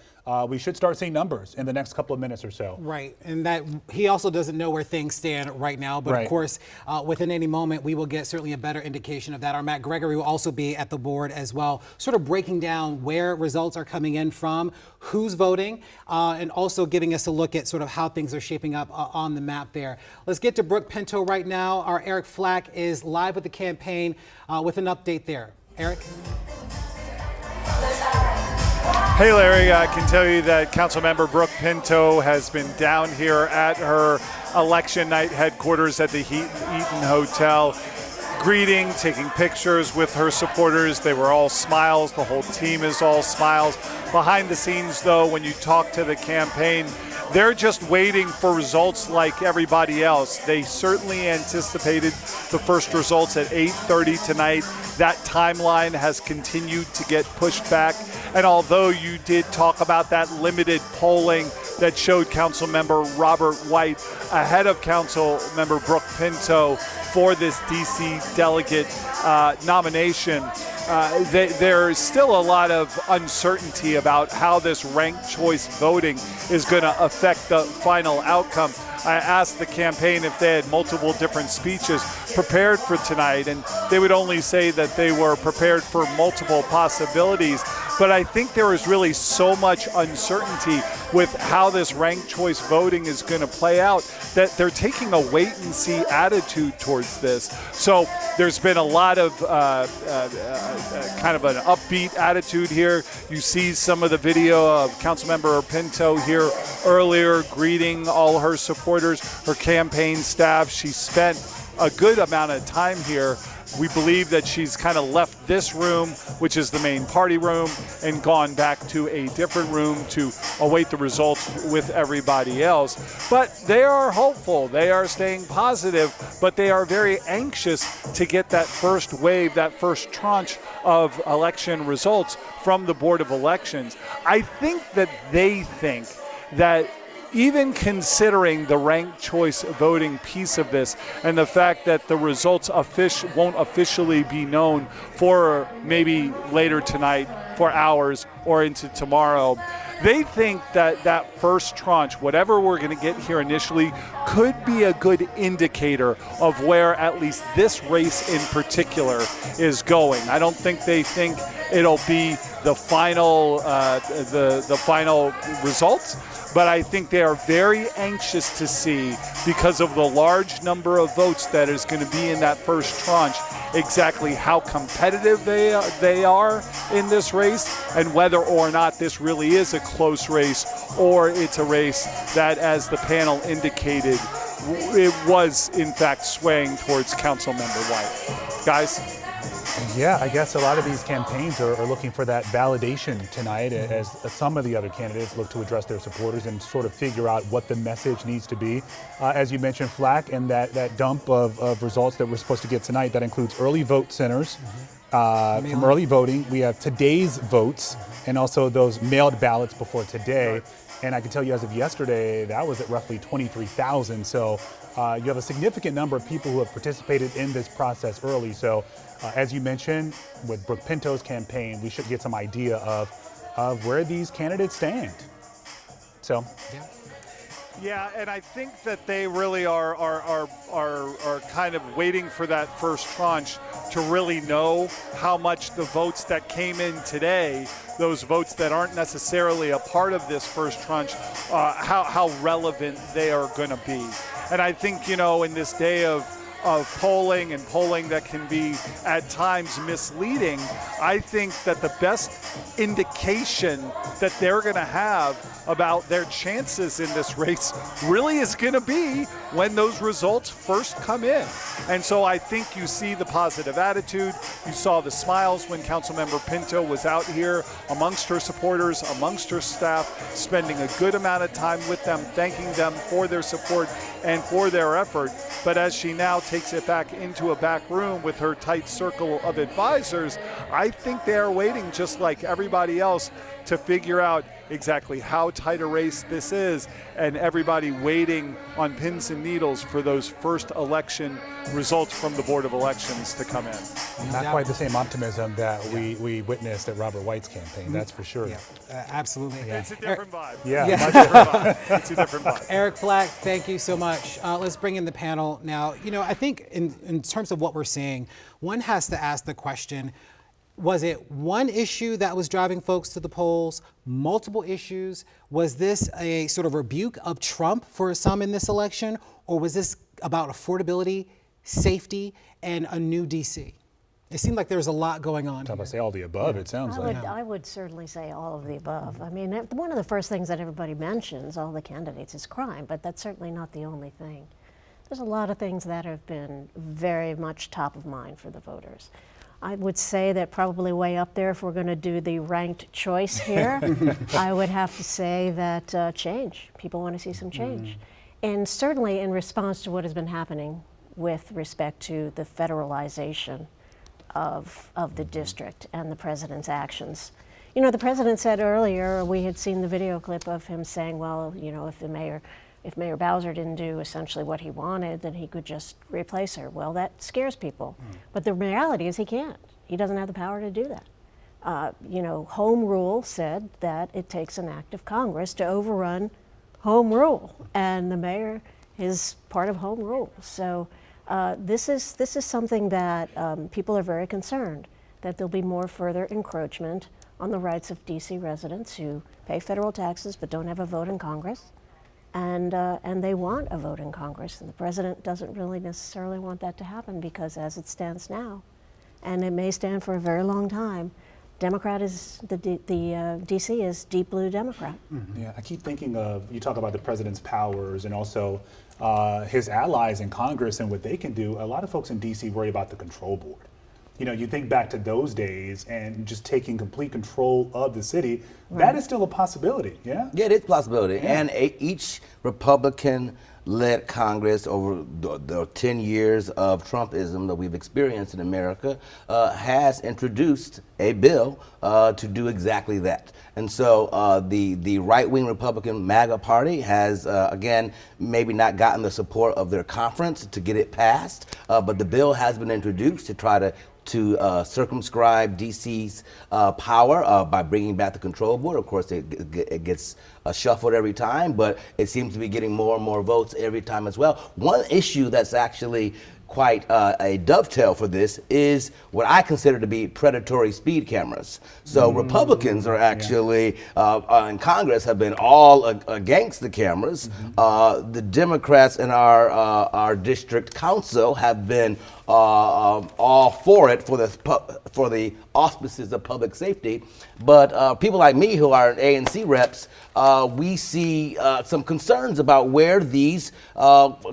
Speaker 1: we should start seeing numbers in the next couple of minutes or so.
Speaker 2: Right, and that he also doesn't know where things stand right now, but
Speaker 1: Right.
Speaker 2: of course, within any moment, we will get certainly a better indication of that. Our Matt Gregory will also be at the board as well, sort of breaking down where results are coming in from, who's voting, and also giving us a look at sort of how things are shaping up on the map there. Let's get to Brooke Pinto right now. Our Eric Flack is live with the campaign with an update there. Eric?
Speaker 15: Hey Larry, I can tell you that Councilmember Brooke Pinto has been down here at her election night headquarters at the Eaton Hotel, greeting, taking pictures with her supporters. They were all smiles. The whole team is all smiles. Behind the scenes, though, when you talk to the campaign, they're just waiting for results like everybody else. They certainly anticipated the first results at 8:30 tonight. That timeline has continued to get pushed back. And although you did talk about that limited polling that showed Councilmember Robert White ahead of Councilmember Brooke Pinto for this DC delegate nomination, there's still a lot of uncertainty about how this ranked choice voting is going to affect the final outcome. I asked the campaign if they had multiple different speeches prepared for tonight, and they would only say that they were prepared for multiple possibilities. But I think there is really so much uncertainty with how this ranked choice voting is going to play out that they're taking a wait-and-see attitude towards this. So there's been a lot of kind of an upbeat attitude here. You see some of the video of Councilmember Pinto here earlier greeting all her supporters, her campaign staff. She spent a good amount of time here. We believe that she's kind of left this room, which is the main party room, and gone back to a different room to await the results with everybody else. But they are hopeful. They are staying positive, but they are very anxious to get that first wave, that first tranche of election results from the Board of Elections. I think that they think that even considering the ranked choice voting piece of this and the fact that the results won't officially be known for maybe later tonight, for hours, or into tomorrow, they think that that first tranche, whatever we're going to get here initially, could be a good indicator of where at least this race in particular is going. I don't think they think it'll be the final results. But I think they are very anxious to see, because of the large number of votes that is going to be in that first tranche, exactly how competitive they are in this race, and whether or not this really is a close race, or it's a race that, as the panel indicated, it was in fact swaying towards Councilmember White. Guys?
Speaker 1: Yeah, I guess a lot of these campaigns are looking for that validation tonight, as some of the other candidates look to address their supporters and sort of figure out what the message needs to be. As you mentioned, Flack, and that dump of results that we're supposed to get tonight, that includes early vote centers from early voting. We have today's votes and also those mailed ballots before today. And I can tell you, as of yesterday, that was at roughly 23,000. So you have a significant number of people who have participated in this process early. So as you mentioned, with Brooke Pinto's campaign, we should get some idea of where these candidates stand. So,
Speaker 15: yeah, and I think that they really are kind of waiting for that first tranche to really know how much the votes that came in today, those votes that aren't necessarily a part of this first tranche, how relevant they are going to be. And I think, in this day of polling that can be at times misleading, I think that the best indication that they're going to have about their chances in this race really is going to be when those results first come in. And so I think you see the positive attitude. You saw the smiles when Councilmember Pinto was out here amongst her supporters, amongst her staff, spending a good amount of time with them, thanking them for their support and for their effort. But as she now takes it back into a back room with her tight circle of advisors, I think they are waiting, just like everybody else, to figure out exactly how tight a race this is, and everybody waiting on pins and needles for those first election results from the Board of Elections to come in.
Speaker 1: Not quite the same optimism that we witnessed at Robert White's campaign, that's for sure.
Speaker 2: Yeah, absolutely.
Speaker 15: It's a different vibe.
Speaker 1: Yeah.
Speaker 15: Much different vibe. It's a different vibe.
Speaker 2: Eric Flack, thank you so much. Let's bring in the panel now. I think in terms of what we're seeing, one has to ask the question, was it one issue that was driving folks to the polls, multiple issues? Was this a sort of rebuke of Trump for some in this election, or was this about affordability, safety, and a new DC? It seemed like there's a lot going on.
Speaker 1: I'm about to say all the above, it sounds like.
Speaker 11: I would certainly say all of the above. I mean, one of the first things that everybody mentions, all the candidates, is crime, but that's certainly not the only thing. There's a lot of things that have been very much top of mind for the voters. I would say that probably way up there, if we're going to do the ranked choice here, I would have to say that change. People want to see some change. And certainly in response to what has been happening with respect to the federalization of the district and the president's actions. The president said earlier, we had seen the video clip of him saying, well, if Mayor Bowser didn't do essentially what he wanted, then he could just replace her. Well, that scares people. But the reality is he can't. He doesn't have the power to do that. Home Rule said that it takes an act of Congress to overrun Home Rule, and the mayor is part of Home Rule. So this is something that people are very concerned, that there'll be more further encroachment on the rights of DC residents who pay federal taxes but don't have a vote in Congress. And they want a vote in Congress. And the president doesn't really necessarily want that to happen, because as it stands now, and it may stand for a very long time, Democrat is, the DC is deep blue Democrat.
Speaker 1: Yeah, I keep thinking of, you talk about the president's powers and also his allies in Congress and what they can do. A lot of folks in DC worry about the control board. You think back to those days and just taking complete control of the city. Right. That is still a possibility, yeah?
Speaker 10: Yeah, it is a possibility. Yeah. And each Republican-led Congress over the 10 years of Trumpism that we've experienced in America has introduced a bill to do exactly that. And so the right-wing Republican MAGA party has, again, maybe not gotten the support of their conference to get it passed, but the bill has been introduced to try to circumscribe DC's power by bringing back the control board. Of course, it gets shuffled every time, but it seems to be getting more and more votes every time as well. One issue that's actually quite a dovetail for this is what I consider to be predatory speed cameras. So Republicans are actually in Congress have been all against the cameras. The Democrats in our district council have been all for it for the auspices of public safety. But people like me who are ANC reps, we see some concerns about where these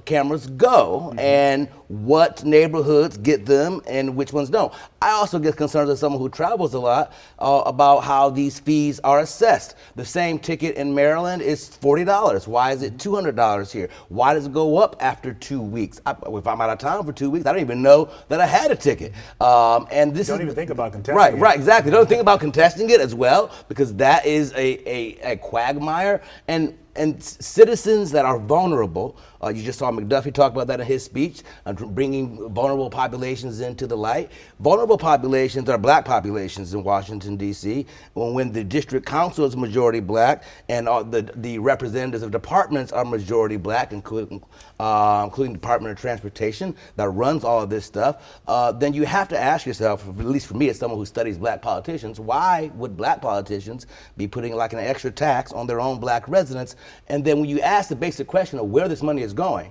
Speaker 10: cameras go and what neighborhoods get them and which ones don't. I also get concerns as someone who travels a lot about how these fees are assessed. The same ticket in Maryland is $40. Why is it $200 here? Why does it go up after 2 weeks? If I'm out of town for 2 weeks, I don't even know that I had a ticket. And this
Speaker 1: Don't even think about contesting it.
Speaker 10: Right, exactly. Don't think about contesting it as well, because that is a quagmire. And citizens that are vulnerable, you just saw McDuffie talk about that in his speech, bringing vulnerable populations into the light. Vulnerable populations are black populations in Washington, D.C. When the district council is majority black and the representatives of departments are majority black, including Department of Transportation that runs all of this stuff, then you have to ask yourself, at least for me as someone who studies black politicians, why would black politicians be putting like an extra tax on their own black residents? And then when you ask the basic question of where this money is going,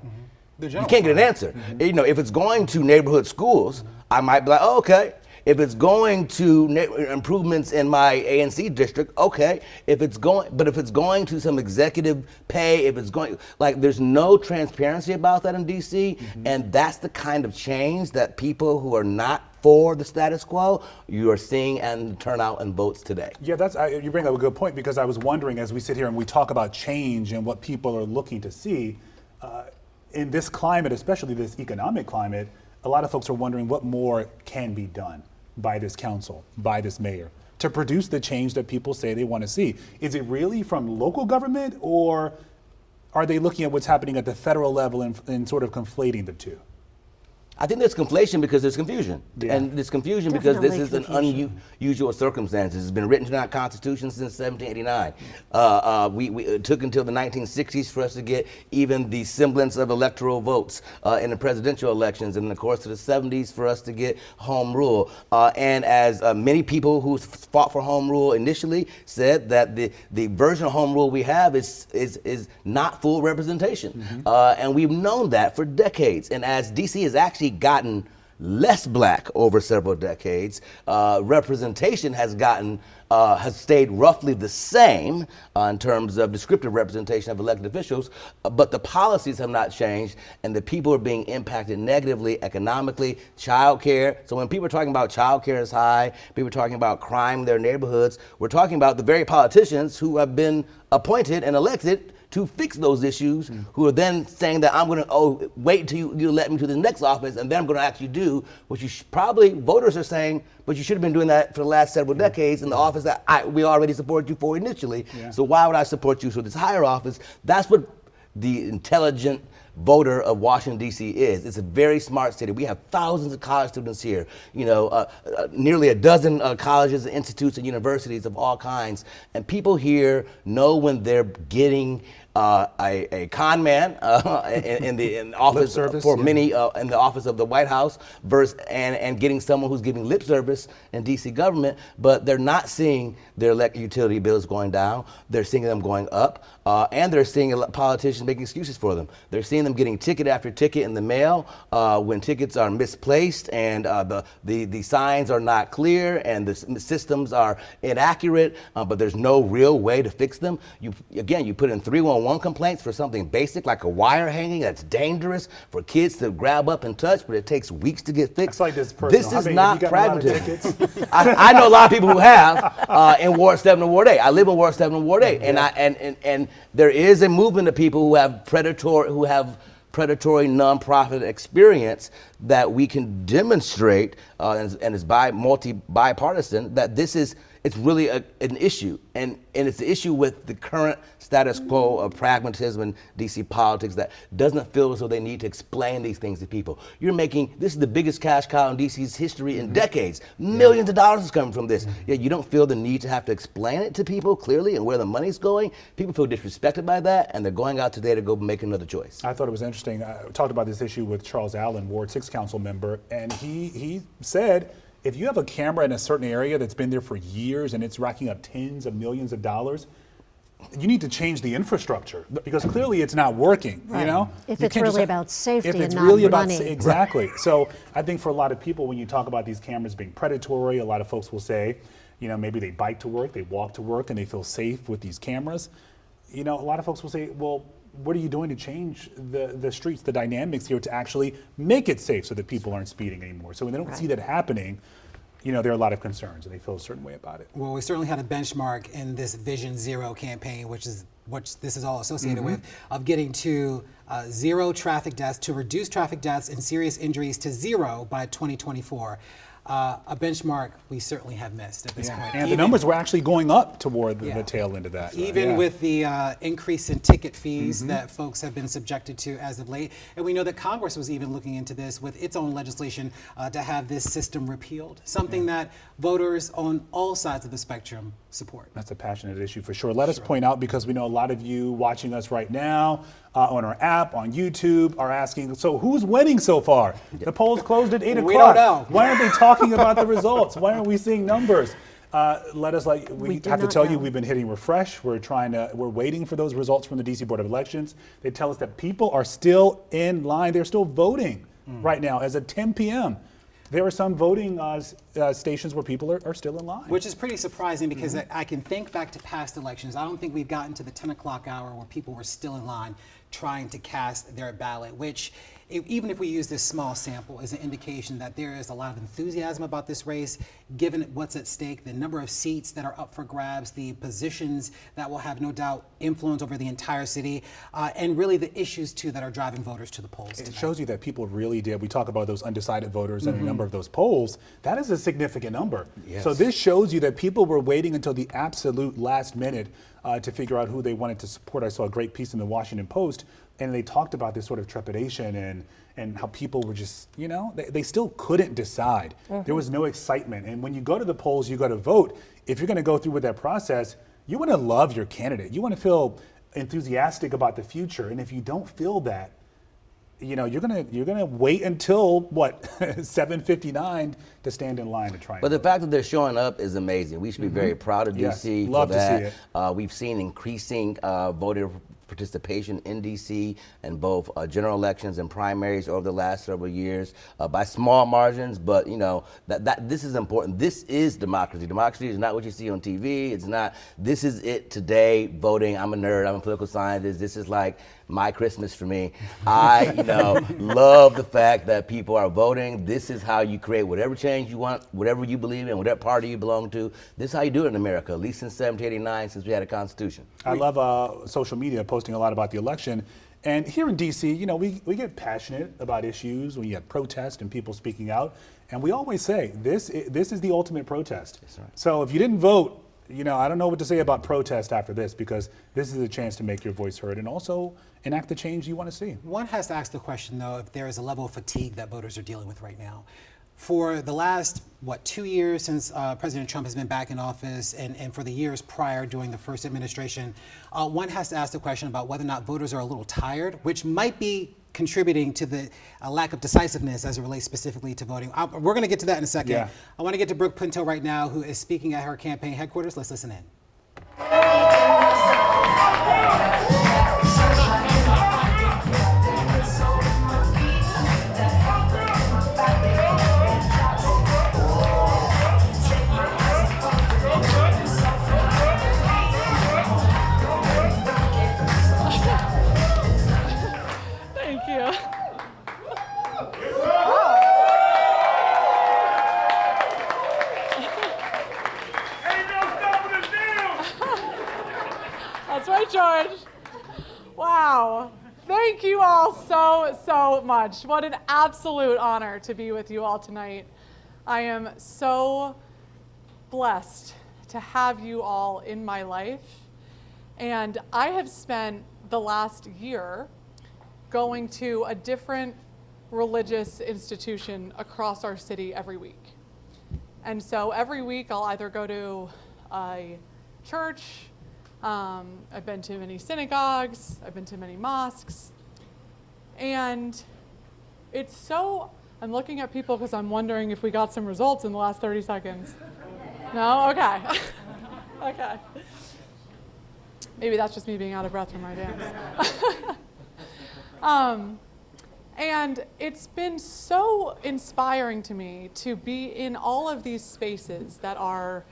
Speaker 10: you can't get an answer. You know, if it's going to neighborhood schools, I might be like, oh, okay. If it's going to improvements in my ANC district, okay. But if it's going to some executive pay, if it's going, like, there's no transparency about that in DC, and that's the kind of change that people who are not for the status quo, you are seeing and turnout and votes today.
Speaker 1: Yeah, you bring up a good point, because I was wondering, as we sit here and we talk about change and what people are looking to see, in this climate, especially this economic climate, a lot of folks are wondering what more can be done by this council, by this mayor, to produce the change that people say they want to see. Is it really from local government, or are they looking at what's happening at the federal level and sort of conflating the two?
Speaker 10: I think there's conflation because there's confusion. Yeah. And there's confusion because this is an unusual circumstance. It's been written into our Constitution since 1789. We took until the 1960s for us to get even the semblance of electoral votes in the presidential elections, and in the course of the 70s for us to get home rule. And as many people who fought for home rule initially said, that the version of home rule we have is not full representation. And we've known that for decades. And as DC has actually gotten less black over several decades, representation has stayed roughly the same in terms of descriptive representation of elected officials, but the policies have not changed, and the people are being impacted negatively economically. Child care. So when people are talking about child care is high, people are talking about crime in their neighborhoods, we're talking about the very politicians who have been appointed and elected to fix those issues, who are then saying that I'm going to wait until you let me to the next office, and then I'm going to actually do what you probably voters are saying, but you should have been doing that for the last several decades in the office that we already supported you for initially. So why would I support you for this higher office? That's what the intelligent voter of Washington, D.C. is. It's a very smart city. We have thousands of college students here, nearly a dozen colleges and institutes and universities of all kinds. And people here know when they're getting a con man in the office service, for many in the office of the White House, and getting someone who's giving lip service in DC government, but they're not seeing their electric utility bills going down. They're seeing them going up, and they're seeing politicians making excuses for them. They're seeing them getting ticket after ticket in the mail when tickets are misplaced, and the signs are not clear, and the systems are inaccurate, but there's no real way to fix them. You put in 311 complaints for something basic like a wire hanging that's dangerous for kids to grab up and touch, but it takes weeks to get fixed.
Speaker 1: Like this
Speaker 10: is not pragmatism. I know a lot of people who have in Ward 7 and Ward 8. I live in Ward 7 and Ward 8, and there is a movement of people who have predatory nonprofit experience that we can demonstrate, and is bipartisan, that it's it's really an issue, and it's the issue with the current status quo of pragmatism in DC politics that doesn't feel as though they need to explain these things to people. This is the biggest cash cow in DC's history in decades. Millions of dollars is coming from this. Yet you don't feel the need to have to explain it to people clearly and where the money's going. People feel disrespected by that, and they're going out today to go make another choice.
Speaker 1: I thought it was interesting. I talked about this issue with Charles Allen, Ward 6 council member, and he said, if you have a camera in a certain area that's been there for years and it's racking up tens of millions of dollars, you need to change the infrastructure because clearly it's not working.
Speaker 11: Right.
Speaker 1: You know,
Speaker 11: If
Speaker 1: you
Speaker 11: it's
Speaker 1: can't
Speaker 11: really
Speaker 1: just
Speaker 11: about safety
Speaker 1: if it's
Speaker 11: and
Speaker 1: really
Speaker 11: not
Speaker 1: about
Speaker 11: money.
Speaker 1: exactly. So I think for a lot of people, when you talk about these cameras being predatory, a lot of folks will say, you know, maybe they bike to work, they walk to work, and they feel safe with these cameras. You know, a lot of folks will say, well, what are you doing to change the streets, the dynamics here to actually make it safe so that people aren't speeding anymore? So when they don't see that happening, you know, there are a lot of concerns and they feel a certain way about it.
Speaker 2: Well, we certainly had a benchmark in this Vision Zero campaign, which this is all associated with, of getting to zero traffic deaths, to reduce traffic deaths and serious injuries to zero by 2024. A benchmark we certainly have missed at this point.
Speaker 1: And the numbers were actually going up toward the tail end of that.
Speaker 2: Even with the increase in ticket fees that folks have been subjected to as of late. And we know that Congress was even looking into this with its own legislation to have this system repealed, something that voters on all sides of the spectrum support.
Speaker 1: That's a passionate issue for sure. Let us point out, because we know a lot of you watching us right now on our app, on YouTube, are asking, so who's winning so far? The polls closed at 8 o'clock.
Speaker 2: We don't know.
Speaker 1: Why aren't they talking about the results? Why aren't we seeing numbers? We have to tell you, we've been hitting refresh. We're waiting for those results from the DC Board of Elections. They tell us that people are still in line. They're still voting right now as of 10 p.m. There are some voting stations where people are still in line.
Speaker 2: Which is pretty surprising because I can think back to past elections. I don't think we've gotten to the 10 o'clock hour where people were still in line trying to cast their ballot, which even if we use this small sample, is an indication that there is a lot of enthusiasm about this race, given what's at stake, the number of seats that are up for grabs, the positions that will have no doubt influence over the entire city, and really the issues too that are driving voters to the polls.
Speaker 1: It shows you that people really did. We talk about those undecided voters and a number of those polls. That is a significant number.
Speaker 10: Yes.
Speaker 1: So this shows you that people were waiting until the absolute last minute to figure out who they wanted to support. I saw a great piece in the Washington Post, and they talked about this sort of trepidation and how people were just, you know, they still couldn't decide. There was no excitement. And when you go to the polls, you go to vote. If you're going to go through with that process, you want to love your candidate. You want to feel enthusiastic about the future. And if you don't feel that, you know, you're gonna wait until what 7:59 to stand in line to try.
Speaker 10: But the fact that they're showing up is amazing. We should be very proud of DC for
Speaker 1: love
Speaker 10: that.
Speaker 1: to see it.
Speaker 10: We've seen increasing voter participation in DC in both general elections and primaries over the last several years by small margins, but you know that this is important. This is democracy. Democracy is not what you see on TV. It's not. This is it today. Voting. I'm a nerd. I'm a political scientist. This is like my Christmas for me. I, love the fact that people are voting. This is how you create whatever change you want, whatever you believe in, whatever party you belong to. This is how you do it in America, at least since 1789, since we had a constitution.
Speaker 1: I love social media posting a lot about the election. And here in DC, you know, we get passionate about issues when you have protests and people speaking out. And we always say, this is the ultimate protest.
Speaker 10: That's right.
Speaker 1: So if you didn't vote, you know, I don't know what to say about protest after this, because this is a chance to make your voice heard and also enact the change you want to see.
Speaker 2: One has to ask the question, though, if there is a level of fatigue that voters are dealing with right now. For the last, 2 years since President Trump has been back in office, and for the years prior during the first administration, one has to ask the question about whether or not voters are a little tired, which might be contributing to the lack of decisiveness as it relates specifically to voting. We're going to get to that in a second.
Speaker 1: Yeah.
Speaker 2: I want to get to Brooke Pinto right now, who is speaking at her campaign headquarters. Let's listen in.
Speaker 12: Thank you. That's right, George. Wow. Thank you all so much. What an absolute honor to be with you all tonight. I am so blessed to have you all in my life. And I have spent the last year going to a different religious institution across our city every week. And so every week I'll either go to a church, I've been to many synagogues, I've been to many mosques, and it's so, I'm looking at people because I'm wondering if we got some results in the last 30 seconds. No? Okay. Okay. Maybe that's just me being out of breath from my dance. And it's been so inspiring to me to be in all of these spaces that are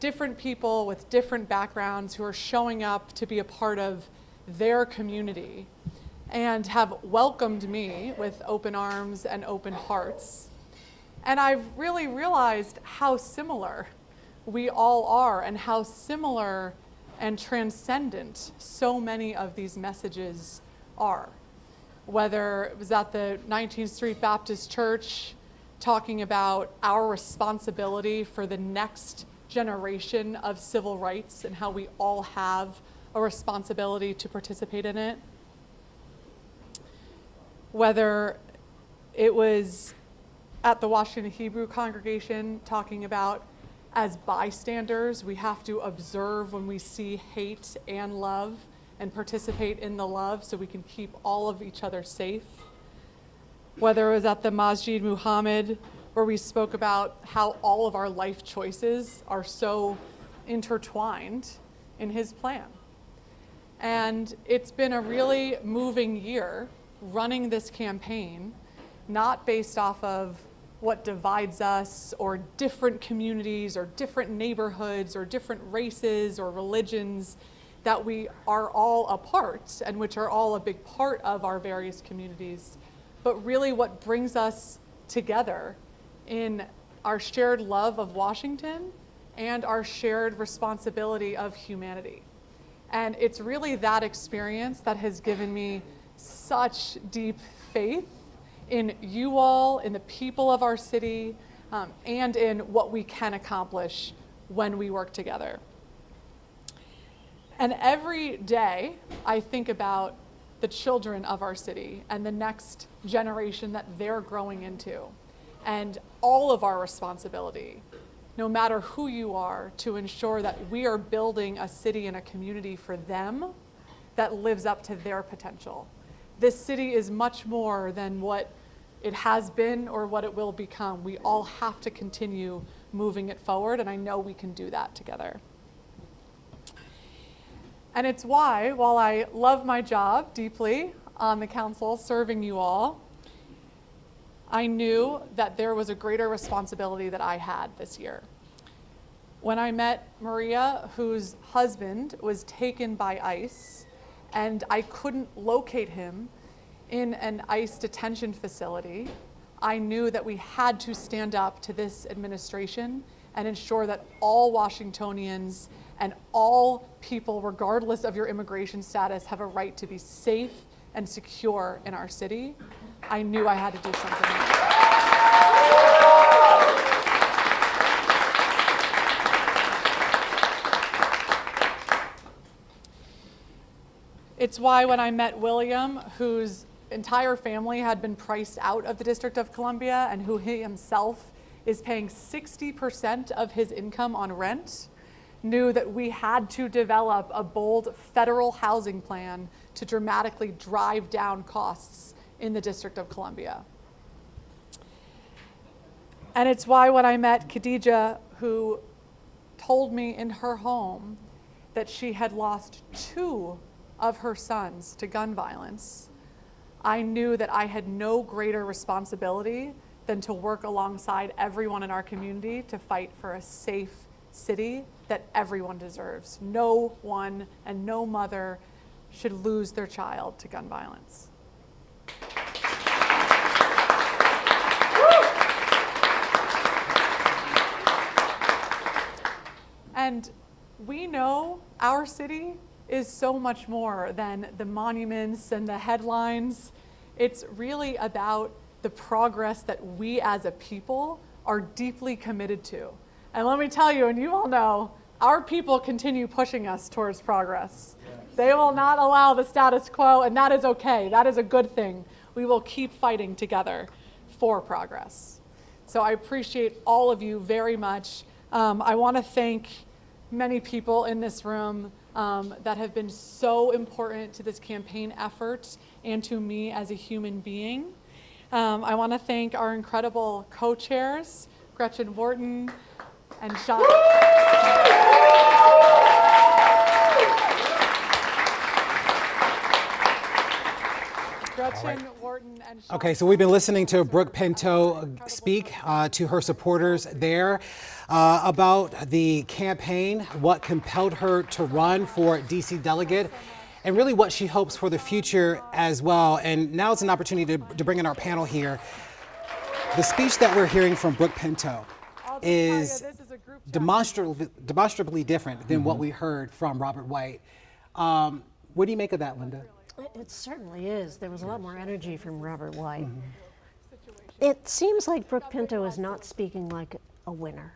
Speaker 12: different people with different backgrounds who are showing up to be a part of their community and have welcomed me with open arms and open hearts. And I've really realized how similar we all are and how similar and transcendent so many of these messages are. Whether it was at the 19th Street Baptist Church talking about our responsibility for the next generation of civil rights and how we all have a responsibility to participate in it. Whether it was at the Washington Hebrew congregation talking about as bystanders, we have to observe when we see hate and love and participate in the love so we can keep all of each other safe. Whether it was at the Masjid Muhammad, where we spoke about how all of our life choices are so intertwined in his plan. And it's been a really moving year running this campaign, not based off of what divides us or different communities or different neighborhoods or different races or religions that we are all a part and which are all a big part of our various communities, but really what brings us together in our shared love of Washington and our shared responsibility of humanity. And it's really that experience that has given me such deep faith in you all, in the people of our city, and in what we can accomplish when we work together. And every day I think about the children of our city and the next generation that they're growing into, and all of our responsibility, no matter who you are, to ensure that we are building a city and a community for them that lives up to their potential. This city is much more than what it has been or what it will become. We all have to continue moving it forward, and I know we can do that together. And it's why, while I love my job deeply on the council, serving you all, I knew that there was a greater responsibility that I had this year. When I met Maria, whose husband was taken by ICE, and I couldn't locate him in an ICE detention facility, I knew that we had to stand up to this administration and ensure that all Washingtonians and all people, regardless of your immigration status, have a right to be safe and secure in our city. I knew I had to do something. It's why when I met William, whose entire family had been priced out of the District of Columbia and who he himself is paying 60% of his income on rent, knew that we had to develop a bold federal housing plan to dramatically drive down costs in the District of Columbia. And it's why when I met Khadija, who told me in her home that she had lost 2 of her sons to gun violence, I knew that I had no greater responsibility than to work alongside everyone in our community to fight for a safe city that everyone deserves. No one and no mother should lose their child to gun violence. And we know our city is so much more than the monuments and the headlines. It's really about the progress that we as a people are deeply committed to. And let me tell you, and you all know, our people continue pushing us towards progress. They will not allow the status quo, and that is okay. That is a good thing. We will keep fighting together for progress. So I appreciate all of you very much. I want to thank many people in this room that have been so important to this campaign effort and to me as a human being. I want to thank our incredible co-chairs, Gretchen Wharton and Sean. Gretchen Wharton and Sean.
Speaker 2: Okay, so we've been listening to Brooke Pinto speak to her supporters there about the campaign, what compelled her to run for DC delegate, and really what she hopes for the future as well. And now it's an opportunity to bring in our panel here. The speech that we're hearing from Brooke Pinto is demonstrably different than what we heard from Robert White. What do you make of that, Linda?
Speaker 11: It certainly is. There was a lot more energy from Robert White. It seems like Brooke Pinto is not speaking like a winner.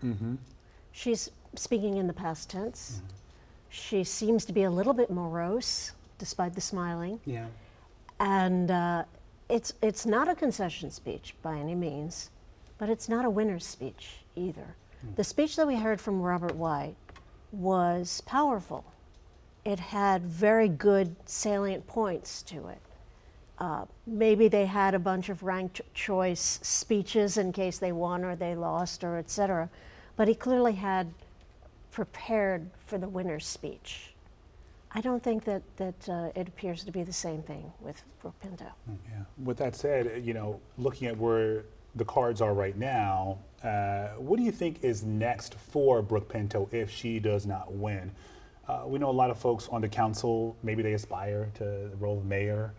Speaker 11: She's speaking in the past tense. She seems to be a little bit morose, despite the smiling.
Speaker 2: Yeah.
Speaker 11: And it's not a concession speech by any means, but it's not a winner's speech either. The speech that we heard from Robert White was powerful. It had very good salient points to it. Maybe they had a bunch of ranked choice speeches in case they won or they lost or et cetera, but he clearly had prepared for the winner's speech. I don't think that it appears to be the same thing with Brooke Pinto.
Speaker 1: Yeah. With that said, you know, looking at where the cards are right now, what do you think is next for Brooke Pinto if she does not win? We know a lot of folks on the council, maybe they aspire to the role of mayor.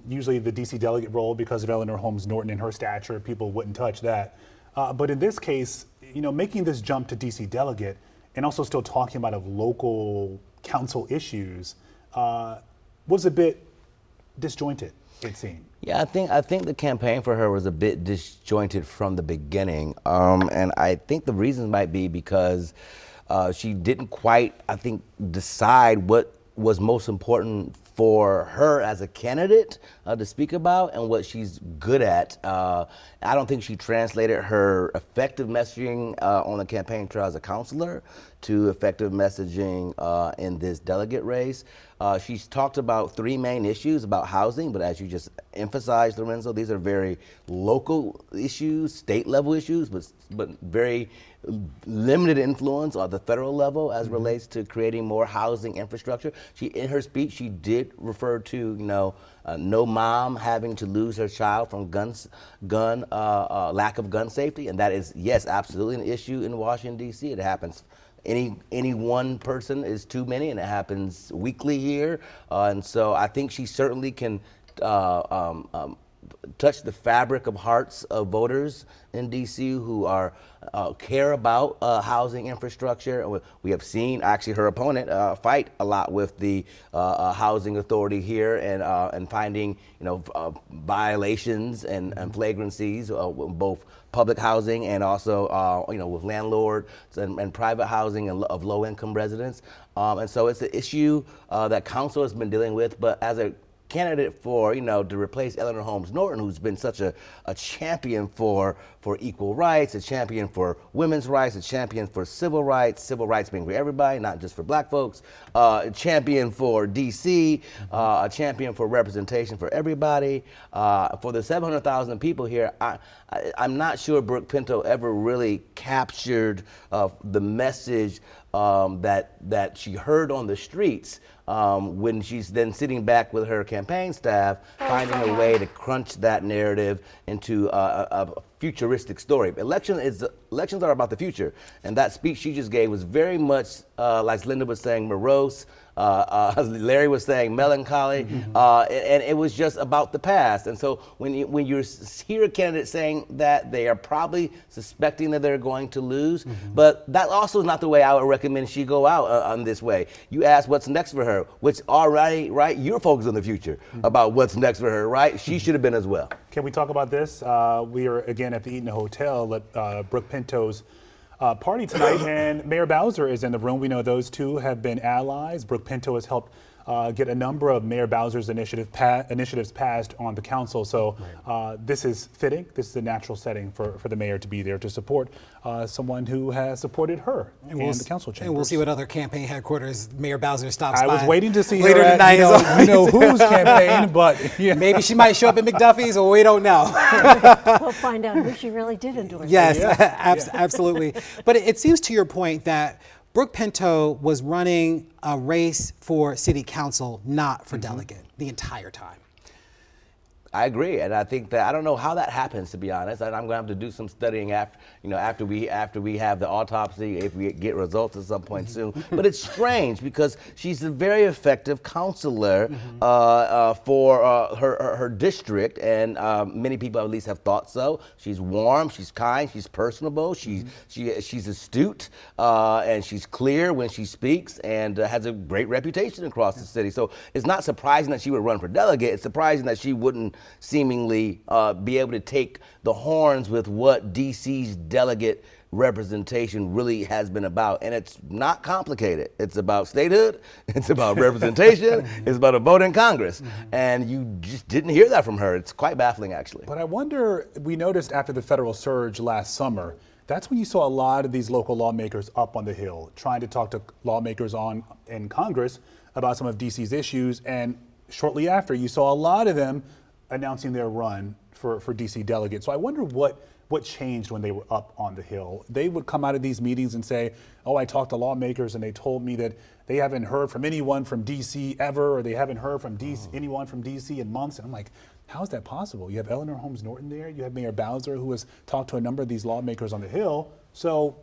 Speaker 1: Usually the DC delegate role, because of Eleanor Holmes Norton and her stature, people wouldn't touch that. But in this case, you know, making this jump to DC delegate and also still talking about of local council issues was a bit disjointed, it seemed.
Speaker 10: Yeah, I think the campaign for her was a bit disjointed from the beginning, and I think the reasons might be because she didn't quite, I think, decide what was most important for her as a candidate to speak about and what she's good at. I don't think she translated her effective messaging on the campaign trail as a counselor to effective messaging in this delegate race. She's talked about three main issues about housing, but as you just emphasized, Lorenzo, these are very local issues, state level issues, but very limited influence on the federal level as relates to creating more housing infrastructure. In her speech, she did refer to, no mom having to lose her child from lack of gun safety, and that is, yes, absolutely an issue in Washington, D.C. It happens. Any one person is too many, and it happens weekly here. And so I think she certainly can touch the fabric of hearts of voters in D.C. who are care about housing infrastructure. We have seen actually her opponent fight a lot with the housing authority here and finding violations and flagrancies both public housing and also with landlords and private housing of low-income residents. And so it's an issue that council has been dealing with, but as a candidate for, to replace Eleanor Holmes Norton, who's been such a champion for equal rights, a champion for women's rights, a champion for civil rights being for everybody, not just for black folks, a champion for DC, a champion for representation for everybody. For the 700,000 people here, I'm not sure Brooke Pinto ever really captured the message that she heard on the streets when she's then sitting back with her campaign staff, finding a way to crunch that narrative into a futuristic story. Elections are about the future, and that speech she just gave was very much, like Linda was saying, morose. Larry was saying melancholy, and it was just about the past. And so when you hear a candidate saying that, they are probably suspecting that they're going to lose, but that also is not the way I would recommend she go out on this way. You ask what's next for her, which already, right, you're focused on the future about what's next for her, right? She should have been as well.
Speaker 1: Can we talk about this? We are again at the Eaton Hotel at Brooke Pinto's party tonight, and Mayor Bowser is in the room. We know those two have been allies. Brooke Pinto has helped get a number of Mayor Bowser's initiatives passed on the council. So this is fitting. This is a natural setting for the mayor to be there to support someone who has supported her and the council chambers.
Speaker 2: And we'll see what other campaign headquarters Mayor Bowser stops by.
Speaker 1: I was waiting to see
Speaker 2: later
Speaker 1: her
Speaker 2: tonight.
Speaker 1: you know whose campaign, but yeah.
Speaker 2: Maybe she might show up at McDuffie's, or we don't know.
Speaker 11: We'll find out who she really did endorse.
Speaker 2: Yes, absolutely. But it seems to your point that Brooke Pinto was running a race for city council, not for delegate, the entire time.
Speaker 10: I agree, and I think that I don't know how that happens, to be honest. And I'm going to have to do some studying after we have the autopsy, if we get results at some point soon. But it's strange because she's a very effective counselor for her district, and many people at least have thought so. She's warm, she's kind, she's personable, she's astute, and she's clear when she speaks, and has a great reputation across the city. So it's not surprising that she would run for delegate. It's surprising that she wouldn't seemingly be able to take the horns with what DC's delegate representation really has been about. And it's not complicated. It's about statehood, it's about representation, it's about a vote in Congress. And you just didn't hear that from her. It's quite baffling, actually.
Speaker 1: But I wonder, we noticed after the federal surge last summer, that's when you saw a lot of these local lawmakers up on the Hill trying to talk to lawmakers in Congress about some of DC's issues. And shortly after, you saw a lot of them announcing their run for DC delegate. So I wonder what changed when they were up on the Hill. They would come out of these meetings and say, oh, I talked to lawmakers and they told me that they haven't heard from anyone from DC ever, or they haven't heard from anyone from DC in months. And I'm like, how is that possible? You have Eleanor Holmes Norton there, you have Mayor Bowser, who has talked to a number of these lawmakers on the Hill. So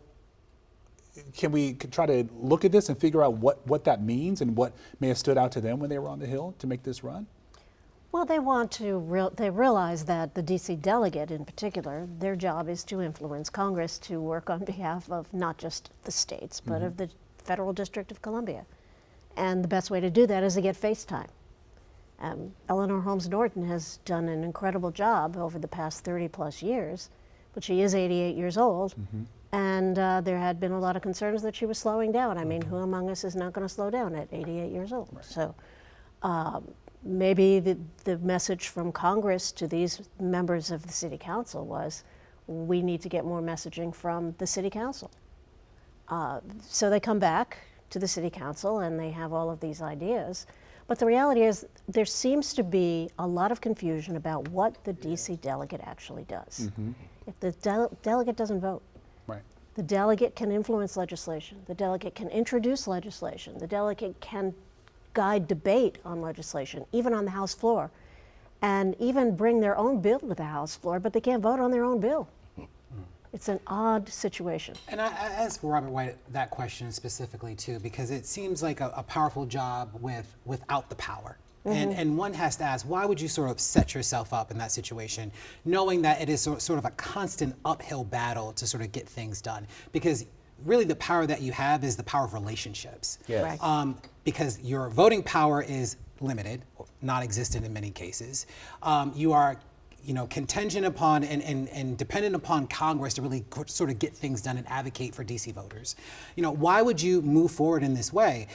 Speaker 1: can we try to look at this and figure out what that means and what may have stood out to them when they were on the Hill to make this run?
Speaker 11: Well, they want to, they realize that the DC delegate in particular, their job is to influence Congress to work on behalf of not just the states, but of the Federal District of Columbia. And the best way to do that is to get face time. Eleanor Holmes Norton has done an incredible job over the past 30 plus years, but she is 88 years old. And there had been a lot of concerns that she was slowing down. I mean, who among us is not going to slow down at 88 years old? Right. So maybe the message from Congress to these members of the City Council was, we need to get more messaging from the City Council. So they come back to the City Council and they have all of these ideas. But the reality is there seems to be a lot of confusion about what the DC delegate actually does. If the delegate doesn't vote, the delegate can influence legislation, the delegate can introduce legislation, the delegate can guide debate on legislation, even on the House floor, and even bring their own bill to the House floor, but they can't vote on their own bill. It's an odd situation.
Speaker 2: And I asked Robert White that question specifically too, because it seems like a powerful job without the power. And one has to ask, why would you sort of set yourself up in that situation, knowing that it is sort of a constant uphill battle to sort of get things done? Because really the power that you have is the power of relationships.
Speaker 11: Yes.
Speaker 2: Because your voting power is limited, or non-existent in many cases. You are contingent upon and dependent upon Congress to really sort of get things done and advocate for DC voters. Why would you move forward in this way?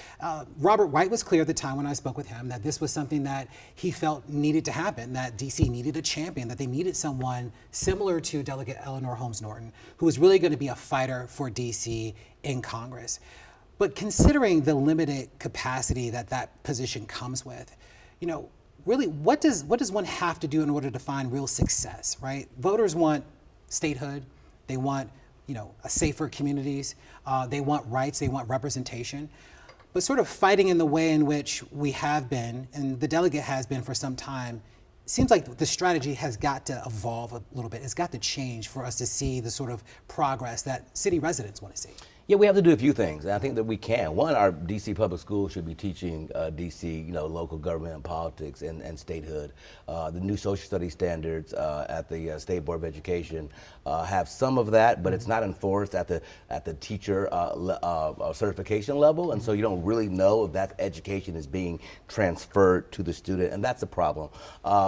Speaker 2: Robert White was clear at the time when I spoke with him that this was something that he felt needed to happen, that DC needed a champion, that they needed someone similar to Delegate Eleanor Holmes Norton, who was really going to be a fighter for DC in Congress. But considering the limited capacity that position comes with, really, what does one have to do in order to find real success, right? Voters want statehood, they want, a safer communities, they want rights, they want representation. But sort of fighting in the way in which we have been, and the delegate has been for some time, seems like the strategy has got to evolve a little bit. It's got to change for us to see the sort of progress that city residents want to see.
Speaker 10: Yeah, we have to do a few things, and I think that we can. One, our D.C. public schools should be teaching D.C., local government and politics and statehood. The new social studies standards at the State Board of Education have some of that, but it's not enforced at the teacher certification level, and so you don't really know if that education is being transferred to the student, and that's a problem.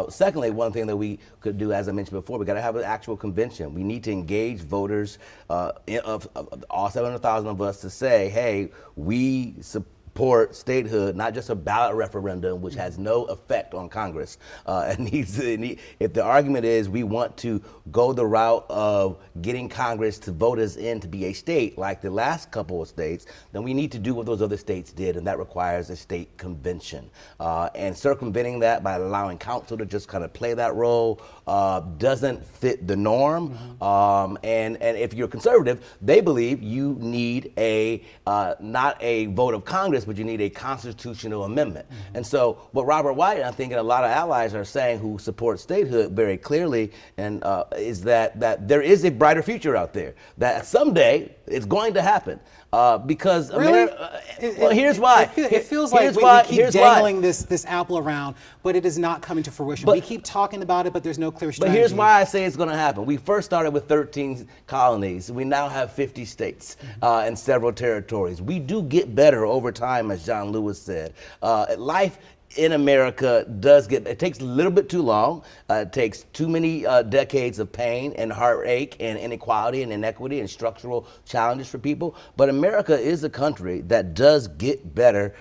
Speaker 10: Secondly, one thing that we could do, as I mentioned before, we got to have an actual convention. We need to engage voters of all 700,000 of us to say, hey, we support statehood, not just a ballot referendum, which has no effect on Congress. If the argument is we want to go the route of getting Congress to vote us in to be a state, like the last couple of states, then we need to do what those other states did, and that requires a state convention. And circumventing that by allowing council to just kind of play that role doesn't fit the norm. And if you're conservative, they believe you need not a vote of Congress, but you need a constitutional amendment. And so what Robert White, and I think a lot of allies are saying who support statehood very clearly, and is that there is a brighter future out there, that someday it's going to happen. Because
Speaker 2: really?
Speaker 10: Well, here's why.
Speaker 2: It feels like we keep dangling this apple around, but it is not coming to fruition. We keep talking about it, but there's no clear strategy.
Speaker 10: But here's why I say it's going to happen. We first started with 13 colonies. We now have 50 states and several territories. We do get better over time, as John Lewis said. Life in America it takes a little bit too long. It takes too many decades of pain and heartache and inequality and inequity and structural challenges for people. But America is a country that does get better,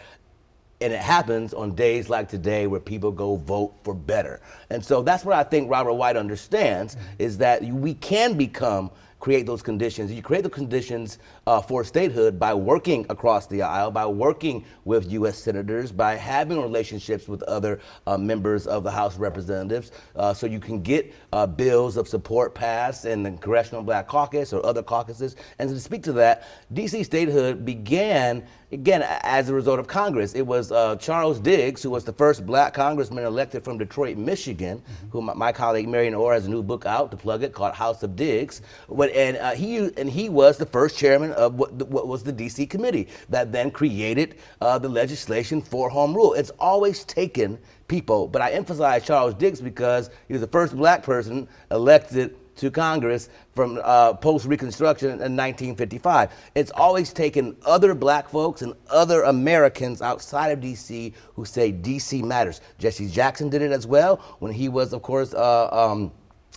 Speaker 10: and it happens on days like today where people go vote for better. And so that's what I think Robert White understands, is that we can create those conditions. You create the conditions for statehood by working across the aisle, by working with U.S. senators, by having relationships with other members of the House of Representatives, so you can get bills of support passed in the Congressional Black Caucus or other caucuses. And to speak to that, D.C. statehood began, again, as a result of Congress. It was Charles Diggs, who was the first black congressman elected from Detroit, Michigan, who my colleague Marion Orr has a new book out, to plug it, called House of Diggs. And he was the first chairman of what was the D.C. committee that then created the legislation for home rule. It's always taken people, but I emphasize Charles Diggs because he was the first black person elected to Congress from post-Reconstruction in 1955. It's always taken other black folks and other Americans outside of D.C. who say D.C. matters. Jesse Jackson did it as well when he was, of course,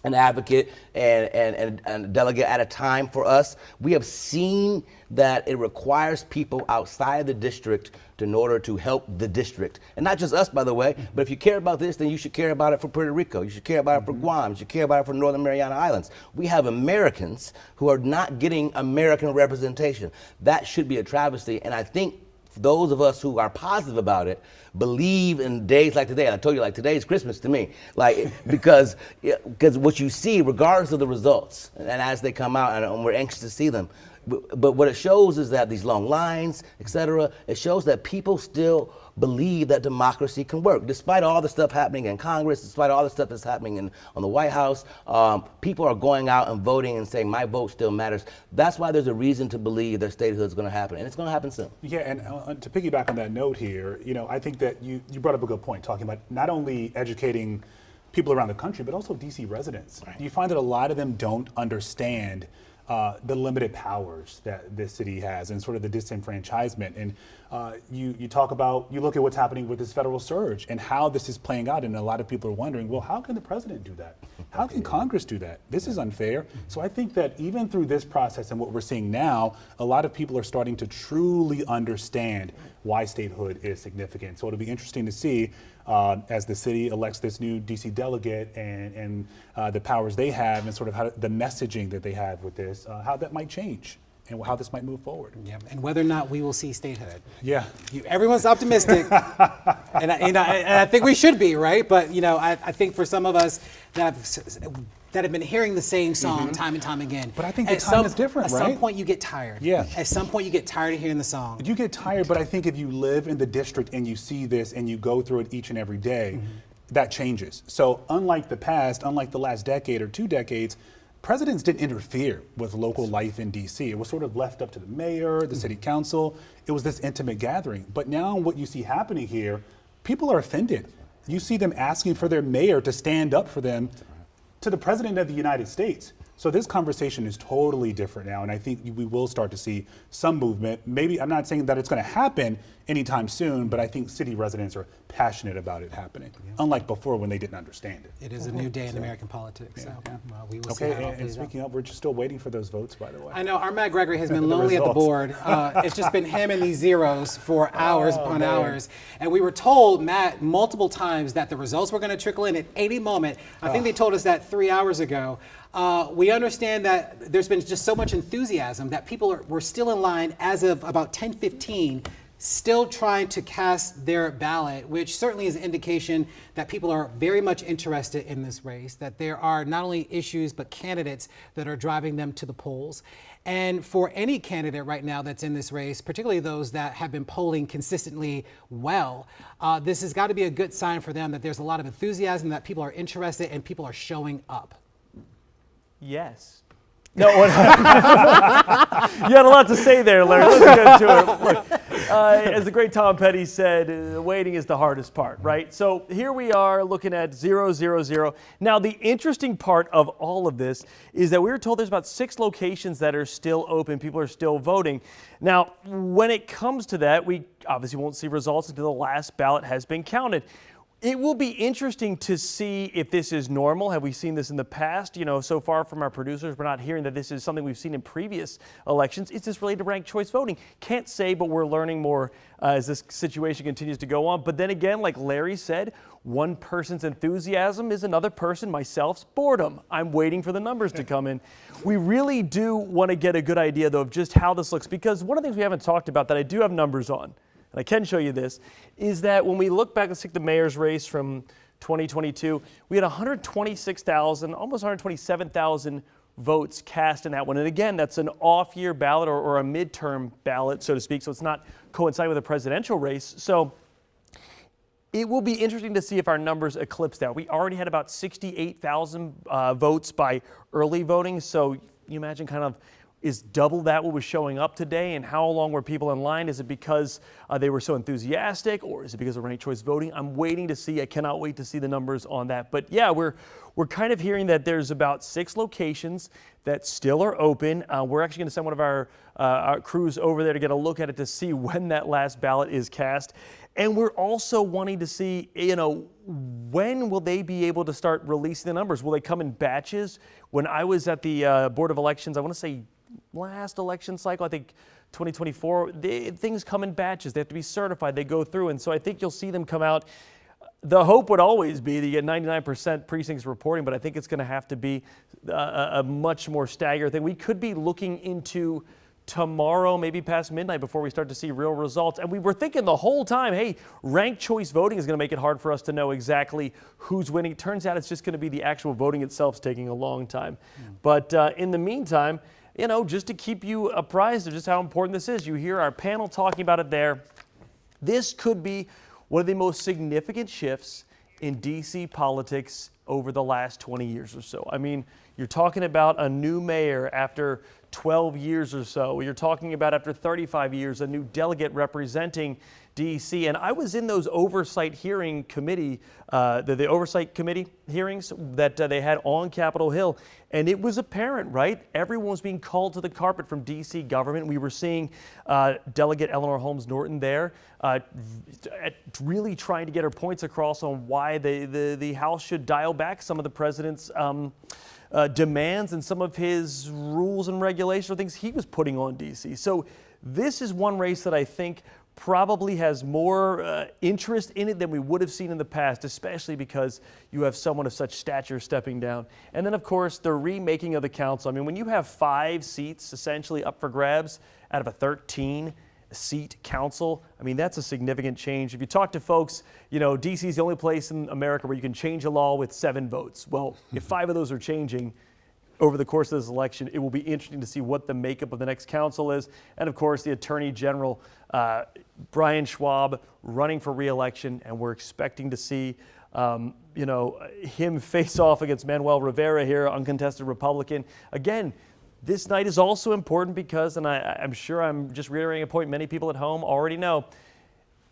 Speaker 10: an advocate and a delegate at a time for us. We have seen that it requires people outside of the district in order to help the district. And not just us, by the way, but if you care about this, then you should care about it for Puerto Rico. You should care about it for Guam. You should care about it for Northern Mariana Islands. We have Americans who are not getting American representation. That should be a travesty. And I think those of us who are positive about it believe in days like today. And I told you, like, today's Christmas to me, because what you see, regardless of the results, and as they come out, and we're anxious to see them, but what it shows is that these long lines, et cetera, it shows that people still believe that democracy can work. Despite all the stuff happening in Congress, despite all the stuff that's happening on the White House, people are going out and voting and saying, my vote still matters. That's why there's a reason to believe that statehood is going to happen, and it's going to happen soon.
Speaker 1: Yeah, and to piggyback on that note here, I think that you brought up a good point, talking about not only educating people around the country, but also DC residents. Right. You find that a lot of them don't understand the limited powers that this city has and sort of the disenfranchisement. And you look at what's happening with this federal surge and how this is playing out. And a lot of people are wondering, well, how can the president do that? How can Congress do that? This is unfair. So I think that even through this process and what we're seeing now, a lot of people are starting to truly understand why statehood is significant. So it'll be interesting to see as the city elects this new DC delegate and the powers they have and sort of how the messaging that they have with this, how that might change and how this might move forward.
Speaker 2: Yeah, and whether or not we will see statehood.
Speaker 1: Yeah.
Speaker 2: Everyone's optimistic, and I think we should be, right? But I think for some of us that have been hearing the same song time and time again.
Speaker 1: But I think the time is different, right?
Speaker 2: At some point you get tired.
Speaker 1: Yeah.
Speaker 2: At some point you get tired of hearing the song.
Speaker 1: You get tired, but I think if you live in the district and you see this and you go through it each and every day, that changes. So unlike the past, unlike the last decade or 2 decades, presidents didn't interfere with local life in D.C. It was sort of left up to the mayor, the city council. It was this intimate gathering. But now what you see happening here, people are offended. You see them asking for their mayor to stand up for them to the president of the United States. So this conversation is totally different now, and I think we will start to see some movement. Maybe, I'm not saying that it's going to happen anytime soon, but I think city residents are passionate about it happening, unlike before when they didn't understand it.
Speaker 2: It is a new day in American politics. So, well, we will see
Speaker 1: Okay,
Speaker 2: how it
Speaker 1: and
Speaker 2: plays out.
Speaker 1: speaking of, we're just still waiting for those votes, by the way.
Speaker 2: I know our Matt Gregory has been
Speaker 1: The
Speaker 2: lonely at the
Speaker 1: results.
Speaker 2: board. It's just been him and these zeros for hours upon
Speaker 1: man.
Speaker 2: hours. And we were told, Matt, multiple times that the results were going to trickle in at any moment. I think they told us that 3 hours ago. We understand that there's been just so much enthusiasm that people were still in line as of about 10:15, still trying to cast their ballot, which certainly is an indication that people are very much interested in this race, that there are not only issues but candidates that are driving them to the polls. And for any candidate right now that's in this race, particularly those that have been polling consistently well, this has got to be a good sign for them that there's a lot of enthusiasm, that people are interested and people are showing up.
Speaker 17: Yes. No, you had a lot to say there, Larry. Let's get to it. Look, as the great Tom Petty said, waiting is the hardest part, right? So here we are looking at 0-0-0. Now, the interesting part of all of this is that we were told there's about 6 locations that are still open. People are still voting. Now, when it comes to that, we obviously won't see results until the last ballot has been counted. It will be interesting to see if this is normal. Have we seen this in the past? You know, so far from our producers, we're not hearing that this is something we've seen in previous elections. Is this related to ranked choice voting? Can't say, but we're learning more as this situation continues to go on. But then again, like Larry said, one person's enthusiasm is another person, myself's boredom. I'm waiting for the numbers to come in. We really do want to get a good idea, though, of just how this looks, because one of the things we haven't talked about that I do have numbers on, and I can show you this, is that when we look back, let's take the mayor's race from 2022, we had 126,000, almost 127,000 votes cast in that one. And again, that's an off-year ballot or a midterm ballot, so to speak, so it's not coinciding with a presidential race. So it will be interesting to see if our numbers eclipse that. We already had about 68,000 votes by early voting, so you imagine kind of is double that what was showing up today, and how long were people in line? Is it because they were so enthusiastic, or is it because of ranked choice voting? I'm waiting to see. I cannot wait to see the numbers on that. But yeah, we're kind of hearing that there's about 6 locations that still are open. We're actually going to send one of our crews over there to get a look at it to see when that last ballot is cast. And we're also wanting to see, you know, when will they be able to start releasing the numbers? Will they come in batches? When I was at the Board of Elections, I want to say last election cycle, I think 2024, things come in batches. They have to be certified. They go through. And so I think you'll see them come out. The hope would always be that you get 99% precincts reporting, but I think it's going to have to be a much more staggered thing. We could be looking into tomorrow, maybe past midnight, before we start to see real results. And we were thinking the whole time, hey, ranked choice voting is going to make it hard for us to know exactly who's winning. It turns out it's just going to be the actual voting itself taking a long time. But in the meantime, you know, just to keep you apprised of just how important this is, you hear our panel talking about it there. This could be one of the most significant shifts in D.C. politics over the last 20 years or so. I mean, you're talking about a new mayor after 12 years or so. You're talking about after 35 years, a new delegate representing D.C. And I was in those oversight hearing committee, the oversight committee hearings that they had on Capitol Hill. And it was apparent, right? Everyone was being called to the carpet from D.C. government. We were seeing Delegate Eleanor Holmes Norton there really trying to get her points across on why the House should dial back some of the president's demands and some of his rules and regulations or things he was putting on D.C. So this is one race that I think probably has more interest in it than we would have seen in the past, especially because you have someone of such stature stepping down. And then, of course, the remaking of the council. I mean, when you have 5 seats essentially up for grabs out of a 13-seat council, I mean, that's a significant change. If you talk to folks, you know, D.C. is the only place in America where you can change a law with 7 votes. Well, if 5 of those are changing over the course of this election, it will be interesting to see what the makeup of the next council is. And of course, the Attorney General, Brian Schwab, running for re-election, and we're expecting to see You know, him face off against Manuel Rivera here, uncontested Republican. Again, this night is also important because, and I'm sure I'm just reiterating a point many people at home already know,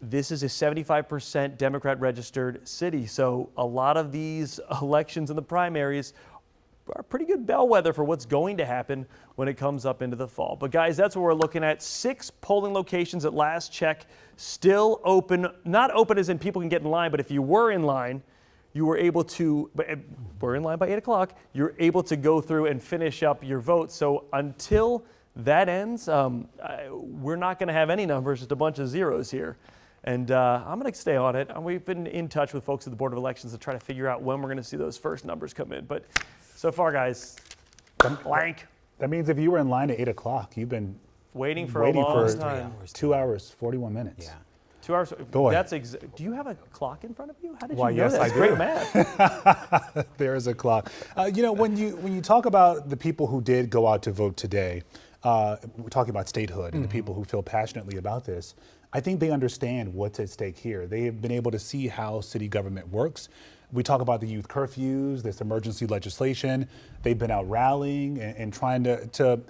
Speaker 17: this is a 75% Democrat registered city. So a lot of these elections in the primaries are pretty good bellwether for what's going to happen when it comes up into the fall. But guys, that's what we're looking at. 6 polling locations at last check still open. Not open as in people can get in line, but if you were in line, you were able to, we're in line by 8 o'clock, you're able to go through and finish up your vote. So until that ends, we're not going to have any numbers, just a bunch of zeros here. And I'm going to stay on it. We've been in touch with folks at the Board of Elections to try to figure out when we're going to see those first numbers come in. But so far, guys, blank.
Speaker 1: That means if you were in line at 8 o'clock, you've been
Speaker 17: waiting for a long time.
Speaker 1: 2 hours, 41 minutes.
Speaker 2: Yeah.
Speaker 17: 2 hours.
Speaker 1: Boy.
Speaker 17: Do you have a clock in front of you? How did you
Speaker 1: Why,
Speaker 17: know
Speaker 1: yes,
Speaker 17: that?
Speaker 1: I
Speaker 17: That's great
Speaker 1: do.
Speaker 17: math.
Speaker 1: There is a clock. You know, when you talk about the people who did go out to vote today, we're talking about statehood and the people who feel passionately about this. I think they understand what's at stake here. They have been able to see how city government works. We talk about the youth curfews, this emergency legislation. They've been out rallying and trying to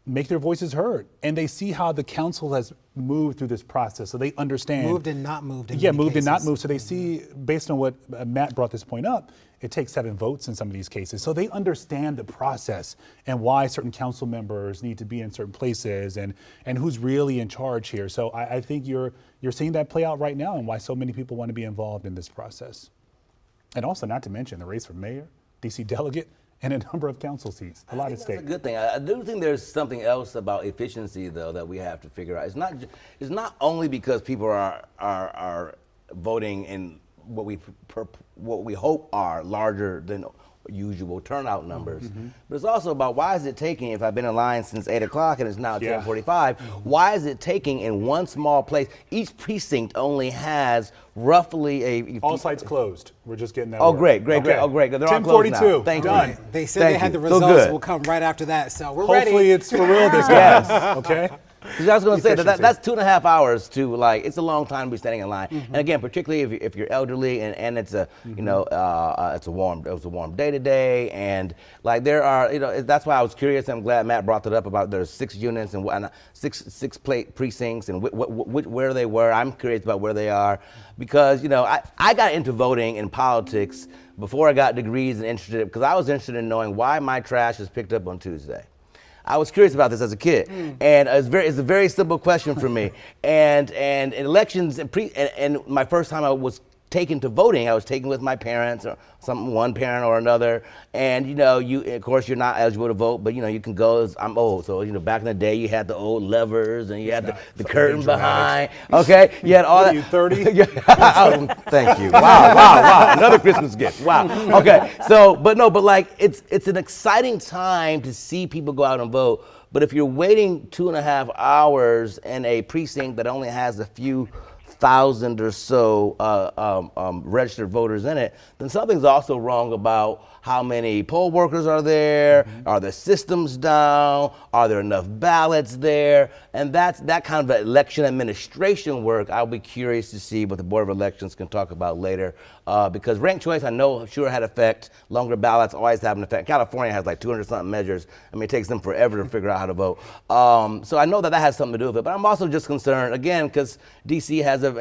Speaker 1: make their voices heard. And they see how the council has moved through this process. So they understand.
Speaker 2: Moved and not moved in
Speaker 1: Yeah,
Speaker 2: many
Speaker 1: moved and not
Speaker 2: cases.
Speaker 1: moved. So they see, based on what Matt brought this point up, it takes 7 votes in some of these cases. So they understand the process and why certain council members need to be in certain places and who's really in charge here. So I think you're seeing that play out right now and why so many people want to be involved in this process. And also, not to mention the race for mayor, DC delegate, and a number of council seats. A lot at stake.
Speaker 10: That's a good thing. I do think there's something else about efficiency, though, that we have to figure out. It's not only because people are voting in what we hope are larger than usual turnout numbers, but it's also about why is it taking, if I've been in line since 8 o'clock and it's now 10:45, why is it taking in one small place? Each precinct only has roughly
Speaker 1: All sites closed. We're just getting that.
Speaker 10: Oh,
Speaker 1: word.
Speaker 10: great.
Speaker 1: Okay.
Speaker 10: Oh, great. They're all closed now.
Speaker 1: 10:42.
Speaker 10: Thank
Speaker 1: Done.
Speaker 10: you.
Speaker 2: They said
Speaker 10: Thank
Speaker 2: they had
Speaker 10: you.
Speaker 2: the
Speaker 10: So
Speaker 2: results
Speaker 10: good.
Speaker 2: will come right after that. So we're ready.
Speaker 1: Hopefully it's for real this time.
Speaker 10: Yes.
Speaker 1: Okay.
Speaker 10: Because I was going to say
Speaker 1: Efficiency.
Speaker 10: that's 2.5 hours to it's a long time to be standing in line. And again, particularly if you're elderly and it's a it was a warm day today, and like there are that's why I was curious. I'm glad Matt brought that up about there's 6 units and six precincts and where they were. I'm curious about where they are because I got into voting and politics before I got degrees and interested because I was interested in knowing why my trash is picked up on Tuesday. I was curious about this as a kid, and it's a very simple question for me. And elections and my first time I was taken to voting, I was taken with my parents or one parent or another. And you of course you're not eligible to vote, but you can go. I'm old, so back in the day you had the old levers and you had the curtain behind. Okay, you had all that.
Speaker 1: You 30?
Speaker 10: Oh, thank you. Wow. Another Christmas gift. Wow. Okay. So, but like it's an exciting time to see people go out and vote. But if you're waiting 2.5 hours in a precinct that only has a few thousand or so registered voters in it, then something's also wrong about how many poll workers are there, are the systems down, are there enough ballots there, and that kind of election administration work I'll be curious to see what the Board of Elections can talk about later, because ranked choice I know sure had effect, longer ballots always have an effect. California has like 200 something measures. I mean it takes them forever to figure out how to vote. So I know that has something to do with it, but I'm also just concerned again because DC has a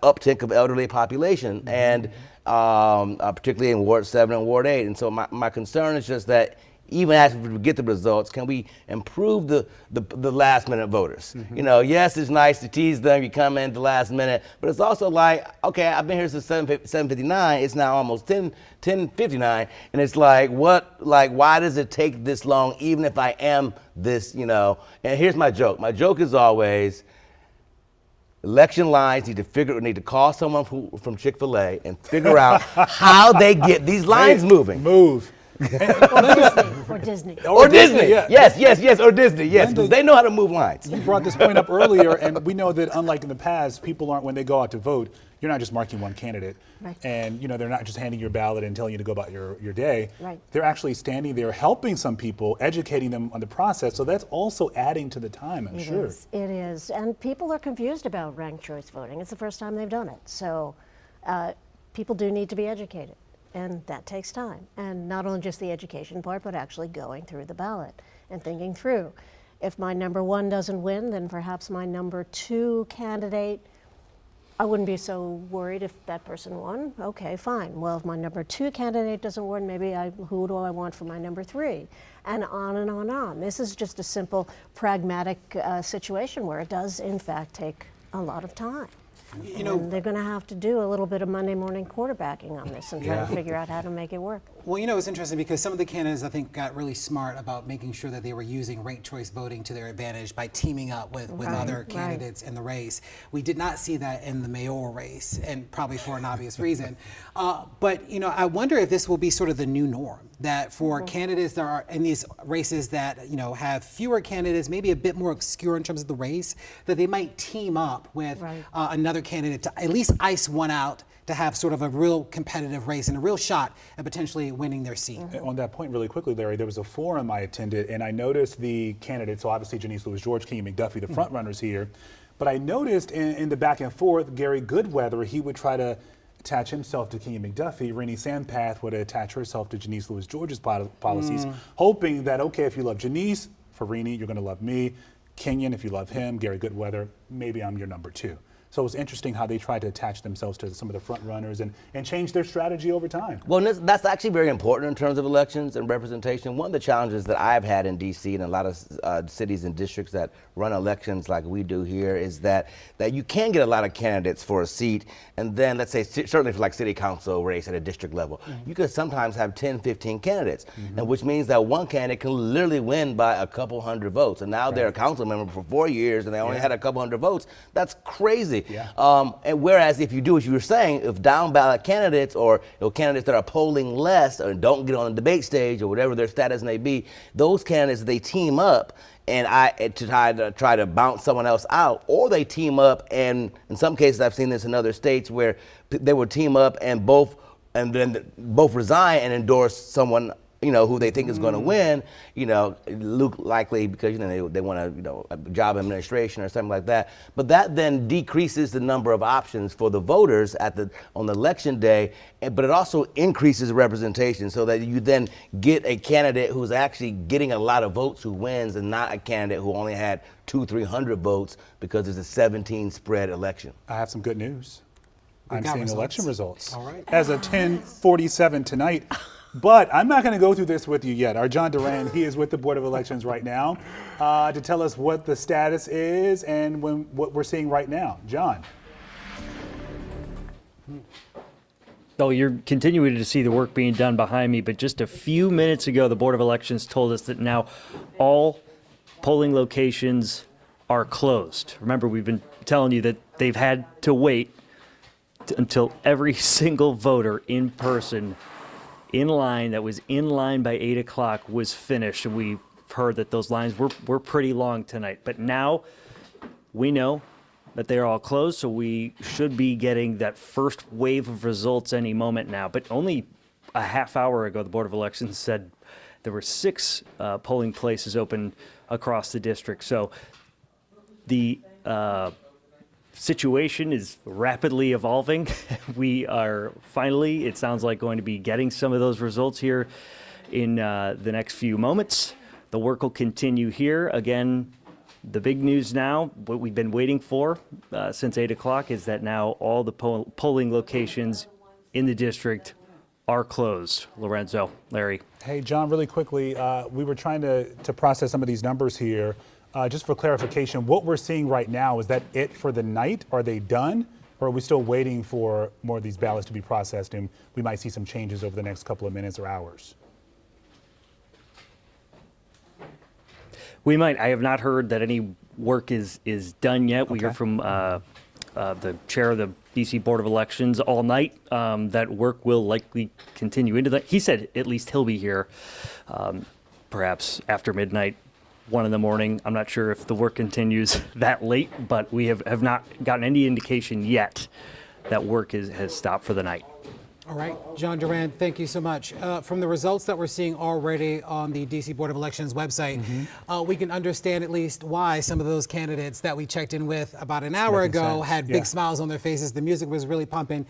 Speaker 10: uptick of elderly population and particularly in Ward 7 and Ward 8. And so my concern is just that even as we get the results, can we improve the last minute voters? Yes, it's nice to tease them, you come in at the last minute, but it's also like, okay, I've been here since 7:59, it's now almost 10:59, and it's like, why does it take this long, even if I am this, and here's my joke. My joke is always, election lines need to call someone from Chick-fil-A and figure out how they get these lines moving.
Speaker 1: Move.
Speaker 11: Or Disney.
Speaker 10: Or Disney.
Speaker 1: Yeah.
Speaker 10: Yes, or Disney. Yes, because they know how to move lines.
Speaker 1: You brought this point up earlier, and we know that unlike in the past, people aren't, when they go out to vote, you're not just marking one candidate.
Speaker 11: Right.
Speaker 1: And they're not just handing your ballot and telling you to go about your day.
Speaker 11: Right.
Speaker 1: They're actually standing there helping some people, educating them on the process. So that's also adding to the time, I'm sure.
Speaker 11: It is. And people are confused about ranked choice voting. It's the first time they've done it. So people do need to be educated, and that takes time. And not only just the education part, but actually going through the ballot and thinking through. If my number one doesn't win, then perhaps my number two candidate, I wouldn't be so worried if that person won. Okay, fine. Well, if my number two candidate doesn't win, maybe who do I want for my number three? And on and on and on. This is just a simple, pragmatic situation where it does, in fact, take a lot of time.
Speaker 2: You know,
Speaker 11: and they're going to have to do a little bit of Monday morning quarterbacking on this and try to figure out how to make it work.
Speaker 2: Well, you know, it's interesting because some of the candidates, I think, got really smart about making sure that they were using ranked choice voting to their advantage by teaming up with other candidates in the race. We did not see that in the mayoral race, and probably for an obvious reason. But, you know, I wonder if this will be sort of the new norm, that for candidates that are in these races that, you know, have fewer candidates, maybe a bit more obscure in terms of the race, that they might team up with another candidate to at least ice one out, to have sort of a real competitive race and a real shot at potentially winning their seat.
Speaker 1: On that point, really quickly, Larry, there was a forum I attended, and I noticed the candidates, so obviously Janice Louis-George, Kenyon McDuffie, the front runners here, but I noticed in the back and forth, Gary Goodweather, he would try to attach himself to Kenyon McDuffie. Renee Sandpath would attach herself to Janice Louis-George's policies, hoping that, okay, if you love Janice, for Renee, you're gonna love me. Kenyon, if you love him, Gary Goodweather, maybe I'm your number two. So it was interesting how they tried to attach themselves to some of the front runners and change their strategy over time.
Speaker 10: Well, that's actually very important in terms of elections and representation. One of the challenges that I've had in D.C. and a lot of cities and districts that run elections like we do here is that you can get a lot of candidates for a seat, and then let's say certainly for like city council race at a district level, you could sometimes have 10, 15 candidates, and which means that one candidate can literally win by a couple hundred votes. And now they're a council member for 4 years and they only had a couple hundred votes. That's crazy. And whereas if you do what you were saying, if down ballot candidates or candidates that are polling less or don't get on the debate stage or whatever their status may be, those candidates, they team up and to try to bounce someone else out, or they team up, and in some cases I've seen this in other states where they would team up and then both resign and endorse someone, you know, who they think is going to win, you know, likely because, you know, they want a job administration or something like that. But that then decreases the number of options for the voters on the election day, but it also increases representation so that you then get a candidate who's actually getting a lot of votes who wins, and not a candidate who only had 200-300 votes because it's a 17 spread election.
Speaker 1: I have some good news. I'm seeing
Speaker 2: results.
Speaker 1: Election results.
Speaker 2: All right.
Speaker 1: As of 10:47 tonight. But I'm not going to go through this with you yet. Our John Duran, he is with the Board of Elections right now to tell us what the status is and what we're seeing right now. John.
Speaker 8: Oh, you're continuing to see the work being done behind me, but just a few minutes ago, the Board of Elections told us that now all polling locations are closed. Remember, we've been telling you that they've had to wait until every single voter in person in line that was in line by 8 o'clock was finished. And we've heard that those lines were pretty long tonight. But now we know that they're all closed, so we should be getting that first wave of results any moment now. But only a half hour ago, the Board of Elections said there were 6 polling places open across the district. So the situation is rapidly evolving. We are finally, it sounds like, going to be getting some of those results here in the next few moments. The work will continue here. Again, the big news now, what we've been waiting for since 8 o'clock, is that now all the polling locations in the district are closed. Lorenzo, Larry.
Speaker 1: Hey, John, really quickly, we were trying to process some of these numbers here. Just for clarification, what we're seeing right now, is that it for the night? Are they done? Or are we still waiting for more of these ballots to be processed and we might see some changes over the next couple of minutes or hours?
Speaker 8: We might. I have not heard that any work is done yet. We heard from the chair of the D.C. Board of Elections all night that work will likely continue into that. He said at least he'll be here perhaps after midnight, 1 in the morning. I'm not sure if the work continues that late, but we have not gotten any indication yet that work has stopped for the night.
Speaker 2: All right, John Duran, thank you so much. From the results that we're seeing already on the DC Board of Elections website, we can understand at least why some of those candidates that we checked in with about an hour ago had big smiles on their faces. The music was really pumping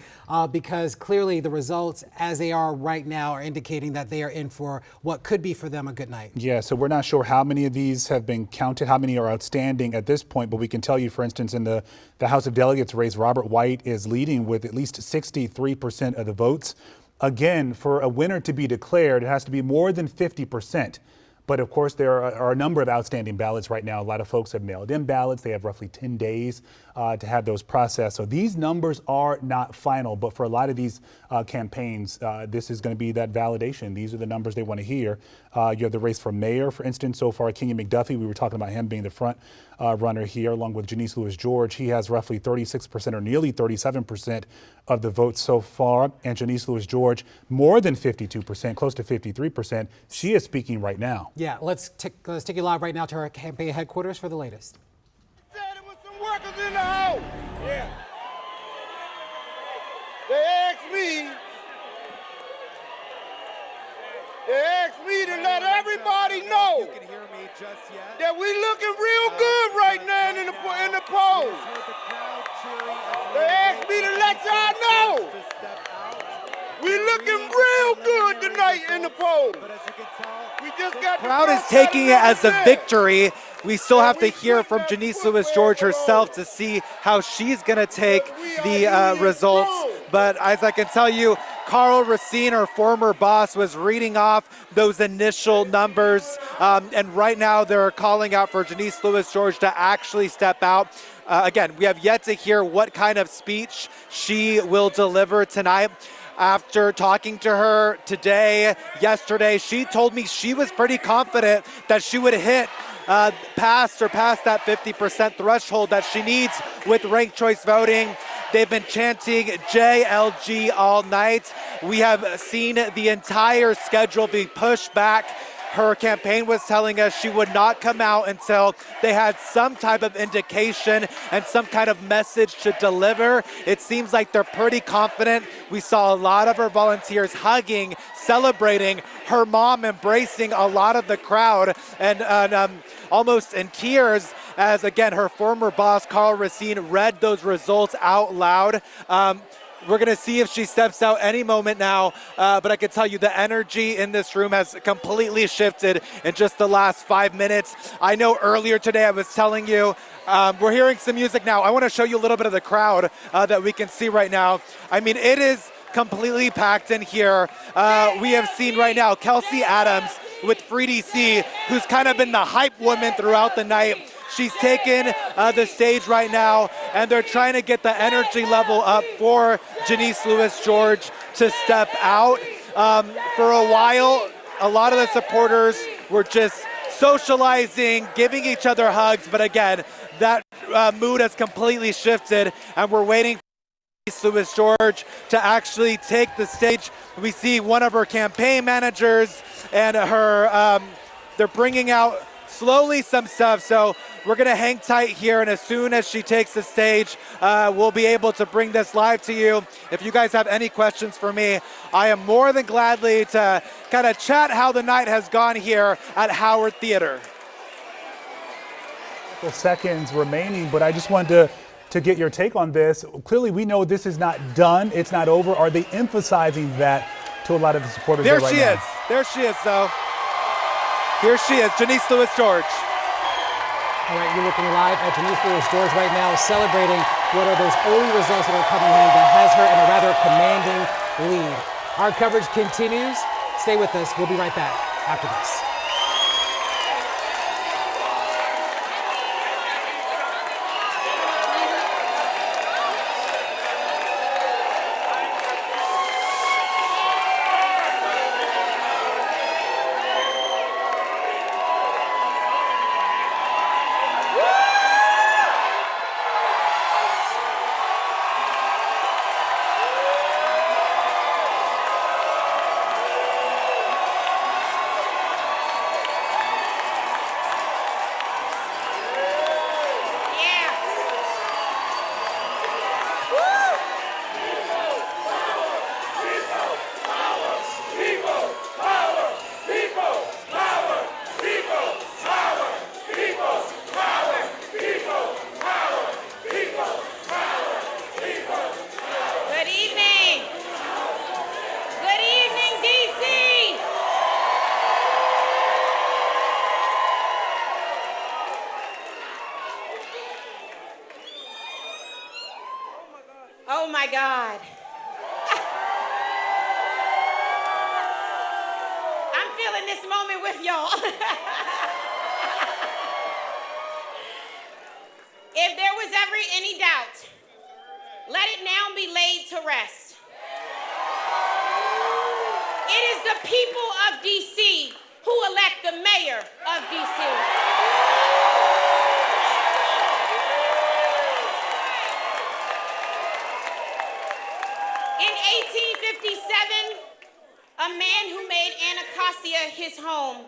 Speaker 2: because clearly the results as they are right now are indicating that they are in for what could be for them a good night.
Speaker 1: Yeah, so we're not sure how many of these have been counted, how many are outstanding at this point, but we can tell you, for instance, in the House of Delegates race, Robert White is leading with at least 63% of the votes. Again, for a winner to be declared, it has to be more than 50%. But of course, there are a number of outstanding ballots right now. A lot of folks have mailed in ballots. They have roughly 10 days to have those processed. So these numbers are not final. But for a lot of these campaigns, this is going to be that validation. These are the numbers they want to hear. You have the race for mayor, for instance. So far, Kenyon McDuffie, we were talking about him being the front runner here, along with Janice Lewis-George. He has roughly 36% or nearly 37% of the votes so far. And Janice Lewis-George, more than 52%, close to 53%. She is speaking right now.
Speaker 2: Yeah, let's take you live right now to our campaign headquarters for the latest.
Speaker 13: Workers in the house. Yeah. They asked me to let everybody know that we looking real good right now in the polls. They asked me to let y'all know we looking real good tonight in the polls. We just got
Speaker 3: The crowd is taking it as a victory. We still have to hear from Janice Lewis-George herself to see how she's going to take the results. But as I can tell you, Carl Racine, her former boss, was reading off those initial numbers. And right now they're calling out for Janice Lewis-George to actually step out. Again, we have yet to hear what kind of speech she will deliver tonight. After talking to her yesterday, she told me she was pretty confident that she would hit surpass that 50% threshold that she needs with ranked choice voting. They've been chanting JLG all night. We have seen the entire schedule be pushed back. Her campaign was telling us she would not come out until they had some type of indication and some kind of message to deliver. It seems like they're pretty confident. We saw a lot of her volunteers hugging, celebrating, her mom embracing a lot of the crowd and almost in tears as, again, her former boss, Carl Racine, read those results out loud. We're going to see if she steps out any moment now, but I can tell you the energy in this room has completely shifted in just the last 5 minutes. I know earlier today I was telling you, we're hearing some music now. I want to show you a little bit of the crowd that we can see right now. I mean, it is completely packed in here. We have seen right now Kelsey Adams with Free DC, who's kind of been the hype woman throughout the night. She's taken the stage right now, and they're trying to get the energy level up for Janice Lewis-George to step out. For a while, a lot of the supporters were just socializing, giving each other hugs, but again, that mood has completely shifted, and we're waiting for Janice Lewis-George to actually take the stage. We see one of her campaign managers and her, they're bringing out slowly some stuff, so we're going to hang tight here, and as soon as she takes the stage, we'll be able to bring this live to you. If you guys have any questions for me, I am more than gladly to kind of chat how the night has gone here at Howard Theater.
Speaker 1: Couple seconds remaining, but I just wanted to get your take on this. Clearly, we know this is not done. It's not over. Are they emphasizing that to a lot of the supporters
Speaker 3: There
Speaker 1: right
Speaker 3: she
Speaker 1: now?
Speaker 3: is. There she is, though. Here she is, Janice Lewis-George.
Speaker 2: All right, you're looking live at Janice Lewis-George right now, celebrating what are those early results that are coming in that has her in a rather commanding lead. Our coverage continues. Stay with us. We'll be right back after this.
Speaker 6: Oh my God. I'm feeling this moment with y'all. If there was ever any doubt, let it now be laid to rest. It is the people of DC who elect the mayor of DC. In 1857, a man who made Anacostia his home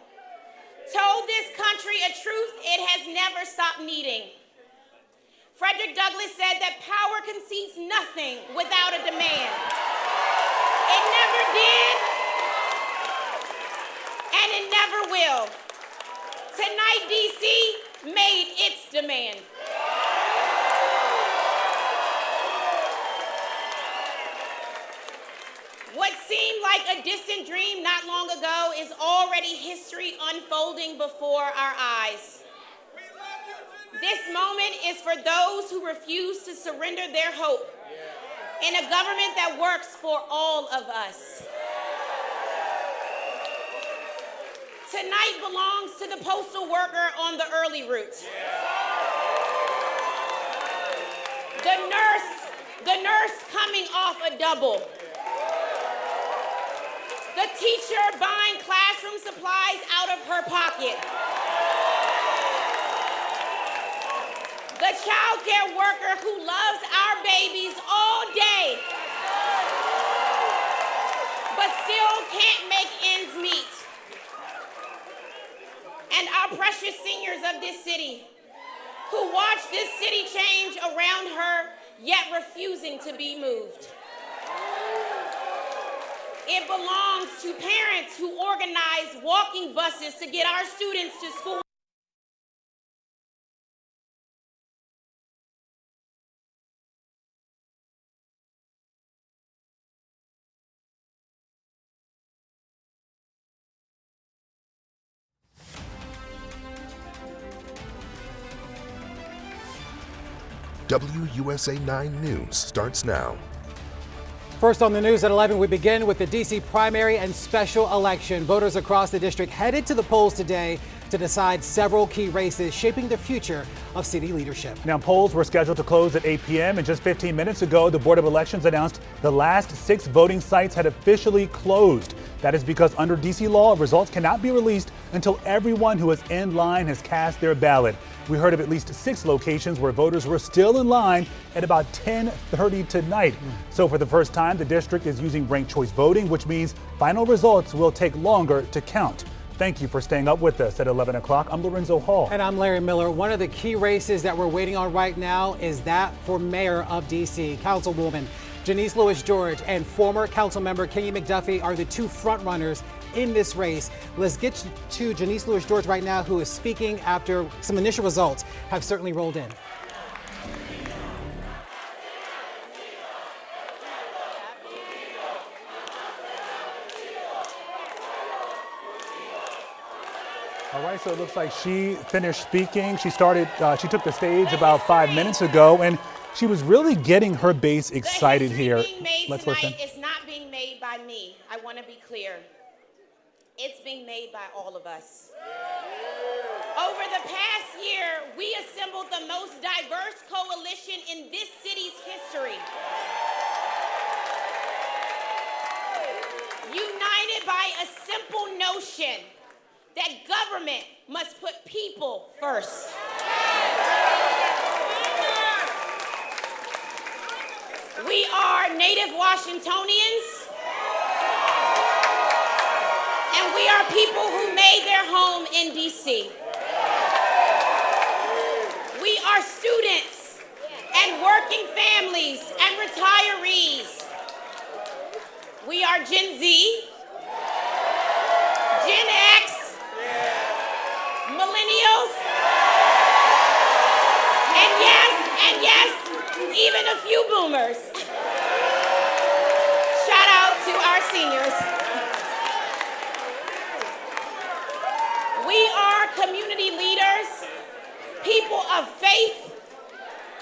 Speaker 6: told this country a truth it has never stopped needing. Frederick Douglass said that power concedes nothing without a demand. It never did, and it never will. Tonight, DC made its demand. What seemed like a distant dream not long ago is already history unfolding before our eyes. This moment is for those who refuse to surrender their hope in a government that works for all of us. Tonight belongs to the postal worker on the early route. The nurse coming off a double. The teacher buying classroom supplies out of her pocket. The child care worker who loves our babies all day, but still can't make ends meet. And our precious seniors of this city who watch this city change around her, yet refusing to be moved. It belongs to parents who organize walking buses to get our students to school.
Speaker 16: WUSA 9 News starts now.
Speaker 2: First on the news at 11, we begin with the D.C. primary and special election. Voters across the district headed to the polls today to decide several key races shaping the future of city leadership.
Speaker 1: Now, polls were scheduled to close at 8 p.m. and just 15 minutes ago, the Board of Elections announced the last 6 voting sites had officially closed. That is because under D.C. law, results cannot be released until everyone who is in line has cast their ballot. We heard of at least 6 locations where voters were still in line at about 10:30 tonight. So for the first time, the district is using ranked choice voting, which means final results will take longer to count. Thank you for staying up with us at 11 o'clock. I'm Lorenzo Hall.
Speaker 2: And I'm Larry Miller. One of the key races that we're waiting on right now is that for mayor of D.C. Councilwoman Janice Lewis George and former council member Kenny McDuffie are the 2 frontrunners in this race. Let's get to Janice Lewis George right now, who is speaking after some initial results have certainly rolled in.
Speaker 1: All right, so it looks like she finished speaking. She took the stage about 5 minutes ago, and she was really getting her base excited here. Let's listen.
Speaker 6: It's not being made by me. I want to be clear. It's being made by all of us. Over the past year, we assembled the most diverse coalition in this city's history. United by a simple notion that government must put people first. We are native Washingtonians, and we are people who made their home in D.C. We are students and working families and retirees. We are Gen Z, Gen X, millennials, and yes, even a few boomers. Shout out to our seniors. We are community leaders, people of faith,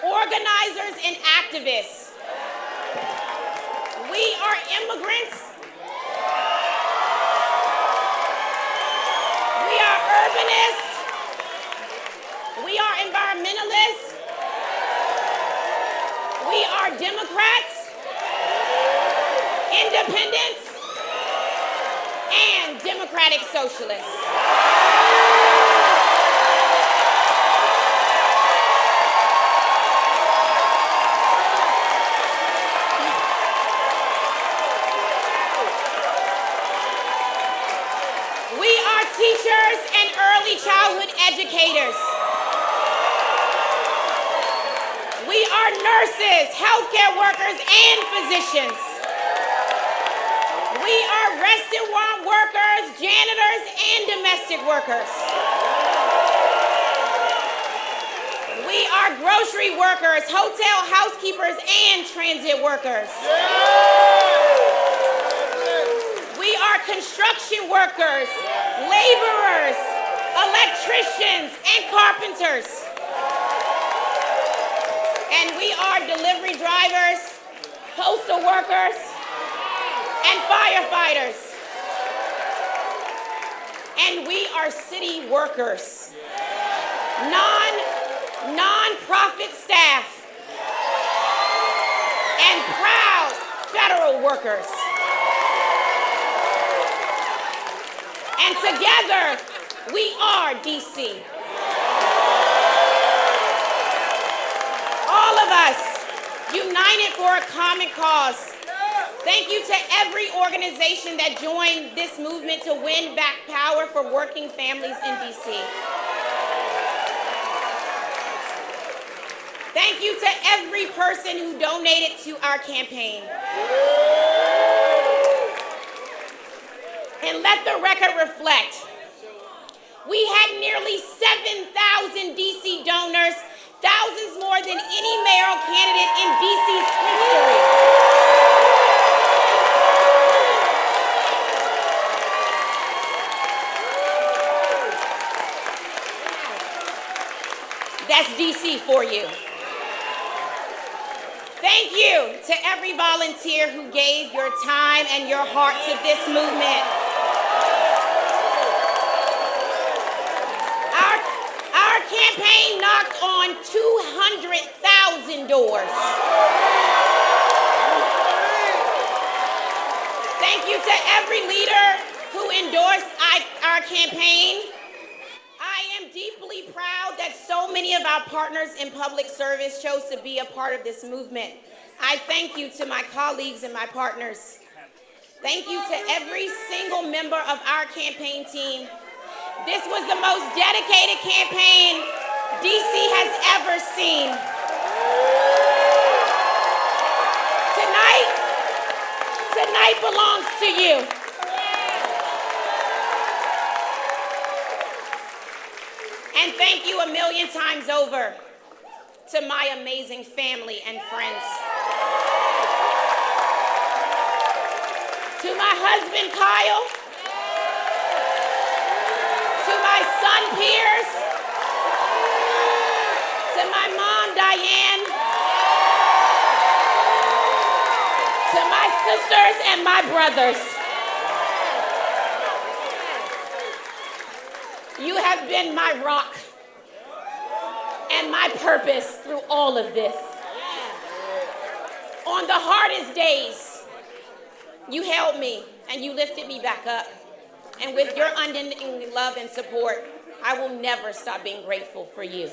Speaker 6: organizers, and activists. are immigrants. We are urbanists. We are environmentalists. We are Democrats, independents, and democratic socialists. We are teachers and early childhood educators. We are nurses, healthcare workers, and physicians. We are restaurant workers, janitors, and domestic workers. We are grocery workers, hotel housekeepers, and transit workers. We are construction workers, laborers, electricians, and carpenters. And we are delivery drivers, postal workers, and firefighters. And we are city workers, non-profit staff, and proud federal workers. And together, we are DC. All of us united for a common cause. Thank you to every organization that joined this movement to win back power for working families in DC. Thank you to every person who donated to our campaign. And let the record reflect, we had nearly 7,000 DC donors, thousands more than any mayoral candidate in DC's history. That's DC for you. Thank you to every volunteer who gave your time and your heart to this movement. Our campaign knocked on 200,000 doors. Thank you to every leader who endorsed our campaign. I am deeply proud that so many of our partners in public service chose to be a part of this movement. I thank you to my colleagues and my partners. Thank you to every single member of our campaign team. This was the most dedicated campaign DC has ever seen. Tonight belongs to you. And thank you a million times over to my amazing family and friends. To my husband, Kyle. To my son, Piers. To my mom, Diane. To my sisters and my brothers. You have been my rock and my purpose through all of this. On the hardest days, you held me and you lifted me back up. And with your unending love and support, I will never stop being grateful for you.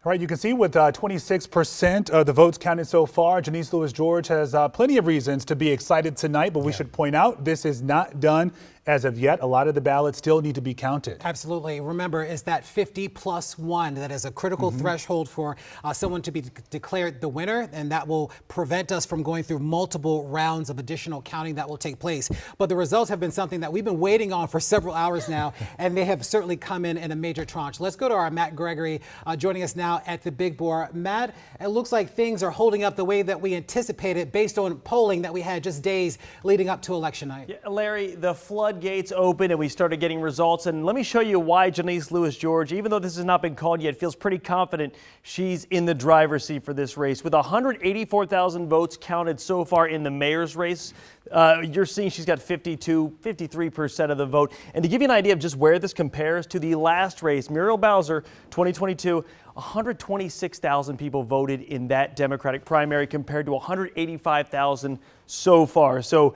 Speaker 1: All right, you can see with 26% of the votes counted so far, Janice Lewis George has plenty of reasons to be excited tonight, but we should point out this is not done as of yet. A lot of the ballots still need to be counted.
Speaker 2: Absolutely. Remember, it's that 50+1 that is a critical threshold for someone to be declared the winner, and that will prevent us from going through multiple rounds of additional counting that will take place. But the results have been something that we've been waiting on for several hours now, and they have certainly come in a major tranche. Let's go to our Matt Gregory joining us now at the Big Bore. Matt, it looks like things are holding up the way that we anticipated based on polling that we had just days leading up to election night.
Speaker 17: Yeah, Larry, the flood floodgates opened and we started getting results. And let me show you why Janice Lewis-George, even though this has not been called yet, feels pretty confident she's in the driver's seat for this race. With 184,000 votes counted so far in the mayor's race, you're seeing she's got 53% of the vote. And to give you an idea of just where this compares to the last race, Muriel Bowser, 2022, 126,000 people voted in that Democratic primary compared to 185,000 so far. So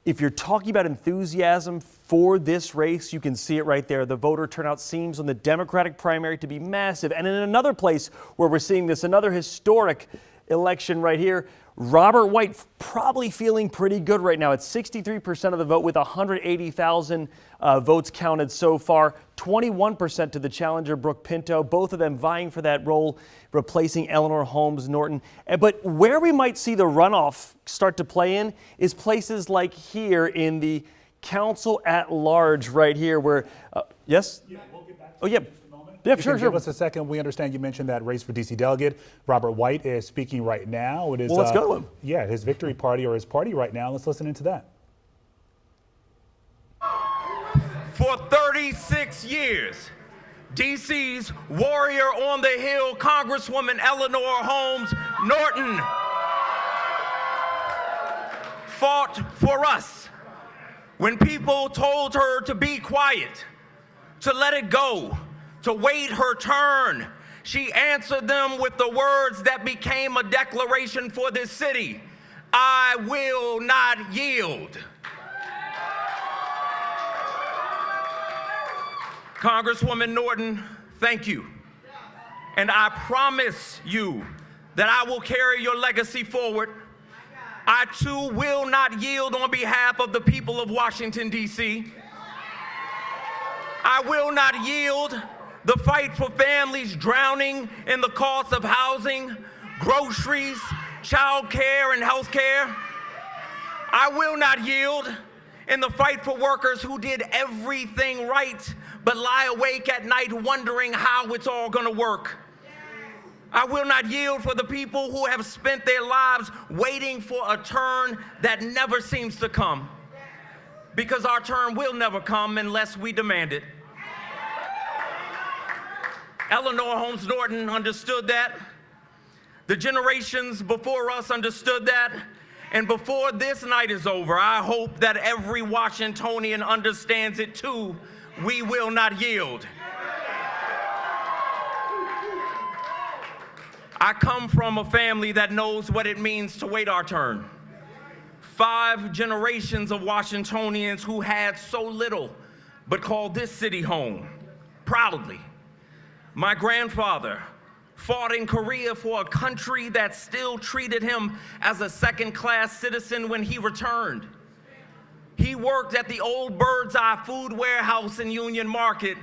Speaker 17: if you're talking about enthusiasm for this race, you can see it right there. The voter turnout seems on the Democratic primary to be massive. And in another place where we're seeing this, another historic election right here, Robert White probably feeling pretty good right now. It's 63% of the vote with 180,000 votes counted so far, 21% to the challenger Brooke Pinto, both of them vying for that role, replacing Eleanor Holmes Norton. But where we might see the runoff start to play in is places like here in the council at large right here where, yes?
Speaker 1: Yeah, we'll get back to
Speaker 17: oh, yeah.
Speaker 1: Yeah, sure. Give us a second. We understand you mentioned that race for D.C. delegate. Robert White is speaking right now. It is,
Speaker 17: well, let's go to him.
Speaker 1: Yeah, his victory party or his party right now. Let's listen into that.
Speaker 5: For 36 years, D.C.'s warrior on the Hill, Congresswoman Eleanor Holmes Norton, fought for us when people told her to be quiet, to let it go, to wait her turn. She answered them with the words that became a declaration for this city: I will not yield. Congresswoman Norton, thank you. And I promise you that I will carry your legacy forward. I too will not yield on behalf of the people of Washington, D.C. I will not yield the fight for families drowning in the cost of housing, groceries, child care, and health care. I will not yield in the fight for workers who did everything right but lie awake at night wondering how it's all going to work. I will not yield for the people who have spent their lives waiting for a turn that never seems to come, because our turn will never come unless we demand it. Eleanor Holmes Norton understood that. The generations before us understood that. And before this night is over, I hope that every Washingtonian understands it too. We will not yield. I come from a family that knows what it means to wait our turn. 5 generations of Washingtonians who had so little but called this city home proudly. My grandfather fought in Korea for a country that still treated him as a second-class citizen when he returned. He worked at the old Bird's Eye Food Warehouse in Union Market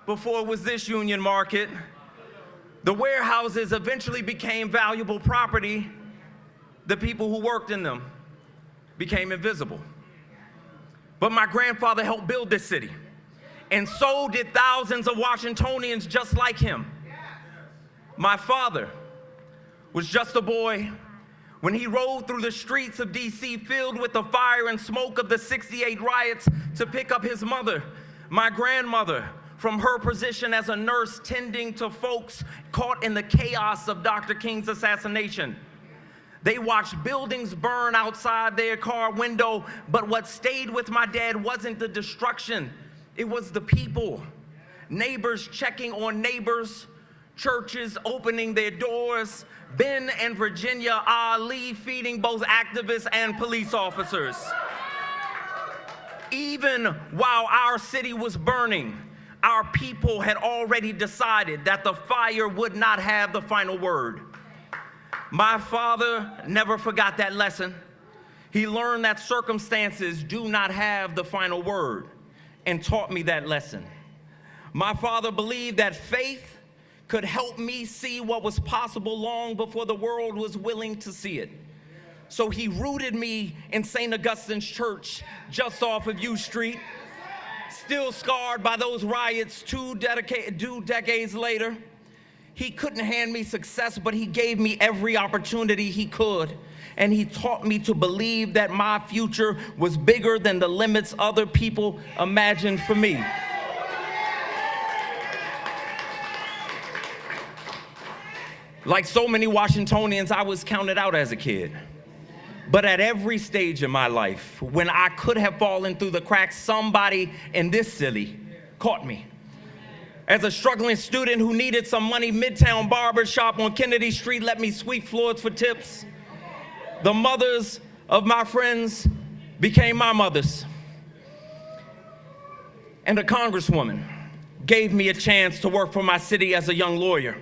Speaker 5: before it was this Union Market. The warehouses eventually became valuable property. The people who worked in them became invisible. But my grandfather helped build this city, and so did thousands of Washingtonians just like him. My father was just a boy when he rode through the streets of D.C. filled with the fire and smoke of the '68 riots to pick up his mother, my grandmother, from her position as a nurse tending to folks caught in the chaos of Dr. King's assassination. They watched buildings burn outside their car window, but what stayed with my dad wasn't the destruction, it was the people. Neighbors checking on neighbors, churches opening their doors, Ben and Virginia Ali feeding both activists and police officers. Even while our city was burning, our people had already decided that the fire would not have the final word. My father never forgot that lesson. He learned that circumstances do not have the final word and taught me that lesson. My father believed that faith could help me see what was possible long before the world was willing to see it. So he rooted me in St. Augustine's Church just off of U Street, still scarred by those riots 2 decades later. He couldn't hand me success, but he gave me every opportunity he could. And he taught me to believe that my future was bigger than the limits other people imagined for me. Like so many Washingtonians, I was counted out as a kid. But at every stage in my life, when I could have fallen through the cracks, somebody in this city caught me. As a struggling student who needed some money, Midtown Barber Shop on Kennedy Street let me sweep floors for tips. The mothers of my friends became my mothers. And a congresswoman gave me a chance to work for my city as a young lawyer.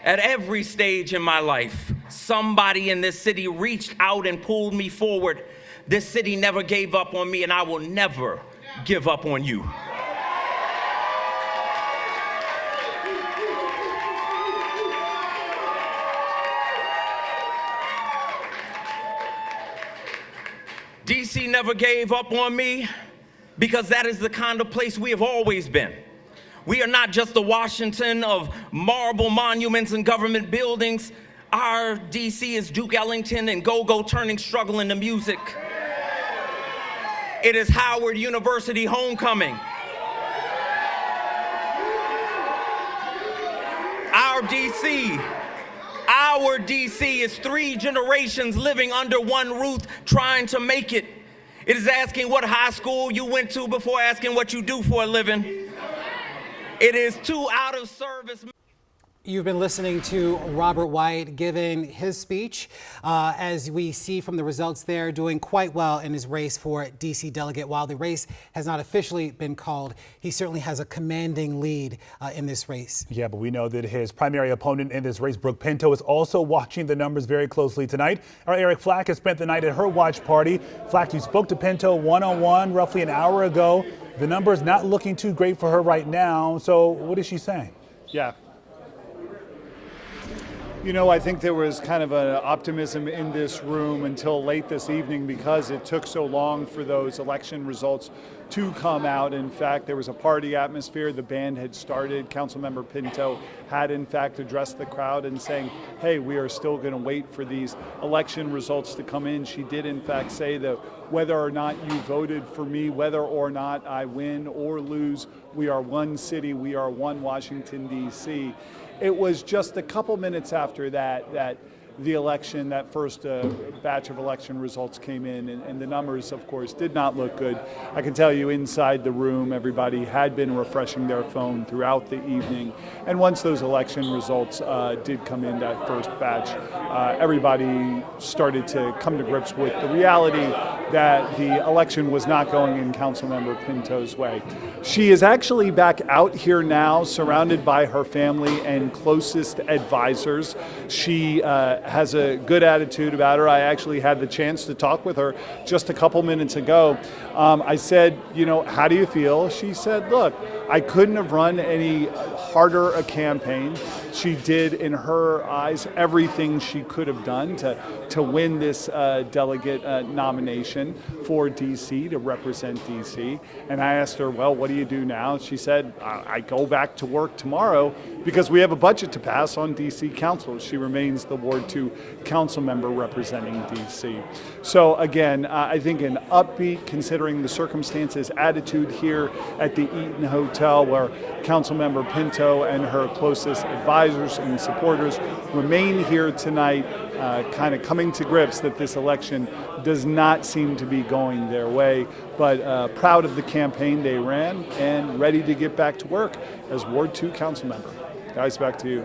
Speaker 5: At every stage in my life, somebody in this city reached out and pulled me forward. This city never gave up on me, and I will never give up on you. DC never gave up on me because that is the kind of place we have always been. We are not just the Washington of marble monuments and government buildings. Our DC is Duke Ellington and go-go turning struggle into music. It is Howard University homecoming. Our DC is 3 generations living under one roof trying to make it. It is asking what high school you went to before asking what you do for a living. It is 2 out of service.
Speaker 2: You've been listening to Robert White giving his speech. As we see from the results there, doing quite well in his race for DC delegate. While the race has not officially been called, he certainly has a commanding lead in this race.
Speaker 1: Yeah, but we know that his primary opponent in this race, Brooke Pinto, is also watching the numbers very closely tonight. Our Eric Flack has spent the night at her watch party. Flack, you spoke to Pinto one-on-one roughly an hour ago. The numbers not looking too great for her right now. So what is she saying?
Speaker 15: Yeah. You know, I think there was kind of an optimism in this room until late this evening because it took so long for those election results to come out. In fact, there was a party atmosphere. The band had started. Councilmember Pinto had, in fact, addressed the crowd and saying, hey, we are still going to wait for these election results to come in. She did, in fact, say that whether or not you voted for me, whether or not I win or lose, we are one city, we are one Washington, D.C. It was just a couple minutes after that the election, that first batch of election results came in, and the numbers, of course, did not look good. I can tell you inside the room, everybody had been refreshing their phone throughout the evening. And once those election results did come in, that first batch, everybody started to come to grips with the reality that the election was not going in Councilmember Pinto's way. She is actually back out here now, surrounded by her family and closest advisors. She has a good attitude about her. I actually had the chance to talk with her just a couple minutes ago. I said, you know, how do you feel? She said, look, I couldn't have run any harder a campaign. She did, in her eyes, everything she could have done to win this delegate nomination for DC, to represent DC. And I asked her, well, what do you do now? She said, I go back to work tomorrow because we have a budget to pass on DC Council. She remains the Ward 2 council member representing DC. So again, I think an upbeat, considering the circumstances, attitude here at the Eaton Hotel, where Councilmember Pinto and her closest advisors and supporters remain here tonight, kind of coming to grips that this election does not seem to be going their way, but proud of the campaign they ran and ready to get back to work as Ward 2 council member. Guys, back to you.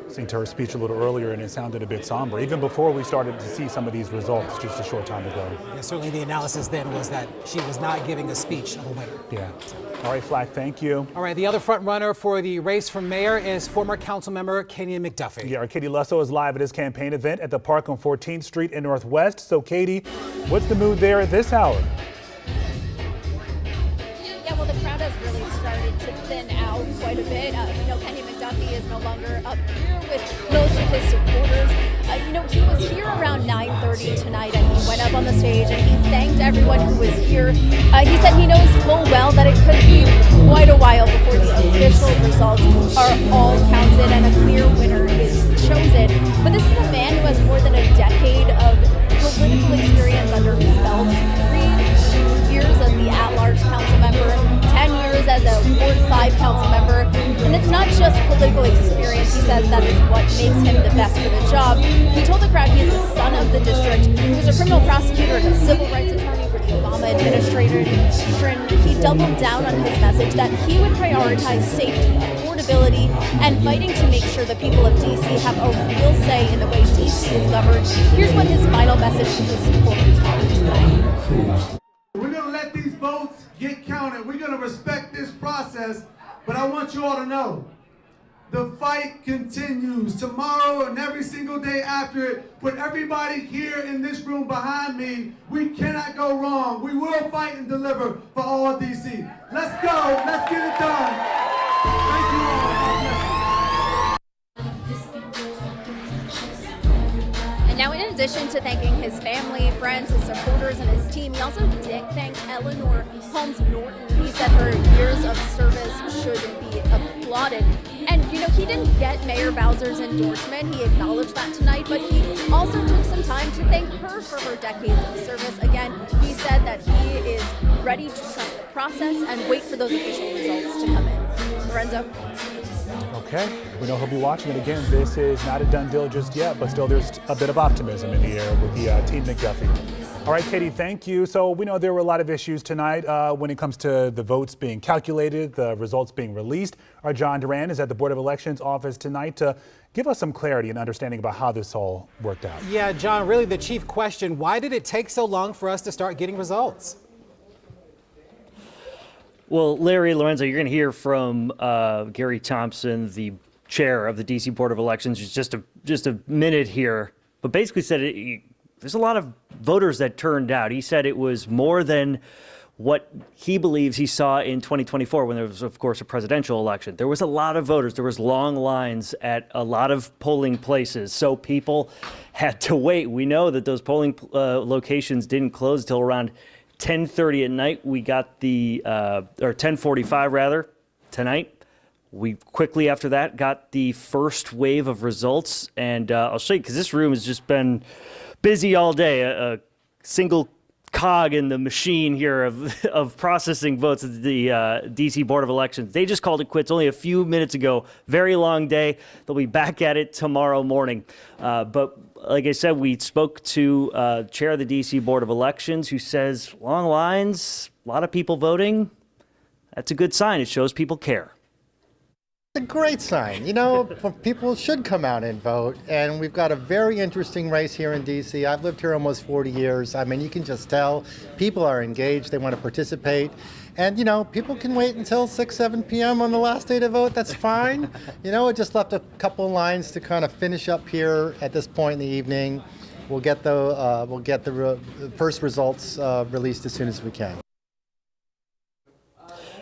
Speaker 1: Listening to her speech a little earlier, and it sounded a bit somber, even before we started to see some of these results just a short time ago.
Speaker 2: Yeah, certainly the analysis then was that she was not giving a speech of a winner.
Speaker 1: Yeah. All right, Flack, thank you.
Speaker 2: All right, the other front runner for the race for mayor is former council member Kenyon McDuffie.
Speaker 1: Yeah, our Katie Lusso is live at his campaign event at the park on 14th Street in Northwest. So, Katie, what's the mood there at this hour?
Speaker 9: Yeah, well, the crowd has really started to thin out quite a bit. Kenyon McDuffie is no longer up here with most of his supporters. You know, he was here around 9:30 tonight, and he went up on the stage and he thanked everyone who was here. He said he knows full well that it could be quite a while before the official results are all counted and a clear winner is chosen. But this is a man who has more than a decade of political experience under his belt. 3 years as the at-large council member, 10 years as a Ward 5 council member. And it's not just political experience. He says that is what makes him the best for the job. He told the crowd he is the son of the district. He was a criminal prosecutor and a civil rights attorney for the Obama administration. He doubled down on his message that he would prioritize safety, affordability, and fighting to make sure the people of D.C. have a real say in the way D.C. is governed. Here's what his final message to his supporters was tonight.
Speaker 20: We're going to let these votes get counted. We're going to respect this process, but I want you all to know the fight continues tomorrow and every single day after it. With everybody here in this room behind me, we cannot go wrong. We will fight and deliver for all of D.C. Let's go. Let's get it done. Thank you all.
Speaker 9: Now, in addition to thanking his family, friends, his supporters, and his team, he also thanked Eleanor Holmes Norton. He said her years of service should be applauded. And, you know, he didn't get Mayor Bowser's endorsement. He acknowledged that tonight, but he also took some time to thank her for her decades of service. Again, he said that he is ready to trust the process and wait for those official results to come in. Lorenzo?
Speaker 1: Okay, we know he'll be watching it again. This is not a done deal just yet, but still there's a bit of optimism in the air with the Team McDuffie. All right, Katie, thank you. So we know there were a lot of issues tonight when it comes to the votes being calculated, the results being released. Our John Duran is at the Board of Elections office tonight to give us some clarity and understanding about how this all worked out.
Speaker 2: Yeah, John, really the chief question, why did it take so long for us to start getting results?
Speaker 8: Well, Larry, Lorenzo, you're going to hear from Gary Thompson, the chair of the D.C. Board of Elections, just a minute here, but basically said there's a lot of voters that turned out. He said it was more than what he believes he saw in 2024 when there was, of course, a presidential election. There was a lot of voters. There was long lines at a lot of polling places, so people had to wait. We know that those polling locations didn't close until around 10:30 at night. We got the, or 10:45 rather, tonight. We quickly after that got the first wave of results. And I'll show you, because this room has just been busy all day. A single cog in the machine here of processing votes at the D.C. Board of Elections. They just called it quits only a few minutes ago. Very long day. They'll be back at it tomorrow morning. But like I said, we spoke to chair of the D.C. Board of Elections, who says long lines, a lot of people voting. That's a good sign. It shows people care.
Speaker 18: It's a great sign. You know, people should come out and vote. And we've got a very interesting race here in D.C. I've lived here almost 40 years. I mean, you can just tell people are engaged. They want to participate. And, you know, people can wait until 6, 7 p.m. on the last day to vote. That's fine. You know, it just left a couple of lines to kind of finish up here at this point in the evening. We'll get the first results released as soon as we can.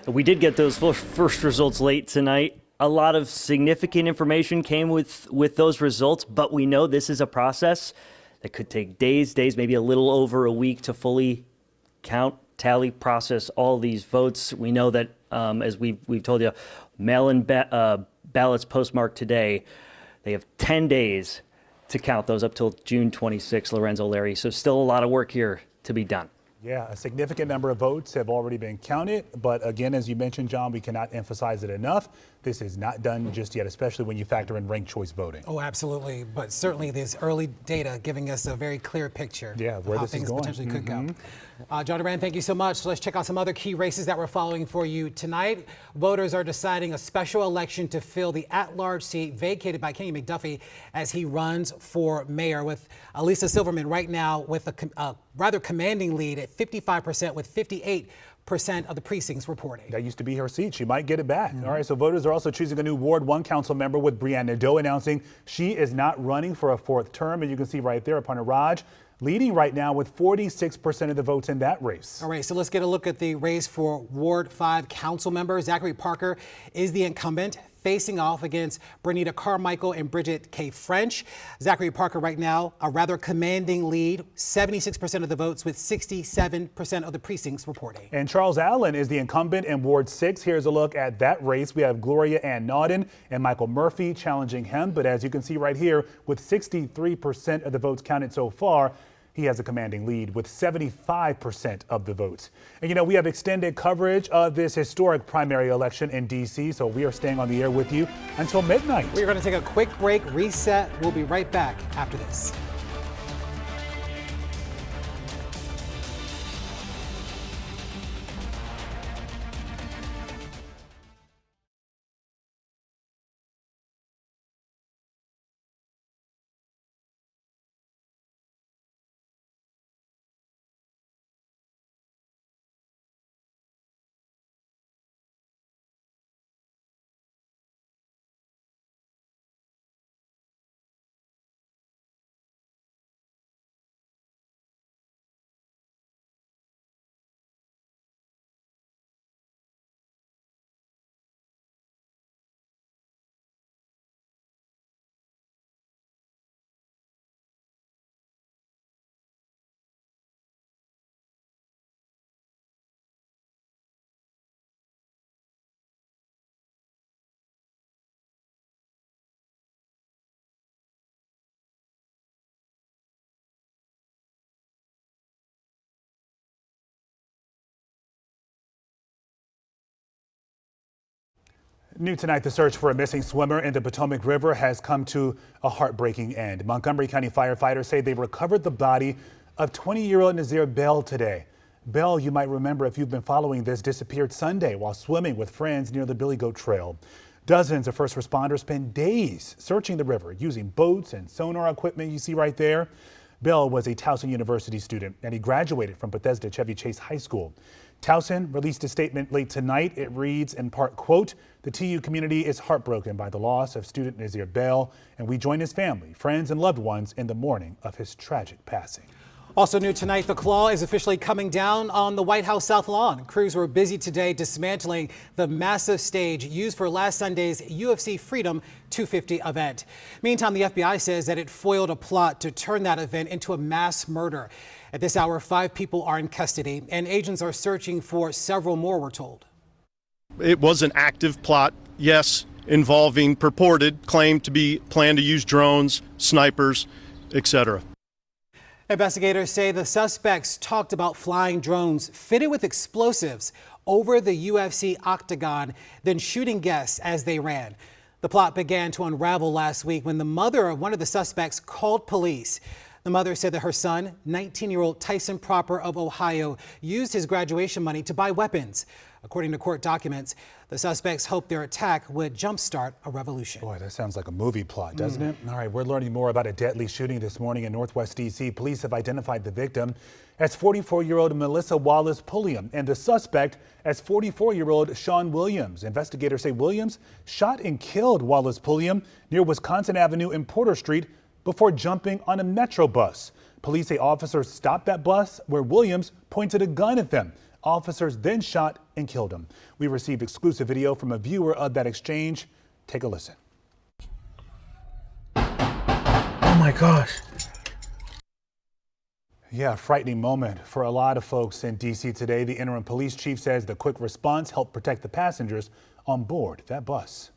Speaker 8: We did get those first results late tonight. A lot of significant information came with those results, but we know this is a process that could take days, maybe a little over a week to fully count, tally, process all these votes. We know that, as we've told you, mail-in ballots postmarked today, they have 10 days to count those up till June 26, Lorenzo, Larry. So still a lot of work here to be done.
Speaker 1: Yeah, a significant number of votes have already been counted. But again, as you mentioned, John, we cannot emphasize it enough. This is not done just yet, especially when you factor in ranked choice voting.
Speaker 2: Oh, absolutely. But certainly there's early data giving us a very clear picture of
Speaker 1: where
Speaker 2: how
Speaker 1: this
Speaker 2: things
Speaker 1: is going.
Speaker 2: potentially could go. John Duran, thank you so much. So let's check out some other key races that we're following for you tonight. Voters are deciding a special election to fill the at-large seat vacated by Kenny McDuffie as he runs for mayor, with Elisa Silverman right now with a rather commanding lead at 55% with 58% of the precincts reporting.
Speaker 1: That used to be her seat. She might get it back. All right, so voters are also choosing a new Ward 1 council member, with Brianna Nadeau announcing she is not running for a 4th term. And you can see right there, Aparna Raj leading right now with 46% of the votes in that race.
Speaker 2: All right, so let's get a look at the race for Ward 5 council member. Zachary Parker is the incumbent, facing off against Bernita Carmichael and Bridget K. French. Zachary Parker right now, a rather commanding lead, 76% of the votes with 67% of the precincts reporting.
Speaker 1: And Charles Allen is the incumbent in Ward 6. Here's a look at that race. We have Gloria Ann Nauden and Michael Murphy challenging him. But as you can see right here, with 63% of the votes counted so far, he has a commanding lead with 75% of the votes. And you know, we have extended coverage of this historic primary election in D.C., so we are staying on the air with you until midnight.
Speaker 2: We're going to take a quick break, reset. We'll be right back after this.
Speaker 1: New tonight, the search for a missing swimmer in the Potomac River has come to a heartbreaking end. Montgomery County firefighters say they recovered the body of 20-year-old Nazir Bell today. Bell, you might remember if you've been following this, disappeared Sunday while swimming with friends near the Billy Goat Trail. Dozens of first responders spent days searching the river using boats and sonar equipment you see right there. Bell was a Towson University student and he graduated from Bethesda Chevy Chase High School. Towson released a statement late tonight. It reads in part, quote, "The TU community is heartbroken by the loss of student Nazir Bell, and we join his family, friends, and loved ones in the mourning of his tragic passing."
Speaker 2: Also new tonight, the claw is officially coming down on the White House South Lawn. Crews were busy today dismantling the massive stage used for last Sunday's UFC Freedom 250 event. Meantime, the FBI says that it foiled a plot to turn that event into a mass murder. At this hour, 5 people are in custody, and agents are searching for several more, we're told.
Speaker 19: It was an active plot, yes, involving purported claim to be planned to use drones, snipers, etc.
Speaker 2: Investigators say the suspects talked about flying drones fitted with explosives over the UFC octagon, then shooting guests as they ran. The plot began to unravel last week when the mother of one of the suspects called police. The mother said that her son, 19-year-old Tyson Proper of Ohio, used his graduation money to buy weapons. According to court documents, the suspects hoped their attack would jumpstart a revolution.
Speaker 1: Boy, that sounds like a movie plot, doesn't it? All right, we're learning more about a deadly shooting this morning in Northwest D.C. Police have identified the victim as 44-year-old Melissa Wallace Pulliam and the suspect as 44-year-old Sean Williams. Investigators say Williams shot and killed Wallace Pulliam near Wisconsin Avenue and Porter Street before jumping on a Metro bus. Police say officers stopped that bus where Williams pointed a gun at them. Officers then shot and killed him. We received exclusive video from a viewer of that exchange. Take a listen.
Speaker 21: Oh my gosh.
Speaker 1: Yeah, frightening moment for a lot of folks in D.C. today. The interim police chief says the quick response helped protect the passengers on board that bus.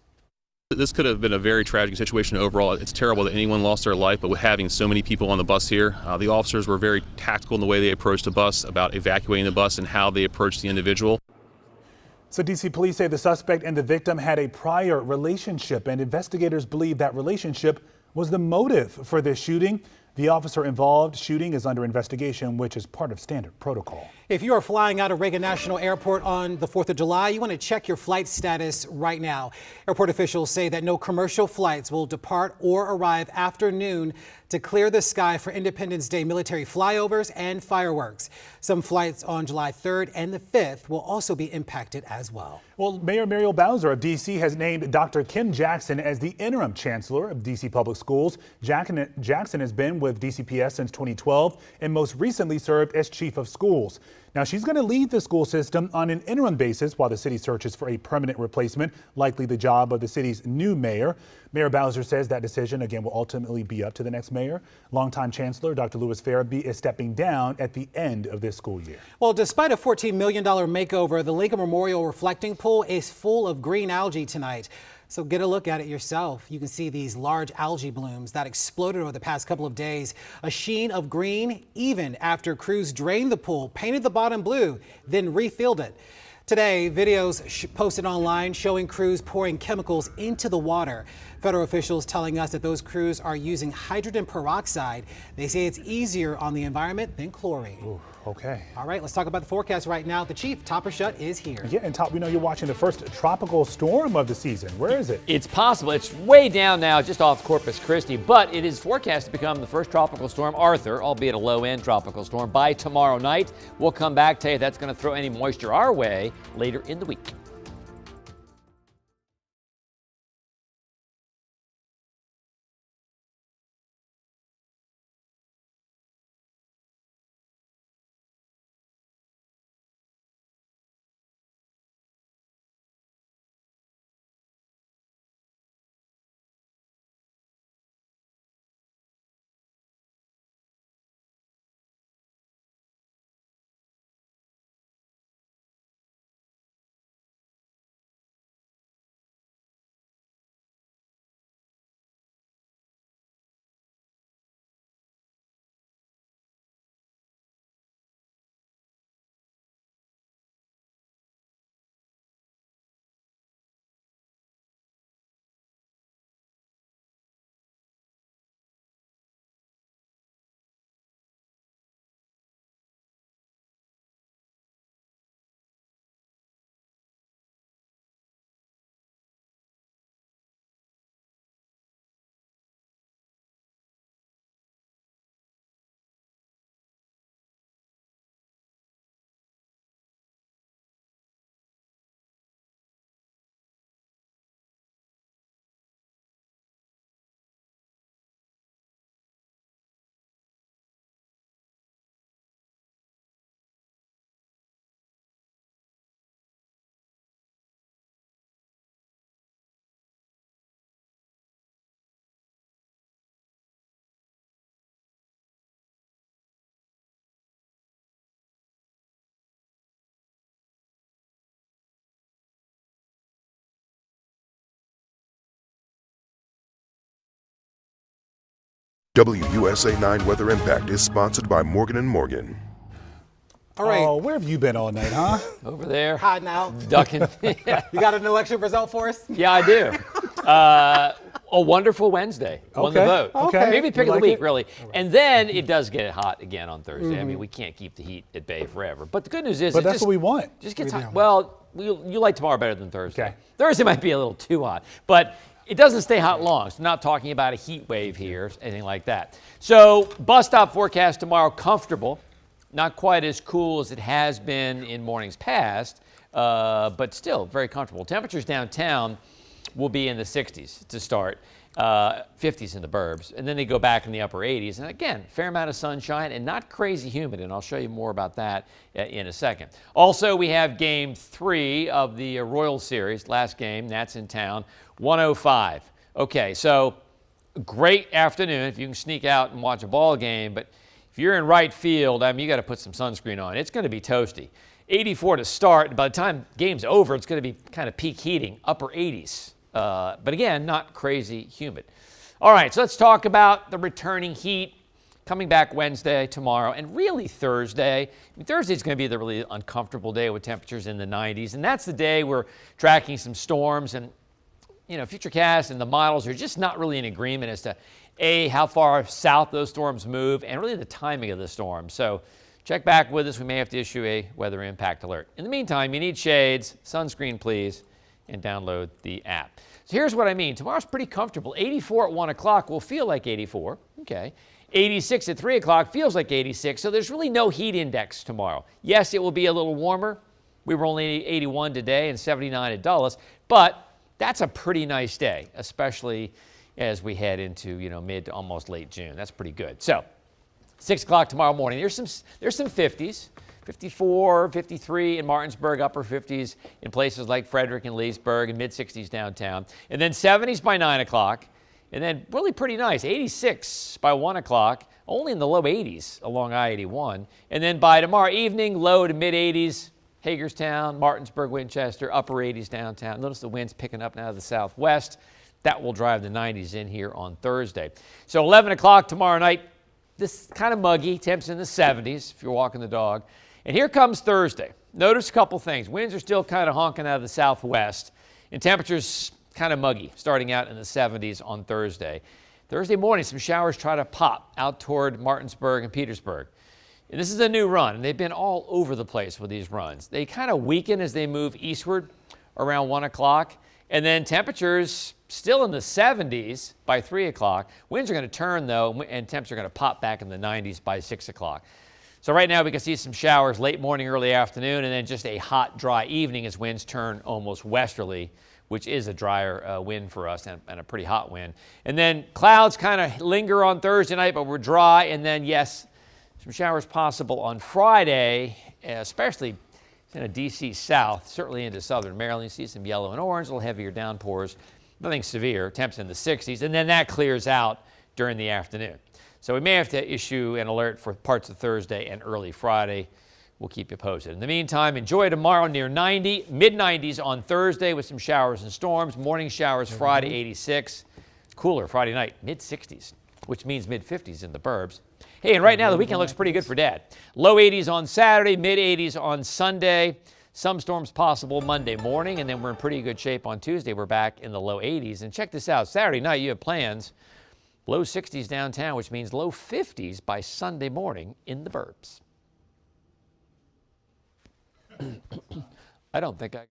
Speaker 23: This could have been a very tragic situation overall. It's terrible that anyone lost their life, but with having so many people on the bus here, the officers were very tactical in the way they approached the bus, about evacuating the bus and how they approached the individual.
Speaker 1: So D.C. police say the suspect and the victim had a prior relationship, and investigators believe that relationship was the motive for this shooting. The officer involved shooting is under investigation, which is part of standard protocol. If you are flying out of Reagan National Airport on the 4th of July, you want to check your flight status right now. Airport officials say that no commercial flights will depart or arrive after noon to clear the sky for Independence Day military flyovers and fireworks. Some flights on July 3rd and the 5th will also be impacted as well. Well, Mayor Muriel Bowser of D.C. has named Dr. Kim Jackson as the interim chancellor of D.C. Public Schools. Jackson has been with DCPS since 2012 and most recently served as chief of schools. Now, she's going to lead the school system on an interim basis while the city searches for a permanent replacement, likely the job of the city's new mayor. Mayor Bowser says that decision, again, will ultimately be up to the next mayor. Longtime Chancellor Dr. Louis Farabee is stepping down at the end of this school year.
Speaker 2: Well, despite a $14 million makeover, the Lincoln Memorial Reflecting Pool is full of green algae tonight. So get a look at it yourself. You can see these large algae blooms that exploded over the past couple of days. A sheen of green even after crews drained the pool, painted the bottom blue, then refilled it. Today, videos posted online showing crews pouring chemicals into the water. Federal officials telling us that those crews are using hydrogen peroxide. They say it's easier on the environment than chlorine.
Speaker 1: Ooh, okay.
Speaker 2: All right, let's talk about the forecast right now. The chief, Top or Shut, is here.
Speaker 1: Yeah, and Top, we know you're watching the first tropical storm of the season. Where is it?
Speaker 4: It's possible. It's way down now, just off Corpus Christi, but it is forecast to become the first tropical storm, Arthur, albeit a low-end tropical storm, by tomorrow night. We'll come back, tell you that's going to throw any moisture our way later in the week.
Speaker 16: WUSA 9 Weather Impact is sponsored by Morgan & Morgan.
Speaker 2: All right.
Speaker 1: Oh, where have you been all night, huh?
Speaker 4: Over there.
Speaker 2: Hiding out.
Speaker 4: Ducking.
Speaker 2: Yeah. You got an election result for us?
Speaker 4: Yeah, I do. A wonderful Wednesday. Won the vote.
Speaker 1: Okay.
Speaker 4: Maybe pick of the
Speaker 1: like
Speaker 4: week,
Speaker 1: it?
Speaker 4: really. And then it does get hot again on Thursday. I mean, we can't keep the heat at bay forever. But the good news is,
Speaker 1: But that's what we want.
Speaker 4: Just gets hot. Well, you like tomorrow better than Thursday.
Speaker 1: Okay.
Speaker 4: Thursday might be a little too hot, but it doesn't stay hot long. So not talking about a heat wave here, anything like that. So bus stop forecast tomorrow, comfortable. Not quite as cool as it has been in mornings past, but still very comfortable. Temperatures downtown will be in the 60s to start, 50s in the burbs, and then they go back in the upper 80s. And again, fair amount of sunshine and not crazy humid, and I'll show you more about that in a second. Also, we have Game 3 of the Royals series, last game, Nats in town, 105. Okay, so great afternoon if you can sneak out and watch a ball game, but if you're in right field, I mean, you got to put some sunscreen on. It's going to be toasty. 84 to start. By the time game's over, it's going to be kind of peak heating, upper 80s. But again, not crazy humid. All right, so let's talk about the returning heat coming back Wednesday, tomorrow, and really Thursday. I mean, Thursday's going to be the really uncomfortable day with temperatures in the 90s, and that's the day we're tracking some storms, and you know, Futurecast and the models are just not really in agreement as to how far south those storms move, and really the timing of the storm. So check back with us. We may have to issue a weather impact alert. In the meantime, you need shades, sunscreen, please, and download the app. So here's what I mean. Tomorrow's pretty comfortable. 84 at 1 o'clock will feel like 84. Okay. 86 at 3 o'clock feels like 86. So there's really no heat index tomorrow. Yes, it will be a little warmer. We were only 81 today and 79 at Dulles, but that's a pretty nice day, especially as we head into, you know, mid to almost late June. That's pretty good. So 6 o'clock tomorrow morning. There's some 50s. 54, 53 in Martinsburg, upper 50s in places like Frederick and Leesburg, and mid-60s downtown. And then 70s by 9 o'clock. And then really pretty nice, 86 by 1 o'clock, only in the low 80s along I-81. And then by tomorrow evening, low to mid-80s, Hagerstown, Martinsburg, Winchester, upper 80s downtown. Notice the wind's picking up now to the southwest. That will drive the 90s in here on Thursday. So 11 o'clock tomorrow night, this kind of muggy, temps in the 70s if you're walking the dog. And here comes Thursday. Notice a couple things. Winds are still kind of honking out of the southwest, and temperatures kind of muggy, starting out in the 70s on Thursday. Thursday morning, some showers try to pop out toward Martinsburg and Petersburg. And this is a new run, and they've been all over the place with these runs. They kind of weaken as they move eastward around 1 o'clock, and then temperatures still in the 70s by 3 o'clock. Winds are going to turn, though, and temps are going to pop back in the 90s by 6 o'clock. So right now we can see some showers late morning, early afternoon, and then just a hot, dry evening as winds turn almost westerly, which is a drier wind for us and a pretty hot wind. And then clouds kind of linger on Thursday night, but we're dry. And then, yes, some showers possible on Friday, especially in D.C. south, certainly into southern Maryland. You see some yellow and orange, a little heavier downpours, nothing severe, temps in the 60s. And then that clears out during the afternoon. So we may have to issue an alert for parts of Thursday and early Friday. We'll keep you posted. In the meantime, enjoy tomorrow near 90, mid-90s on Thursday with some showers and storms. Morning showers Friday, 86. Cooler Friday night, mid-60s, which means mid-50s in the burbs. Hey, and right now the weekend looks pretty good for Dad. Low 80s on Saturday, mid-80s on Sunday. Some storms possible Monday morning, and then we're in pretty good shape on Tuesday. We're back in the low 80s. And check this out. Saturday night, you have plans. Low 60s downtown, which means low 50s by Sunday morning in the burbs. I don't think I...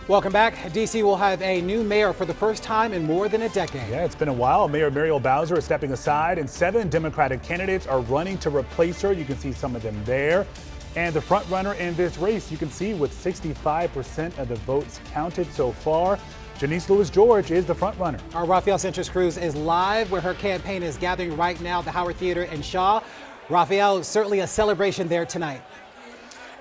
Speaker 2: Welcome back. D.C. will have a new mayor for the first time in more than a decade.
Speaker 1: Yeah, it's been a while. Mayor Muriel Bowser is stepping aside, and 7 Democratic candidates are running to replace her. You can see some of them there. And the front runner in this race, you can see with 65% of the votes counted so far, Janice Lewis-George is the front runner.
Speaker 2: Our Rafael Sanchez-Cruz is live where her campaign is gathering right now at the Howard Theater in Shaw. Rafael, certainly a celebration there tonight.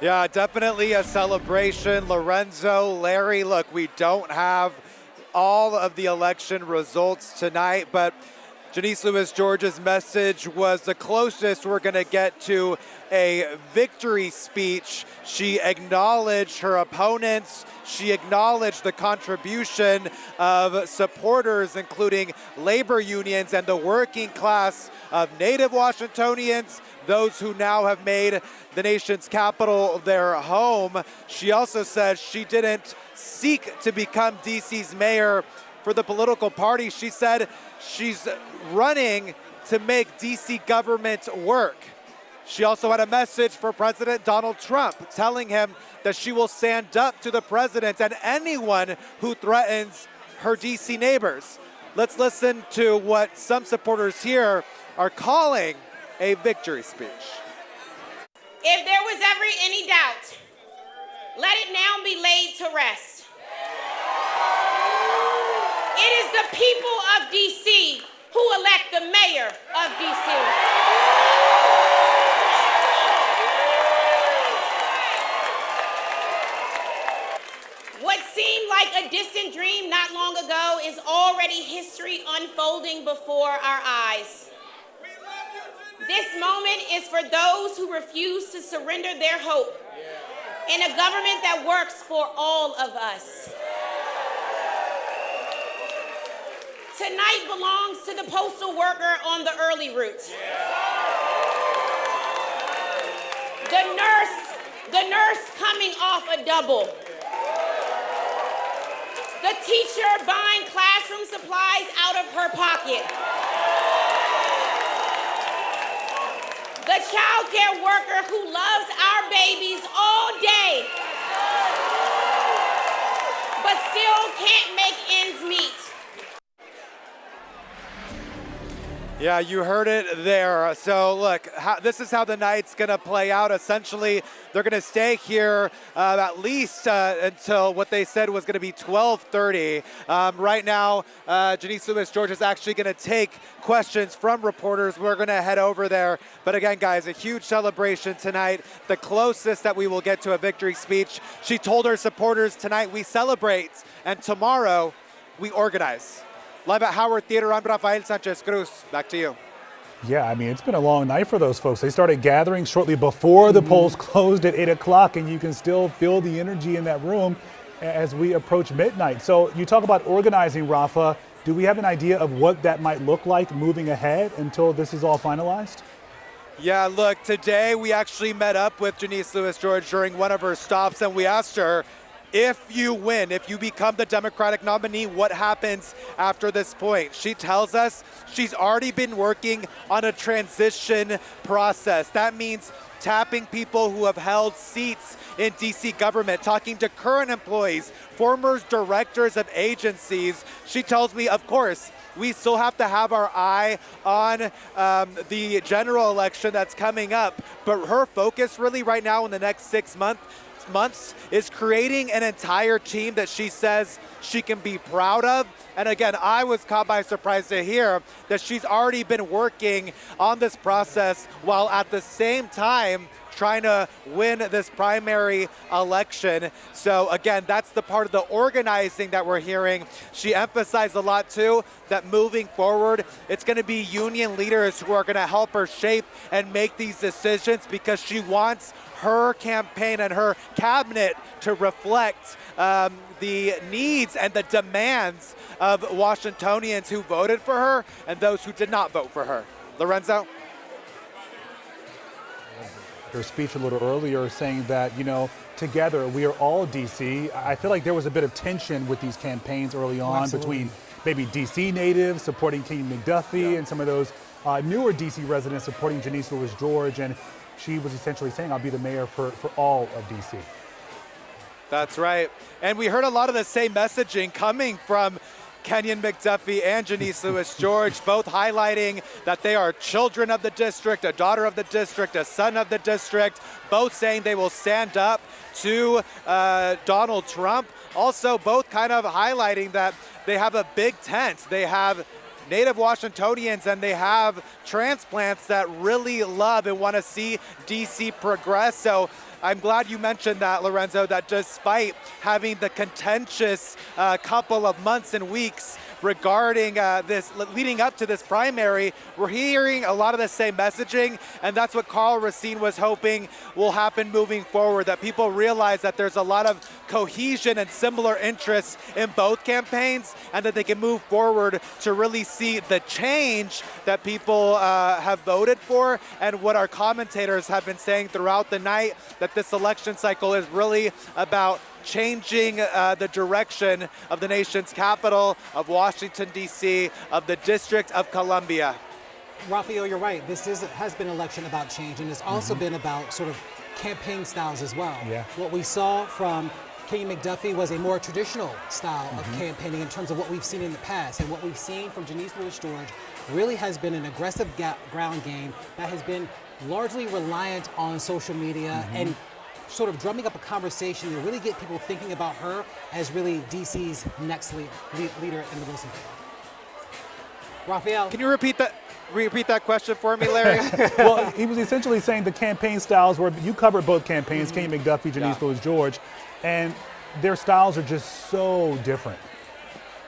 Speaker 3: Yeah, definitely a celebration. Lorenzo, Larry, look, we don't have all of the election results tonight, but Janice Lewis-George's message was the closest we're going to get to a victory speech. She acknowledged her opponents. She acknowledged the contribution of supporters, including labor unions and the working class of Native Washingtonians, those who now have made the nation's capital their home. She also said she didn't seek to become DC's mayor for the political party. She said she's running to make DC government work. She also had a message for President Donald Trump, telling him that she will stand up to the president and anyone who threatens her DC neighbors. Let's listen to what some supporters here are calling a victory speech.
Speaker 6: If there was ever any doubt, let it now be laid to rest. It is the people of DC who elect the mayor of DC. What seemed like a distant dream not long ago is already history unfolding before our eyes. This moment is for those who refuse to surrender their hope in a government that works for all of us. Tonight belongs to the postal worker on the early route. The nurse coming off a double. The teacher buying classroom supplies out of her pocket. The child care worker who loves our babies all day, but still can't make ends meet.
Speaker 3: Yeah, you heard it there. So look, this is how the night's going to play out. Essentially, they're going to stay here at least until what they said was going to be 12:30. Right now, Janice Lewis-George is actually going to take questions from reporters. We're going to head over there. But again, guys, a huge celebration tonight, the closest that we will get to a victory speech. She told her supporters tonight, we celebrate, and tomorrow we organize. Live at Howard Theater, I'm Rafael Sanchez-Cruz. Back to you.
Speaker 1: Yeah, I mean, it's been a long night for those folks. They started gathering shortly before the polls closed at 8 o'clock, and you can still feel the energy in that room as we approach midnight. So you talk about organizing, Rafa. Do we have an idea of what that might look like moving ahead until this is all finalized?
Speaker 3: Yeah, look, today we actually met up with Janice Lewis-George during one of her stops, and we asked her, if you win, if you become the Democratic nominee, what happens after this point? She tells us she's already been working on a transition process. That means tapping people who have held seats in DC government, talking to current employees, former directors of agencies. She tells me, of course, we still have to have our eye on the general election that's coming up, but her focus really right now in the next 6 months is creating an entire team that she says she can be proud of. And again, I was caught by surprise to hear that she's already been working on this process while at the same time trying to win this primary election. So again, that's the part of the organizing that we're hearing. She emphasized a lot too that moving forward, it's going to be union leaders who are going to help her shape and make these decisions, because she wants her campaign and her cabinet to reflect the needs and the demands of Washingtonians who voted for her and those who did not vote for her. Lorenzo?
Speaker 1: Her speech a little earlier saying that, you know, together we are all DC. I feel like there was a bit of tension with these campaigns early on between maybe DC natives supporting King McDuffie and some of those newer DC residents supporting Janice Lewis-George. And she was essentially saying, I'll be the mayor for all of DC.
Speaker 3: That's right. And we heard a lot of the same messaging coming from Kenyon McDuffie and Janice Lewis-George, both highlighting that they are children of the district, a daughter of the district, a son of the district, both saying they will stand up to Donald Trump. Also, both kind of highlighting that they have a big tent. They have Native Washingtonians and they have transplants that really love and want to see DC progress. So I'm glad you mentioned that, Lorenzo, that despite having the contentious couple of months and weeks regarding this, leading up to this primary, we're hearing a lot of the same messaging, and that's what Karl Racine was hoping will happen moving forward, that people realize that there's a lot of cohesion and similar interests in both campaigns, and that they can move forward to really see the change that people have voted for, and what our commentators have been saying throughout the night, that this election cycle is really about changing the direction of the nation's capital, of Washington, D.C., of the District of Columbia.
Speaker 2: Raphael, you're right. This has been an election about change, and it's also been about sort of campaign styles as well.
Speaker 1: Yeah.
Speaker 2: What we saw from Kenyon McDuffie was a more traditional style of campaigning in terms of what we've seen in the past. And what we've seen from Janice Lewis-George really has been an aggressive ground game that has been largely reliant on social media and sort of drumming up a conversation to really get people thinking about her as really DC's next leader in the Wilson field. Raphael.
Speaker 3: Can you repeat that question for me, Larry?
Speaker 1: Well, he was essentially saying the campaign styles were, you covered both campaigns, Kenyon McDuffie, Janice Lewis-George, and their styles are just so different.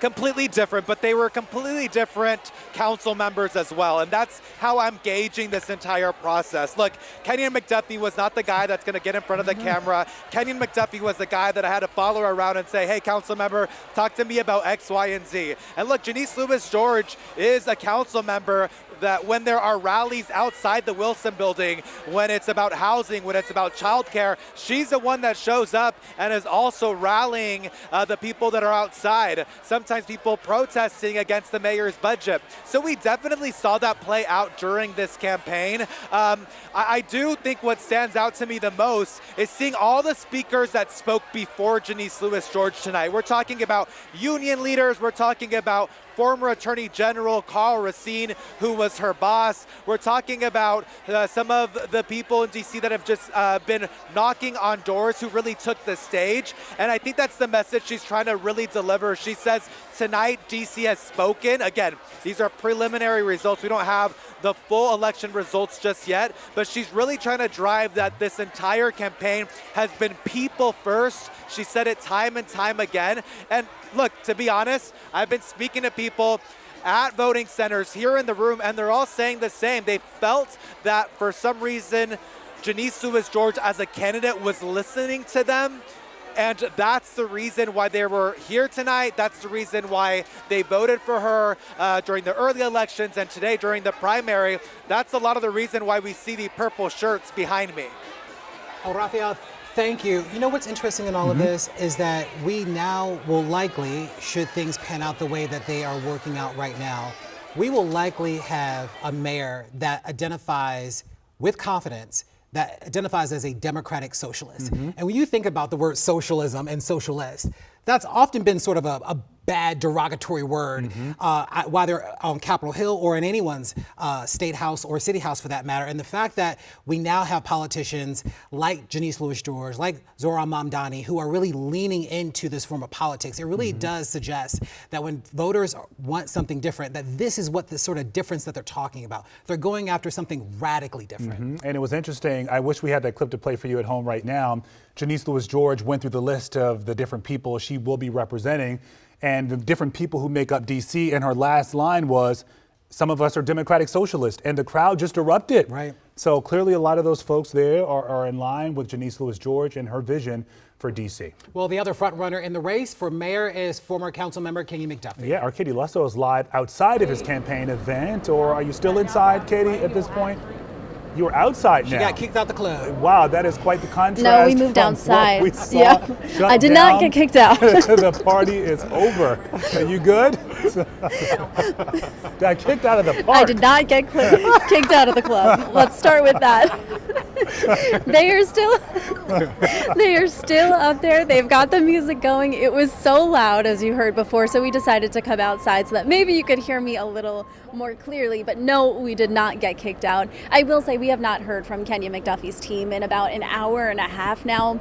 Speaker 3: Completely different, but they were completely different council members as well. And that's how I'm gauging this entire process. Look, Kenyon McDuffie was not the guy that's going to get in front of the camera. Kenyon McDuffie was the guy that I had to follow around and say, hey, council member, talk to me about X, Y, and Z. And look, Janice Lewis-George is a council member that when there are rallies outside the Wilson building, when it's about housing, when it's about childcare, she's the one that shows up and is also rallying the people that are outside. Sometimes people protesting against the mayor's budget. So we definitely saw that play out during this campaign. I do think what stands out to me the most is seeing all the speakers that spoke before Janice Lewis-George tonight. We're talking about union leaders, we're talking about former Attorney General Karl Racine, who was her boss. We're talking about some of the people in DC that have just been knocking on doors who really took the stage. And I think that's the message she's trying to really deliver. She says, tonight, DC has spoken. Again, these are preliminary results. We don't have the full election results just yet, but she's really trying to drive that this entire campaign has been people first. She said it time and time again. And look, to be honest, I've been speaking to people at voting centers here in the room, and they're all saying the same. They felt that for some reason, Janice Lewis-George as a candidate was listening to them. And that's the reason why they were here tonight. That's the reason why they voted for her during the early elections and today during the primary. That's a lot of the reason why we see the purple shirts behind me.
Speaker 2: Oh, Raphael, thank you. You know what's interesting in all of this is that we now will likely, should things pan out the way that they are working out right now, we will likely have a mayor that identifies with confidence, that identifies as a democratic socialist. And when you think about the word socialism and socialist, that's often been sort of a bad derogatory word, whether on Capitol Hill or in anyone's state house or city house for that matter. And the fact that we now have politicians like Janice Lewis-George, like Zohran Mamdani, who are really leaning into this form of politics, it really does suggest that when voters want something different, that this is what the sort of difference that they're talking about. They're going after something radically different.
Speaker 1: And it was interesting. I wish we had that clip to play for you at home right now. Janice Lewis-George went through the list of the different people she will be representing and the different people who make up DC. And her last line was, some of us are democratic socialists. And the crowd just erupted.
Speaker 2: Right.
Speaker 1: So clearly a lot of those folks there are in line with Janice Lewis-George and her vision for DC.
Speaker 2: Well, the other front runner in the race for mayor is former council member Kenyon McDuffie.
Speaker 1: Yeah, our Katie Lusso is live outside of his campaign event. Or are you still inside, Katie, at this point? You're outside now.
Speaker 2: She got kicked out the club.
Speaker 1: Wow, that is quite the contrast.
Speaker 9: No, we moved outside.
Speaker 1: We saw shut
Speaker 9: I did not get kicked out.
Speaker 1: The party is over. Are you good? Got kicked out of the park.
Speaker 9: I did not get kicked out of the club. Let's start with that. They are still up there. They've got the music going. It was so loud, as you heard before, so we decided to come outside so that maybe you could hear me a little more clearly. But no, we did not get kicked out. I will say we have not heard from Kenya McDuffie's team in about an hour and a half now.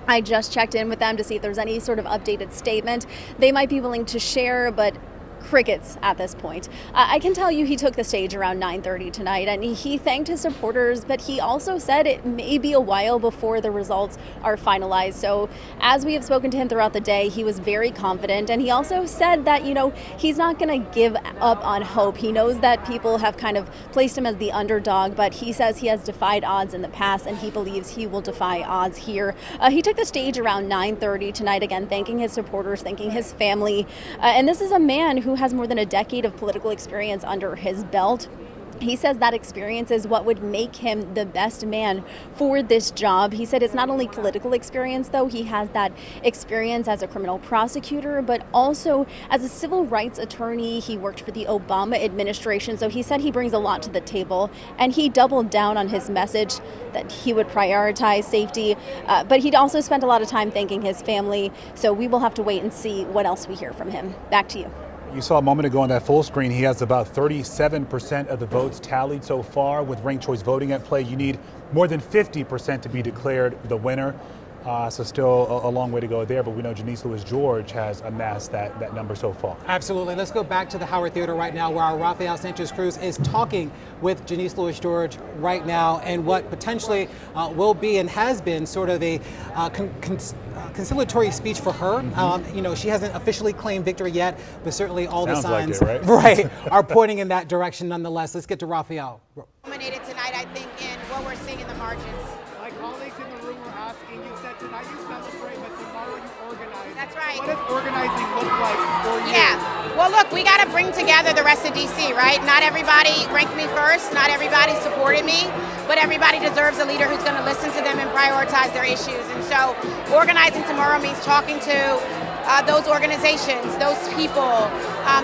Speaker 9: I just checked in with them to see if there's any sort of updated statement they might be willing to share, but crickets at this point. I can tell you he took the stage around 9:30 tonight, and he thanked his supporters, but he also said it may be a while before the results are finalized. So as we have spoken to him throughout the day, he was very confident, and he also said that, he's not going to give up on hope. He knows that people have kind of placed him as the underdog, but he says he has defied odds in the past, and he believes he will defy odds here. He took the stage around 9:30 tonight, again, thanking his supporters, thanking his family, and this is a man who has more than a decade of political experience under his belt. He says that experience is what would make him the best man for this job. He said it's not only political experience, though. He has that experience as a criminal prosecutor, but also as a civil rights attorney. He worked for the Obama administration, so he said he brings a lot to the table, and he doubled down on his message that he would prioritize safety, but he'd also spent a lot of time thanking his family, so we will have to wait and see what else we hear from him. Back to you.
Speaker 1: You saw a moment ago on that full screen, he has about 37% of the votes tallied so far. With ranked choice voting at play, you need more than 50% to be declared the winner. So still a long way to go there, but we know Janice Louis-George has amassed that number so far.
Speaker 2: Absolutely. Let's go back to the Howard Theater right now, where our Rafael Sanchez Cruz is talking with Janice Louis-George right now, and what potentially will be and has been sort of a conciliatory speech for her. She hasn't officially claimed victory yet, but certainly all the signs
Speaker 1: like it, right?
Speaker 2: are pointing in that direction nonetheless. Let's get to Rafael.
Speaker 6: Dominated tonight, I think, in what we're seeing in the margins.
Speaker 7: My colleagues in the room were asking, you said tonight you celebrate, but tomorrow you organize.
Speaker 6: That's right.
Speaker 7: What does organizing look like for you?
Speaker 6: Yeah. Well, look, we got to bring together the rest of D.C., right? Not everybody ranked me first. Not everybody supported me. But everybody deserves a leader who's going to listen to them and prioritize their issues. And so organizing tomorrow means talking to those organizations, those people,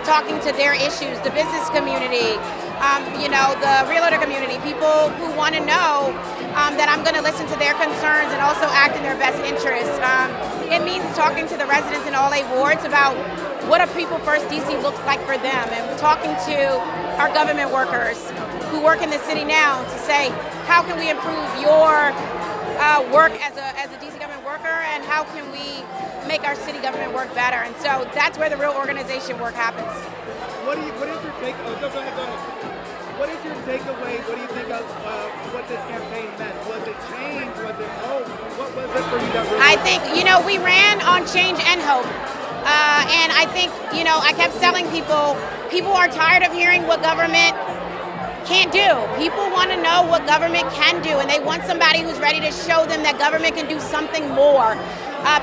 Speaker 6: talking to their issues, the business community, the realtor community, people who want to know that I'm going to listen to their concerns and also act in their best interest. It means talking to the residents in all 8 wards about what a People First DC looks like for them, and talking to our government workers who work in the city now to say, how can we improve your work as a DC government worker, and how can we make our city government work better? And so that's where the real organization work happens.
Speaker 7: What is your take? Go ahead. What is your takeaway? What do you think of what this campaign meant? Was it change? Was it hope? What was it for you that really?
Speaker 6: I think, we ran on change and hope. And I think, I kept telling people are tired of hearing what government can't do. People want to know what government can do, and they want somebody who's ready to show them that government can do something more.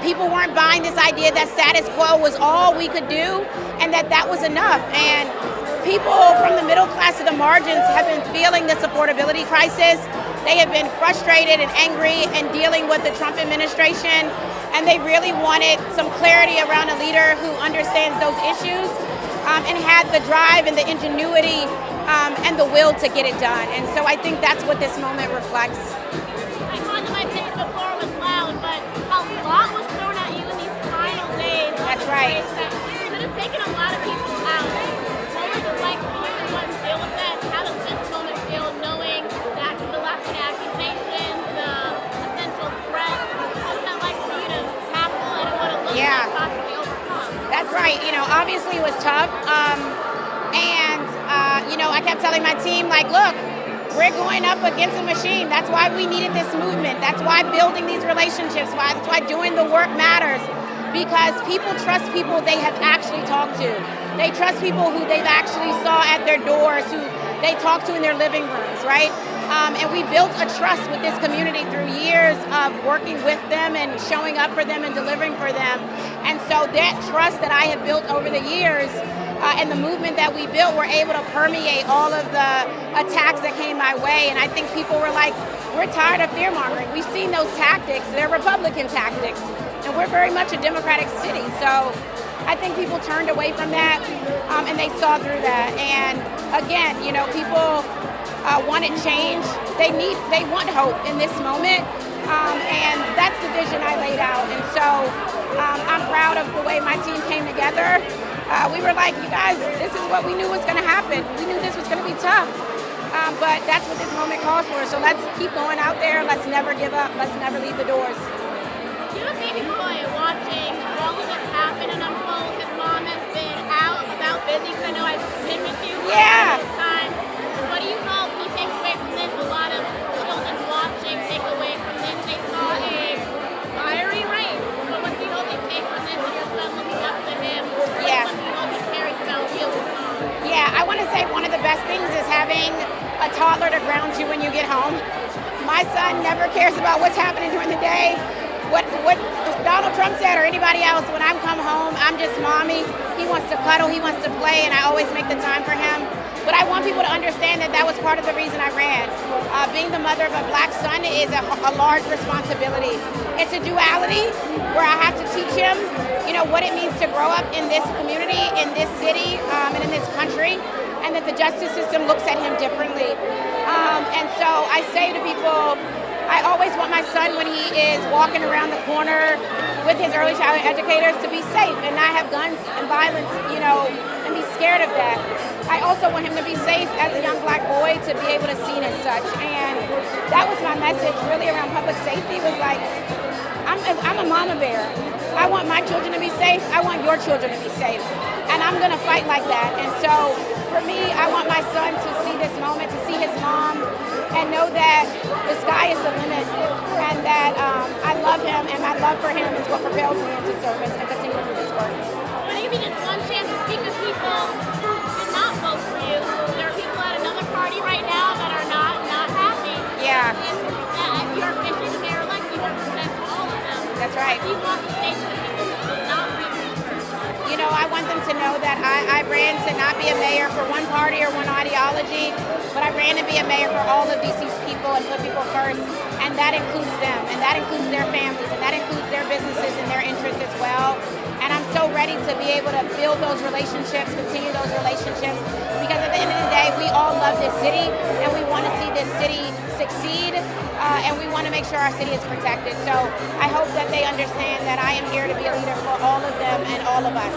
Speaker 6: People weren't buying this idea that status quo was all we could do, and that was enough. And people from the middle class to the margins have been feeling the affordability crisis. They have been frustrated and angry and dealing with the Trump administration, and they really wanted some clarity around a leader who understands those issues and had the drive and the ingenuity and the will to get it done. And so I think that's what this moment reflects.
Speaker 14: I thought my pitch before was loud, but a lot was thrown at you in these final days.
Speaker 6: That's right.
Speaker 14: That could have taken a lot of people out. What was it like for you to deal with that? How does this moment feel, knowing that the last accusations, the essential threats, what was that like for you to tackle it, and what it looked like possibly overcome?
Speaker 6: That's right. Obviously it was tough. I kept telling my team, look, we're going up against a machine. That's why we needed this movement. That's why building these relationships, that's why doing the work matters. Because people trust people they have actually talked to. They trust people who they've actually saw at their doors, who they talk to in their living rooms, right? And we built a trust with this community through years of working with them and showing up for them and delivering for them. And so that trust that I have built over the years and the movement that we built were able to permeate all of the attacks that came my way. And I think people were like, we're tired of fear-mongering. We've seen those tactics. They're Republican tactics. And we're very much a Democratic city. So I think people turned away from that and they saw through that. And again, people wanted change. they want hope in this moment, and that's the vision I laid out. And so I'm proud of the way my team came together. We were like, you guys, this is what we knew was going to happen. We knew this was going to be tough, but that's what this moment calls for. So let's keep going out there. Let's never give up. Let's never leave the doors.
Speaker 14: You have a baby boy watching all of this happen and unfold. His mom has been out about busy, because I know I've been with you for
Speaker 6: Yeah.
Speaker 14: this time. What do you hope he takes away from this? A lot of children watching take away from this. They saw a fiery race. But what do you hope they take from this? And your son looking up to him.
Speaker 6: Yeah.
Speaker 14: What do you hope he carries about you?
Speaker 6: Yeah, I want to say one of the best things is having a toddler to ground you when you get home. My son never cares about what's happening during the day. What Donald Trump said or anybody else, when I come home, I'm just mommy. He wants to cuddle, he wants to play, and I always make the time for him. But I want people to understand that that was part of the reason I ran. Being the mother of a black son is a large responsibility. It's a duality where I have to teach him, what it means to grow up in this community, in this city, and in this country, and that the justice system looks at him differently. And so I say to people, I always want my son, when he is walking around the corner with his early childhood educators, to be safe and not have guns and violence, and be scared of that. I also want him to be safe as a young black boy, to be able to see it as such. And that was my message really around public safety, was like, I'm a mama bear. I want my children to be safe. I want your children to be safe. And I'm going to fight like that. And so for me, I want my son to see this moment, to see his mom, and know that the sky is the limit, and that I love him, and my love for him is what propels me into service and continue to do this work.
Speaker 14: I'm going to give you just one chance to speak to people who did not vote for you. There are people at another party right now that are not happy.
Speaker 6: Yeah.
Speaker 14: And if you're officially the mayor-elect, you represent all of them.
Speaker 6: That's right.
Speaker 14: What do you want to say to the people who did not vote for you?
Speaker 6: I want them to know that I ran to not be a mayor for one party or one ideology, but I ran to be a mayor for all of DC's people and put people first, and that includes them, and that includes their families, and that includes their businesses and their interests as well. And I'm so ready to be able to build those relationships, continue those relationships, because at the end of the day, we all love this city, and we want to see this city succeed, and we want to make sure our city is protected. So I hope that they understand that I am here to be a leader for all of them and all of us.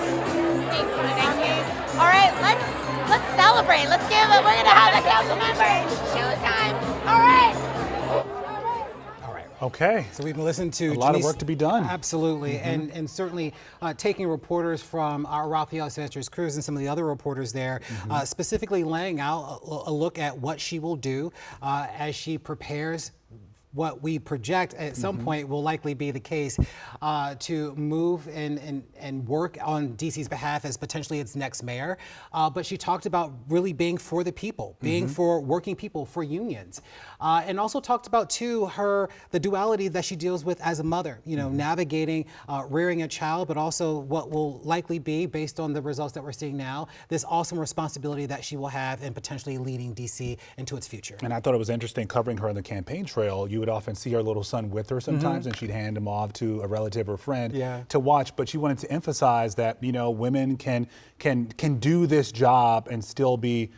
Speaker 14: Thank you. Thank you.
Speaker 6: All right, let's celebrate. Let's give it. We're going to have a council member. Showtime. All right.
Speaker 1: Okay.
Speaker 2: So we've been listening to
Speaker 1: a lot of
Speaker 2: Janice-
Speaker 1: work to be done.
Speaker 2: Absolutely, and certainly taking reporters from our Rafael Sanchez Cruz and some of the other reporters there, specifically laying out a look at what she will do as she prepares what we project at some point will likely be the case to move and work on DC's behalf as potentially its next mayor. But she talked about really being for the people, being for working people, for unions. And also talked about too the duality that she deals with as a mother, navigating rearing a child, but also what will likely be, based on the results that we're seeing now, this awesome responsibility that she will have in potentially leading DC into its future.
Speaker 1: And I thought it was interesting covering her on the campaign trail. You would often see her little son with her sometimes, and she'd hand him off to a relative or friend to watch. But she wanted to emphasize that women can do this job and still be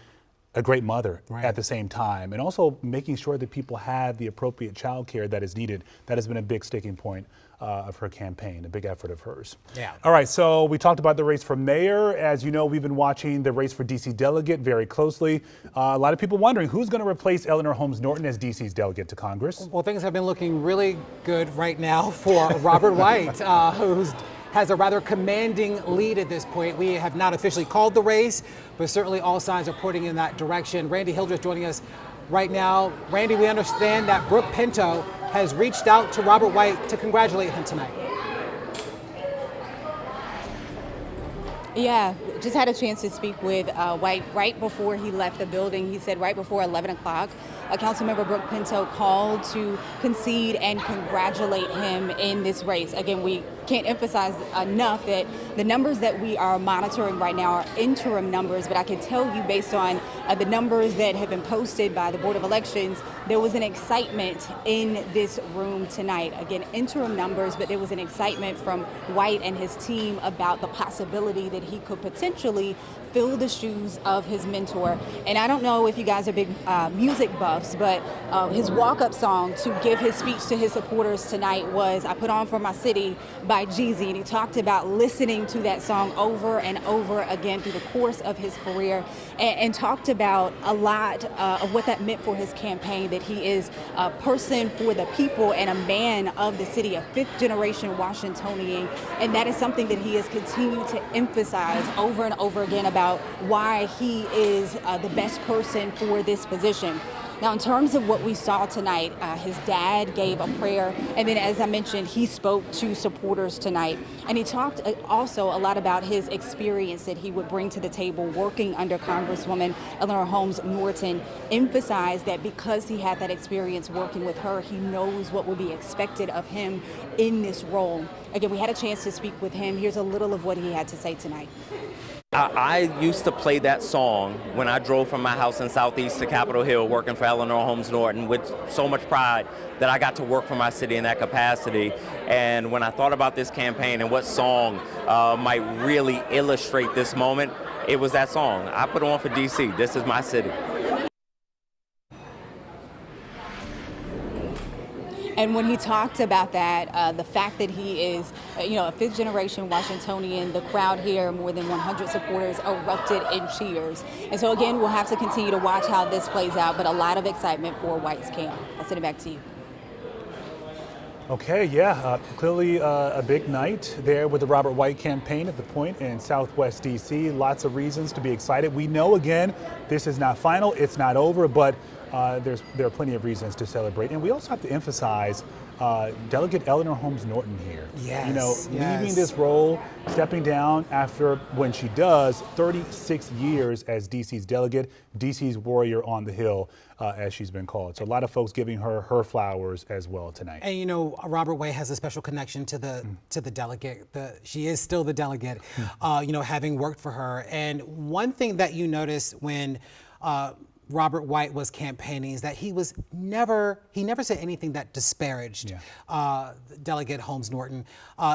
Speaker 1: a great mother at the same time, and also making sure that people have the appropriate child care that is needed. That has been a big sticking point of her campaign, a big effort of hers.
Speaker 2: Yeah.
Speaker 1: All right, so we talked about the race for mayor. As you know, we've been watching the race for DC delegate very closely. A lot of people wondering who's going to replace Eleanor Holmes Norton as DC's delegate to Congress.
Speaker 2: Well, things have been looking really good right now for Robert White, who has a rather commanding lead at this point. We have not officially called the race, but certainly all signs are pointing in that direction. Randy Hildreth joining us right now. Randy, we understand that Brooke Pinto has reached out to Robert White to congratulate him tonight.
Speaker 11: Yeah, just had a chance to speak with White right before he left the building. He said right before 11 o'clock, Councilmember Brooke Pinto called to concede and congratulate him in this race. Again, we can't emphasize enough that The numbers that we are monitoring right now are interim numbers, but I can tell you based on the numbers that have been posted by the Board of Elections, there was an excitement in this room tonight. Again, interim numbers, but there was an excitement from White and his team about the possibility that he could potentially fill the shoes of his mentor. And I don't know if you guys are big music buffs, but his walk-up song to give his speech to his supporters tonight was "I Put On For My City" by Jeezy. And he talked about listening to that song over and over again through the course of his career, and talked about a lot of what that meant for his campaign, that he is a person for the people and a man of the city, a fifth-generation Washingtonian. And that is something that he has continued to emphasize over and over again about why he is the best person for this position. Now, in terms of what we saw tonight, his dad gave a prayer, and then, as I mentioned, he spoke to supporters tonight. And he talked also a lot about his experience that he would bring to the table working under Congresswoman Eleanor Holmes Norton, emphasized that because he had that experience working with her, he knows what will be expected of him in this role. Again, we had a chance to speak with him. Here's a little of what he had to say tonight.
Speaker 10: I used to play that song when I drove from my house in Southeast to Capitol Hill working for Eleanor Holmes Norton with so much pride that I got to work for my city in that capacity. And when I thought about this campaign and what song might really illustrate this moment, it was that song. I put on for DC. This is my city.
Speaker 11: And when he talked about that, the fact that he is, a fifth-generation Washingtonian, the crowd here, more than 100 supporters, erupted in cheers. And so, again, we'll have to continue to watch how this plays out, but a lot of excitement for White's camp. I'll send it back to you.
Speaker 1: Okay, yeah, clearly a big night there with the Robert White campaign at the Point in Southwest D.C. Lots of reasons to be excited. We know, again, this is not final, it's not over, but there are plenty of reasons to celebrate. And we also have to emphasize Delegate Eleanor Holmes Norton here.
Speaker 2: Yes,
Speaker 1: leaving this role, stepping down after, when she does, 36 years as DC's delegate, DC's warrior on the Hill, as she's been called. So a lot of folks giving her flowers as well tonight.
Speaker 2: And Robert White has a special connection to the delegate. She is still the delegate, having worked for her. And one thing that you notice when Robert White was campaigning is that he never said anything that disparaged Delegate Holmes Norton,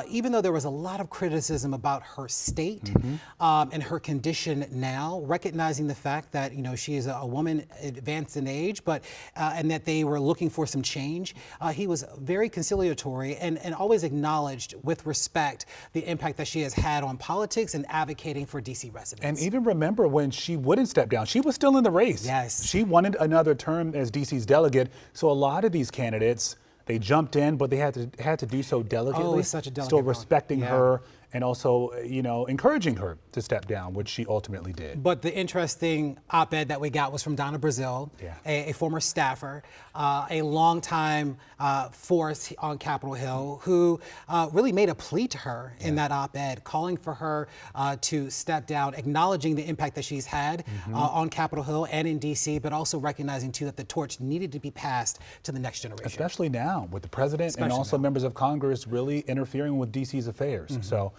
Speaker 2: even though there was a lot of criticism about her state and her condition now, recognizing the fact that she is a woman advanced in age, but and that they were looking for some change. He was very conciliatory and always acknowledged with respect the impact that she has had on politics and advocating for DC residents.
Speaker 1: And even remember when she wouldn't step down, she was still in the race.
Speaker 2: Yes.
Speaker 1: She wanted another term as DC's delegate. So a lot of these candidates, they jumped in, but they had to do so delicately.
Speaker 2: Oh, it's such a delicate
Speaker 1: still
Speaker 2: one.
Speaker 1: respecting her and also, encouraging her to step down, which she ultimately did.
Speaker 2: But the interesting op-ed that we got was from Donna Brazile, a former staffer, a longtime force on Capitol Hill, who really made a plea to her in that op-ed, calling for her to step down, acknowledging the impact that she's had on Capitol Hill and in DC, but also recognizing too that the torch needed to be passed to the next generation.
Speaker 1: Especially now with the president and also members of Congress really interfering with DC's affairs. So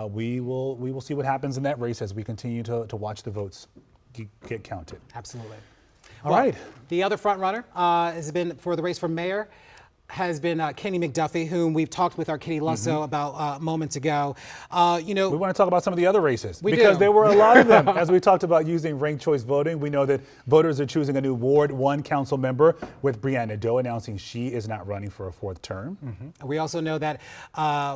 Speaker 1: we will see what happens in that race as we continue to watch the votes get counted.
Speaker 2: Absolutely.
Speaker 1: All right.
Speaker 2: The other front runner has been for the race for mayor has been Kenny McDuffie, whom we've talked with our Kitty Lusso about moments ago. We
Speaker 1: want to talk about some of the other races
Speaker 2: because
Speaker 1: there were a lot of them. As we talked about using ranked choice voting, we know that voters are choosing a new Ward 1 council member, with Brianna Doe announcing she is not running for a fourth term.
Speaker 2: We also know that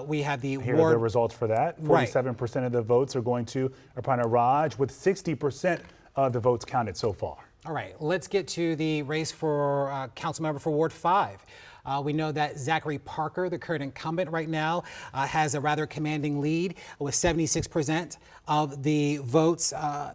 Speaker 2: we have the
Speaker 1: Here are the results for that. 47% of the votes are going to Aparna Raj, with 60% of the votes counted so far.
Speaker 2: All right, let's get to the race for council member for Ward 5. We know that Zachary Parker, the current incumbent right now, has a rather commanding lead with 76% of the votes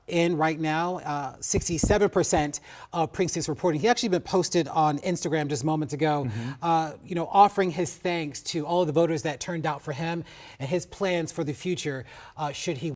Speaker 2: in right now, 67% of precincts reporting. He actually been posted on Instagram just moments ago, offering his thanks to all of the voters that turned out for him and his plans for the future should he